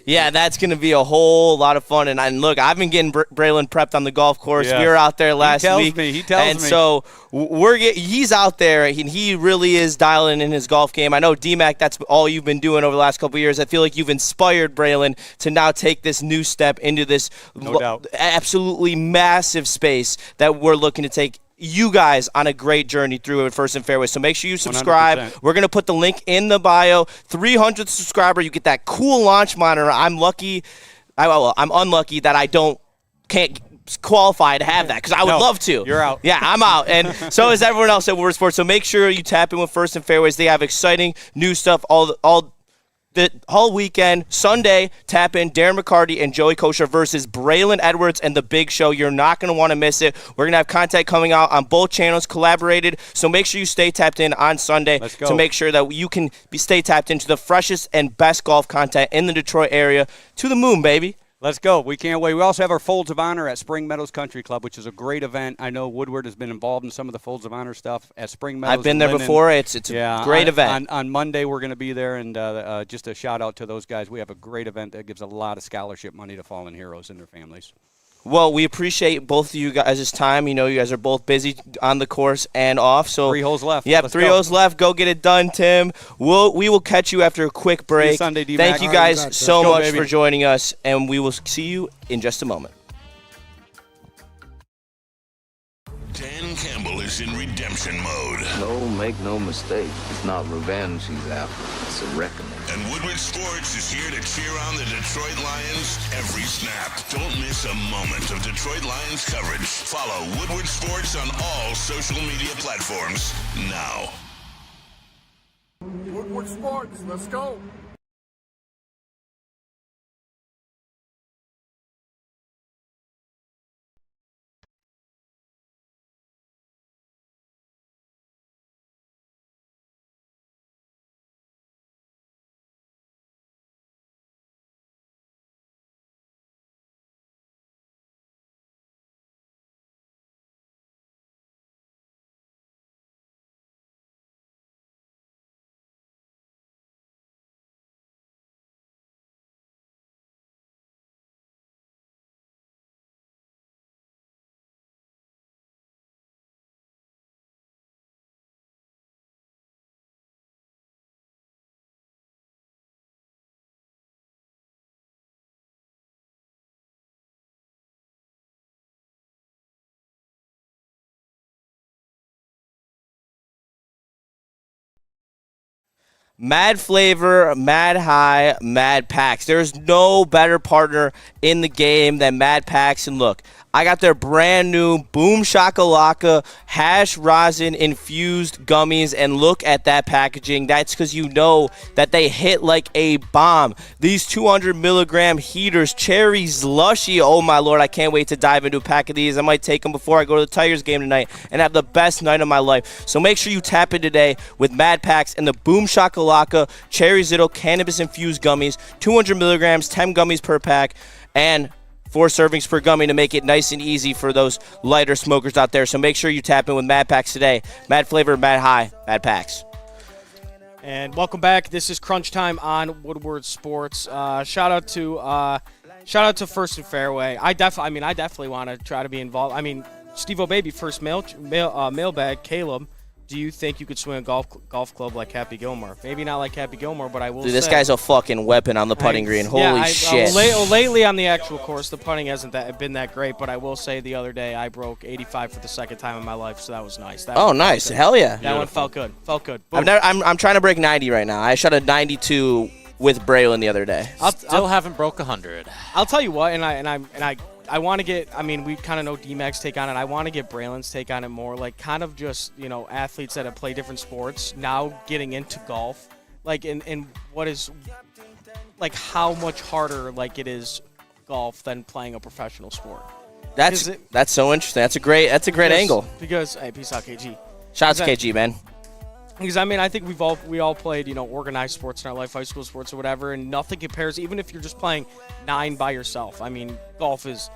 Yeah, that's going to be a whole lot of fun. And look, I've been getting Braylon prepped on the golf course. Yeah. We were out there last week. He tells me. And so he's out there. And he really is dialing in his golf game. I know, D-Mac, that's all you've been doing over the last couple of years. I feel like you've inspired Braylon to now take this new step into this no doubt. absolutely massive space that we're looking to take you guys on a great journey through it, First and Fairway. So make sure you subscribe. 100%. We're going to put the link in the bio. 300th subscriber, you get that cool launch monitor. I'm unlucky that I can't qualify to have that because I would love to. You're out. Yeah, I'm out. And so is everyone else at Woodward Sports. So make sure you tap in with First and Fairways. They have exciting new stuff the whole weekend. Sunday, tap in Darren McCarty and Joey Kosher versus Braylon Edwards and the Big Show. You're not going to want to miss it. We're going to have content coming out on both channels, collaborated. So make sure you stay tapped in on Sunday to make sure that you can stay tapped into the freshest and best golf content in the Detroit area. To the moon, baby. Let's go. We can't wait. We also have our Folds of Honor at Spring Meadows Country Club, which is a great event. I know Woodward has been involved in some of the Folds of Honor stuff at Spring Meadows. I've been there before. It's a great event. On Monday, we're going to be there, and just a shout-out to those guys. We have a great event that gives a lot of scholarship money to fallen heroes and their families. Well, we appreciate both of you guys' time. You know, you guys are both busy on the course and off. So 3 holes left. Yep, 3 holes left. Go get it done, Tim. We will catch you after a quick break. See you Sunday, D-Mac. Thank you guys so much baby. for joining us, and we will see you in just a moment. Dan Campbell is in redemption mode. No, make no mistake. It's not revenge he's after. It's a reckoning. And Woodward Sports is here to cheer on the Detroit Lions every snap. Don't miss a moment of Detroit Lions coverage. Follow Woodward Sports on all social media platforms now. Woodward Sports, let's go. Mad Flavor, Mad High, Mad Packs. There's no better partner in the game than Mad Packs. And look, I got their brand new Boom Shakalaka hash rosin infused gummies, and look at that packaging. That's because you know that they hit like a bomb. These 200 milligram heaters, cherry slushy. Oh my lord, I can't wait to dive into a pack of these. I might take them before I go to the Tigers game tonight and have the best night of my life. So make sure you tap in today with Mad Packs and the Boom Shakalaka cherry zitto cannabis infused gummies. 200 milligrams, 10 gummies per pack, and 4 servings per gummy to make it nice and easy for those lighter smokers out there. So make sure you tap in with Mad Packs today. Mad Flavor, Mad High, Mad Packs. And welcome back. This is Crunch Time on Woodward Sports. Shout out to First and Fairway. I definitely want to try to be involved. I mean, Steve O'Baby, first mailbag. Caleb, do you think you could swing a golf club like Happy Gilmore? Maybe not like Happy Gilmore, but I will say. Dude, this guy's a fucking weapon on the putting green. Holy shit. Lately on the actual course, the putting hasn't been that great, but I will say the other day I broke 85 for the second time in my life, so that was nice. Nice. Hell yeah. That one felt good. I'm trying to break 90 right now. I shot a 92 with Braylon the other day. Still haven't broke 100. I'll tell you what, I want to get, we kind of know D-Mac's take on it. I want to get Braylon's take on it more, like kind of just, athletes that have played different sports now getting into golf, like, and what is, like, how much harder, like, it is golf than playing a professional sport. That's so interesting. That's a great angle. Because, hey, peace out, KG. Shout out to KG, man. Because, I think we all played, organized sports in our life, high school sports or whatever, and nothing compares, even if you're just playing 9 by yourself. I mean, golf is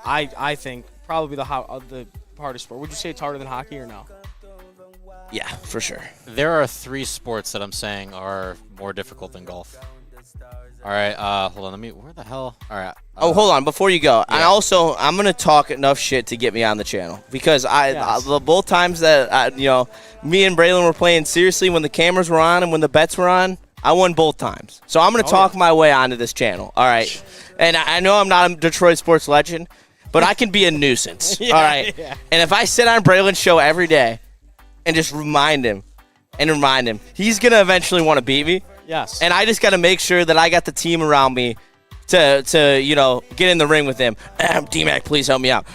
I think, probably the hardest sport. Would you say it's harder than hockey or no? Yeah, for sure. There are 3 sports that I'm saying are more difficult than golf. All right, hold on. Where the hell? All right. Hold on. Before you go, yeah. I'm going to talk enough shit to get me on the channel. Because both times that, me and Braylon were playing seriously when the cameras were on and when the bets were on, I won both times. So I'm going to talk my way onto this channel. All right. And I know I'm not a Detroit sports legend, but I can be a nuisance. Yeah, all right. yeah. And if I sit on Braylon's show every day and just remind him, he's gonna eventually want to beat me. Yes. And I just got to make sure that I got the team around me to get in the ring with him. D-Mac, please help me out.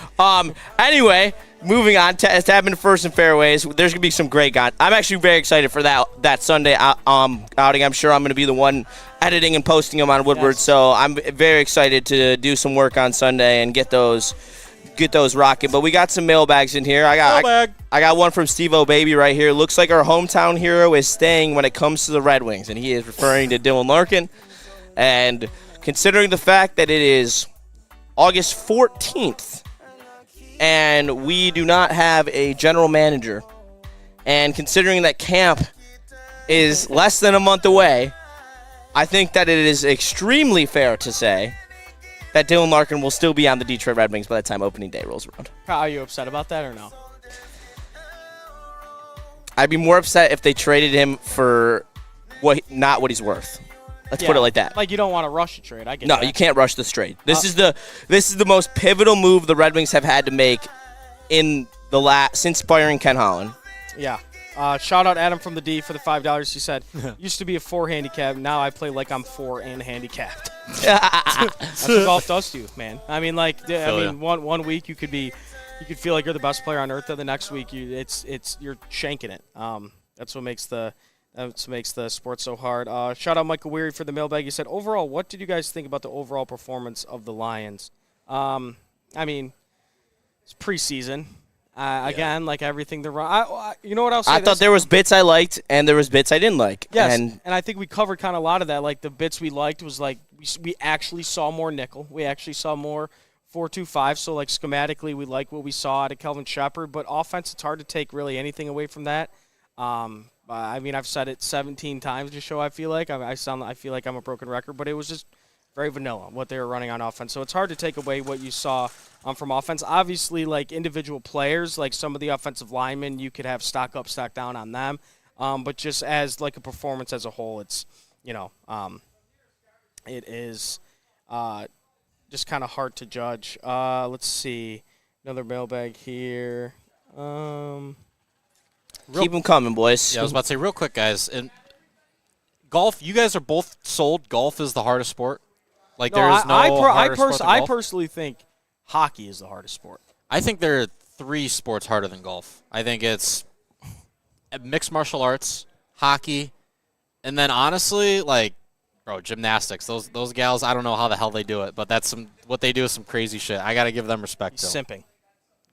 Anyway, moving on. Tapping first and fairways. There's gonna be some great guys. I'm actually very excited for that Sunday outing. I'm sure I'm gonna be the one editing and posting them on Woodward. Yes. So I'm very excited to do some work on Sunday and get those rocking. But we got some mailbags in here. I got one from Steve O'Baby right here. Looks like our hometown hero is staying when it comes to the Red Wings, and he is referring to Dylan Larkin. And considering the fact that it is August 14th and we do not have a general manager, and considering that camp is less than a month away, I think that it is extremely fair to say that Dylan Larkin will still be on the Detroit Red Wings by the time opening day rolls around. Are you upset about that or no? I'd be more upset if they traded him for not what he's worth. Let's put it like that. Like, you don't want to rush a trade. I get No, that. you can't rush this trade. This is the most pivotal move the Red Wings have had to make in since firing Ken Holland. Yeah. Shout out Adam from the D for the $5. He said, used to be a 4 handicap. Now I play like I'm 4 and handicapped. That's what golf does to you, man. I mean, one week you could feel like you're the best player on earth. The next week you're shanking it. That's what makes the sport so hard. Shout out Michael Weary for the mailbag. He said, overall, what did you guys think about the overall performance of the Lions? I mean, it's preseason. Again, like everything they're wrong. You know what else? I thought there was bits I liked and there was bits I didn't like. Yes, and I think we covered kind of a lot of that. Like the bits we liked was like we actually saw more nickel. We actually saw more 4-2-5. So like schematically, we like what we saw out of Kelvin Shepard. But offense, it's hard to take really anything away from that. I mean, I've said it 17 times to show. I feel like I feel like I'm a broken record, but it was just very vanilla what they were running on offense. So it's hard to take away what you saw from offense. Obviously, like individual players, like some of the offensive linemen, you could have stock up, stock down on them. But just as like a performance as a whole, it's it is just kind of hard to judge. Let's see, another mailbag here. Keep them coming, boys. Yeah, I was about to say real quick, guys. In golf, you guys are both sold. Golf is the hardest sport. Like there is no harder sport than golf. I personally think hockey is the hardest sport. I think there are 3 sports harder than golf. I think it's mixed martial arts, hockey, and then honestly, like, bro, gymnastics. Those gals, I don't know how the hell they do it, but what they do is some crazy shit. I gotta give them respect. He's simping.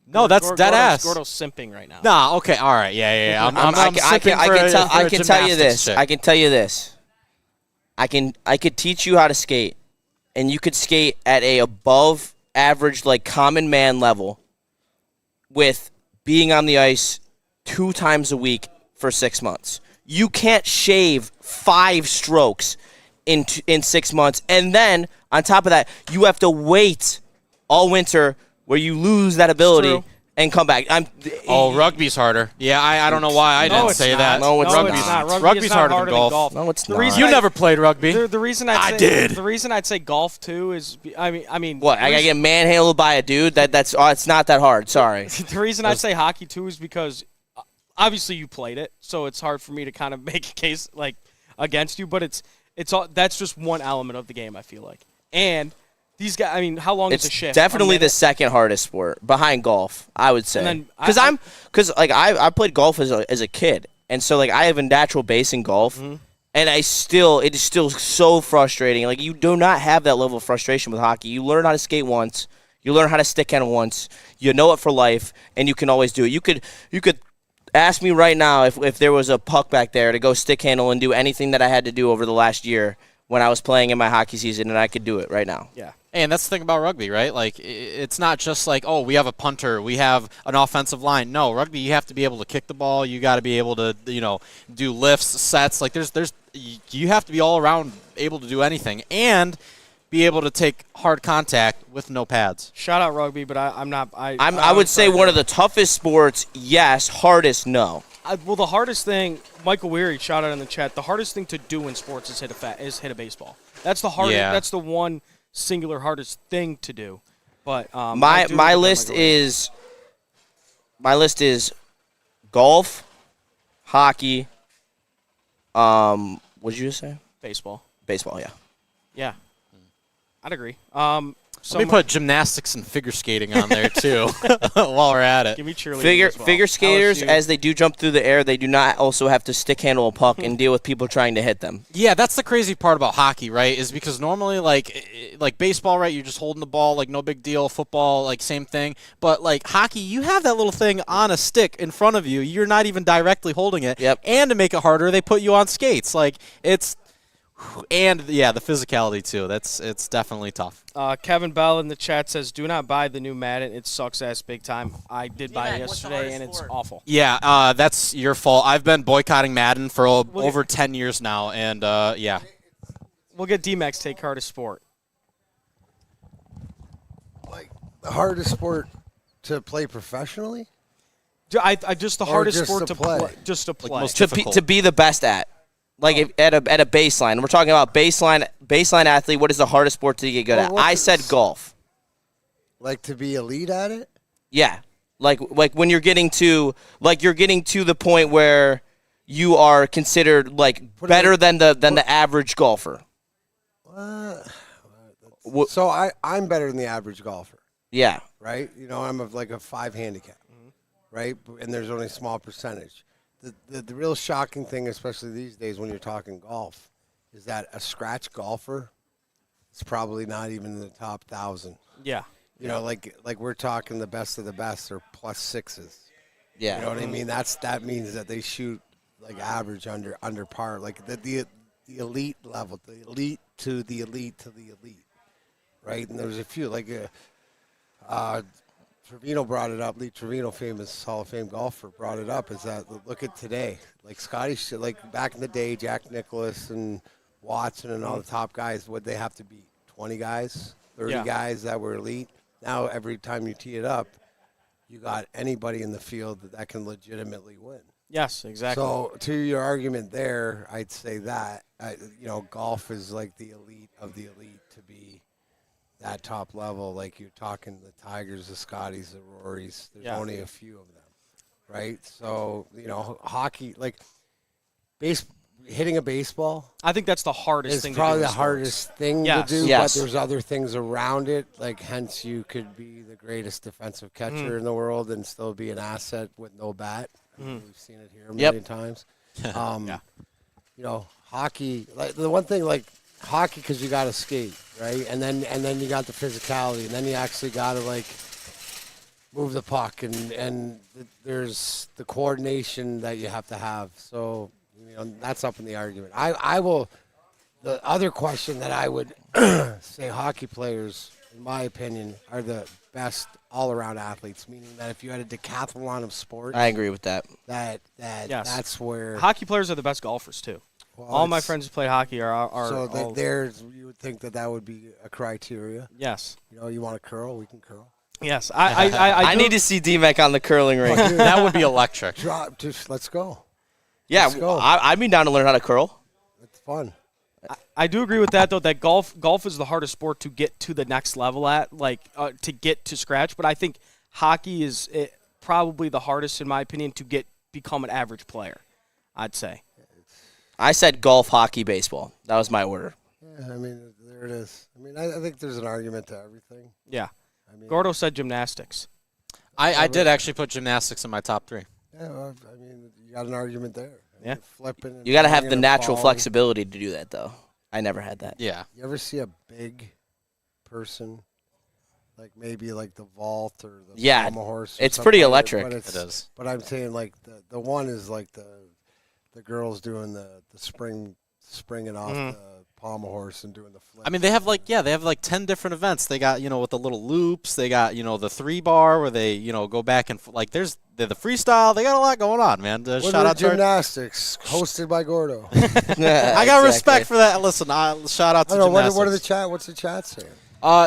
No, that's dead ass. Gordo's simping right now. Nah, okay, all right, yeah. I can tell you this. I can tell you this. I could teach you how to skate, and you could skate at a above average, like common man level, with being on the ice 2 times a week for 6 months. You can't shave 5 strokes in 6 months, and then on top of that, you have to wait all winter where you lose that ability and come back. Rugby's harder. Yeah, I don't know why I didn't say that. No, it's not. Rugby's harder than golf. No, it's not. You never played rugby. The reason I did. The reason I'd say golf too is I mean. What? I gotta get manhandled by a dude? It's not that hard. Sorry. The reason I'd say hockey too is because obviously you played it, so it's hard for me to kind of make a case like against you. But it's all that's just one element of the game. I feel like and. These guys, I mean, how long is a shift? It's definitely the second hardest sport behind golf, I would say. Because I played golf as a kid, and so like I have a natural base in golf, and it is still so frustrating. Like you do not have that level of frustration with hockey. You learn how to skate once, you learn how to stick handle once, you know it for life, and you can always do it. You could ask me right now if there was a puck back there to go stick handle and do anything that I had to do over the last year when I was playing in my hockey season, and I could do it right now. Yeah. And that's the thing about rugby, right? Like, it's not just like, oh, we have a punter, we have an offensive line. No, rugby, you have to be able to kick the ball. You got to be able to, do lifts, sets. Like, you have to be all around able to do anything and be able to take hard contact with no pads. Shout out rugby, but I'm not. I would say one of the toughest sports. Yes, hardest. No. Well, the hardest thing, Michael Weary, shout out in the chat. The hardest thing to do in sports is hit a baseball. That's the hardest. Yeah. That's the one singular hardest thing to do. But my list is golf, hockey. What did you just say? Baseball. Baseball, yeah. Yeah, I'd agree. Let me put gymnastics and figure skating on there too, while we're at it. Give me cheerleading as well. Figure skaters, LSU. as they do jump through the air, they do not also have to stick handle a puck and deal with people trying to hit them. Yeah, that's the crazy part about hockey, right? Is because normally, like baseball, right? You're just holding the ball, like no big deal. Football, like same thing. But like hockey, you have that little thing on a stick in front of you. You're not even directly holding it. Yep. And to make it harder, they put you on skates. Like it's. And yeah, the physicality too. It's definitely tough. Kevin Bell in the chat says, "Do not buy the new Madden. It sucks ass big time. I did buy it yesterday, and it's awful." Yeah, that's your fault. I've been boycotting Madden for over 10 years now, and yeah. We'll get D-Max take hardest sport. Like the hardest sport to play professionally? I just the Or hardest just sport to to play? play. Just to play. most To be the best at. Like if, at a baseline. We're talking about baseline athlete. What is the hardest sport to get good at? I said golf. Like to be elite at it? Yeah. Like when you're getting to the point where you are considered like better than the average golfer. So I'm better than the average golfer. Yeah. Right? You know, I'm like a 5 handicap. Right? And there's only a small percentage. The real shocking thing, especially these days when you're talking golf, is that a scratch golfer is probably not even in the top 1,000. Yeah. You know, like we're talking the best of the best are plus 6s. Yeah. You know what I mean? That means that they shoot like average under par, like the elite level, the elite to the elite to the elite, right? And there's a few like Trevino brought it up. Lee Trevino, famous Hall of Fame golfer, brought it up. Is that look at today, like Scotty, like back in the day, Jack Nicklaus and Watson and all the top guys, would they have to be 20 guys, 30 guys that were elite? Now every time you tee it up, you got anybody in the field that can legitimately win. Yes, exactly. So to your argument there, I'd say that golf is like the elite of the elite to be that top level. Like you're talking the Tigers, the Scotties, the Rorys. There's only a few of them, right? So hockey, like hitting a baseball. I think that's the hardest thing. It's probably to do the hardest thing to do. Yes. But there's other things around it. Like hence, you could be the greatest defensive catcher in the world and still be an asset with no bat. We've seen it here a million times. Hockey. Like the one thing, like hockey, because you got to skate, right? And then you got the physicality, and then you actually got to like move the puck, and there's the coordination that you have to have. So that's up in the argument. I will. The other question that I would say, hockey players, in my opinion, are the best all-around athletes. Meaning that if you had a decathlon of sports, I agree with that. That's where hockey players are the best golfers too. Well, all my friends who play hockey are so all, there's you would think that would be a criteria. Yes. You want to curl, we can curl. Yes, I need to see D-Mac on the curling ring. That would be electric. Let's go. Yeah, Let's go. I'd be down to learn how to curl. It's fun. I do agree with that, though, that golf is the hardest sport to get to the next level at, to get to scratch. But I think hockey is probably the hardest, in my opinion, to become an average player, I'd say. I said golf, hockey, baseball. That was my order. Yeah, I mean, there it is. I mean, I think there's an argument to everything. Yeah. Gordo said gymnastics. I did actually put gymnastics in my top 3. Yeah, well, I mean, you got an argument there. Yeah. Flipping. You got to have the natural flexibility to do that, though. I never had that. Yeah. You ever see a big person, like maybe like the vault or the pommel horse? It's pretty electric. It is. But I'm saying like the one is like the girls doing the springing off the pommel horse and doing the flip. I mean, they have like 10 different events. They got, with the little loops. They got, the 3-bar where they, go back and there's the freestyle. They got a lot going on, man. Shout out to gymnastics hosted by Gordo. I got respect for that. Listen, shout out to gymnastics. What are the chat? What's the chat saying?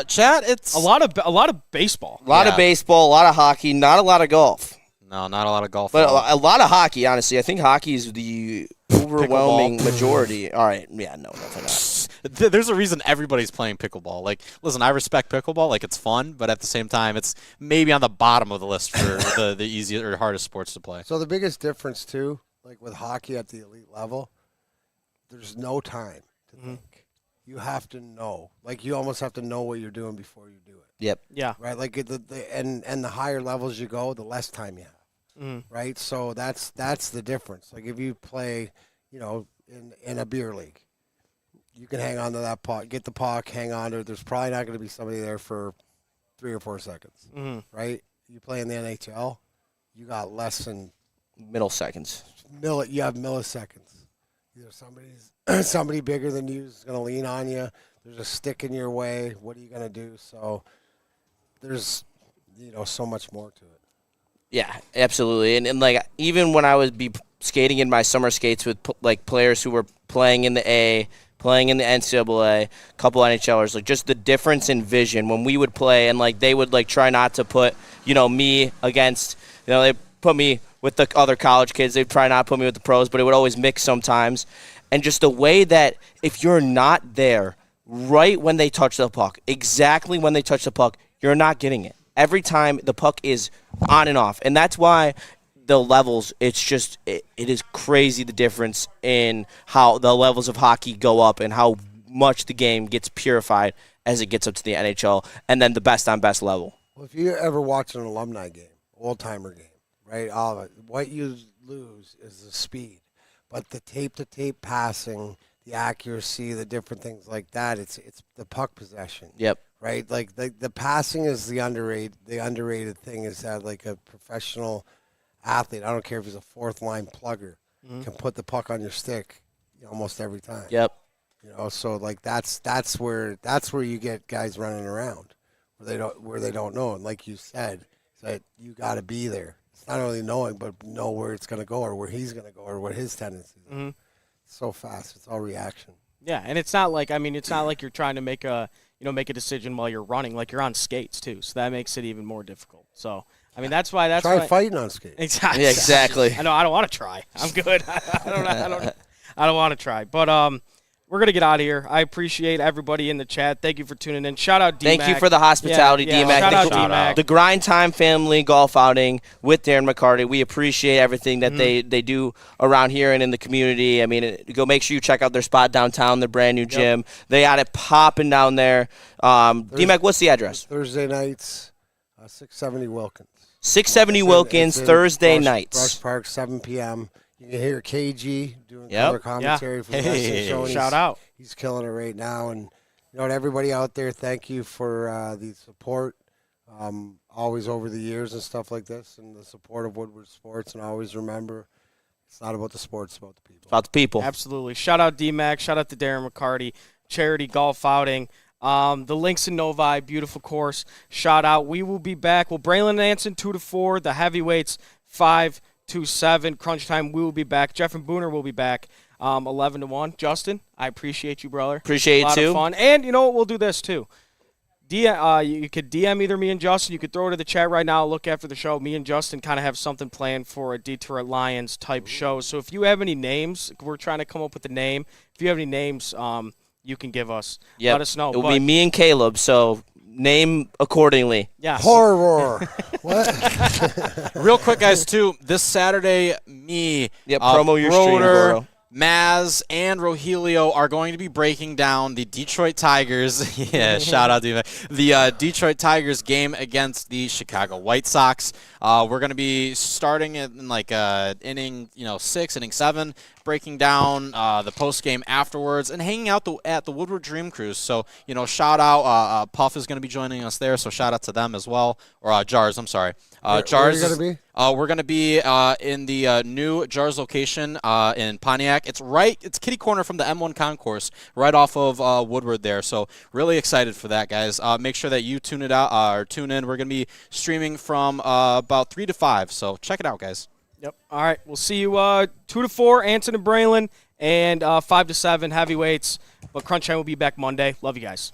Chat, it's a lot of baseball. A lot of baseball, a lot of hockey, not a lot of golf. No, not a lot of golf. But a lot of hockey, honestly. I think hockey is the overwhelming majority. All right. Yeah, no, nothing else. there's a reason everybody's playing pickleball. Like, listen, I respect pickleball. Like, it's fun, but at the same time, it's maybe on the bottom of the list for the easiest or hardest sports to play. So the biggest difference, too, like with hockey at the elite level, there's no time to think. You have to know. Like, you almost have to know what you're doing before you do it. Yep. Yeah. Right? Like, and the higher levels you go, the less time you have. Right? So that's the difference. Like, if you play, in a beer league, you can hang on to that puck, get the puck, hang on to it. There's probably not going to be somebody there for 3 or 4 seconds. Right? You play in the NHL, you got less than Milliseconds. You have milliseconds. Somebody bigger than you is going to lean on you. There's a stick in your way. What are you going to do? So there's, so much more to it. Yeah, absolutely. And like, even when I would be skating in my summer skates with like players who were playing in the A, playing in the NCAA, a couple NHLers, like just the difference in vision when we would play, and like they would like try not to put, me against, they put me with the other college kids. They'd try not to put me with the pros, but it would always mix sometimes. And just the way that if you're not there right when they touch the puck, exactly when they touch the puck, you're not getting it. Every time the puck is on and off. And that's why the levels, it's just, it is crazy the difference in how the levels of hockey go up and how much the game gets purified as it gets up to the NHL and then the best on best level. Well, if you ever watch an alumni game, old-timer game, right, all of it, what you lose is the speed. But the tape-to-tape passing, the accuracy, the different things like that, it's the puck possession. Yep. Right? Like, the passing is the underrated thing is that, like, a professional athlete, I don't care if he's a fourth-line plugger, can put the puck on your stick almost every time. Yep. So, like, that's where you get guys running around where they don't know. And like you said, that you got to be there. It's not only knowing, but know where it's going to go or where he's going to go or what his tendencies are. It's so fast. It's all reaction. Yeah, and it's not like you're trying to make a decision while you're running. Like, you're on skates too, so that makes it even more difficult. So, that's why try fighting on skates. Exactly. Yeah, exactly. I know. I don't want to try. I'm good. I don't want to try. But we're gonna get out of here. I appreciate everybody in the chat. Thank you for tuning in. Shout out D-Mac. Thank you for the hospitality, D-Mac. Shout out D-Mac. The Grind Time family golf outing with Darren McCarty. We appreciate everything that they do around here and in the community. Go make sure you check out their spot downtown, their brand new gym. They got it popping down there. D-Mac, what's the address? Thursday nights, 670 Wilkins. 670 Wilkins, Thursday nights. Brush Park, 7 p.m. You can hear KG doing color commentary for the show. Shout out. He's killing it right now. And, everybody out there, thank you for the support always over the years and stuff like this and the support of Woodward Sports. And always remember, it's not about the sports, it's about the people. It's about the people. Absolutely. Shout out D-Mac. Shout out to Darren McCarty. Charity golf outing. The links in Novi, beautiful course. Shout out. We will be back. Well, Braylon Anson, 2 to 4. The heavyweights, 5 to 7. Crunch time, we will be back. Jeff and Booner will be back 11 to 1. Justin, I appreciate you, brother. Appreciate you, too. A lot of fun. And you know what? We'll do this, too. You could DM either me and Justin. You could throw it in the chat right now. Look after the show. Me and Justin kind of have something planned for a Detroit Lions type show. So if you have any names, we're trying to come up with a name. If you have any names, you can give us. Yep. Let us know. It will be me and Caleb, so name accordingly. Yes. Horror. What? Real quick, guys, too. This Saturday, me, promo your stream, Broder, bro. Maz, and Rogelio are going to be breaking down the Detroit Tigers. Yeah, shout out to the Detroit Tigers game against the Chicago White Sox. We're going to be starting in like inning 6, inning 7, breaking down the post game afterwards, and hanging out at the Woodward Dream Cruise. So shout out Puff is going to be joining us there. So shout out to them as well, or Jars. I'm sorry. Jars. Where are you going to be? We're going to be in the new Jars location in Pontiac. It's kitty corner from the M1 concourse, right off of Woodward there. So really excited for that, guys. Make sure that you tune in. We're going to be streaming from about 3 to 5. So check it out, guys. Yep. All right. We'll see you 2 to 4, Anson and Braylon, and 5 to 7 heavyweights. But Crunch Time will be back Monday. Love you guys.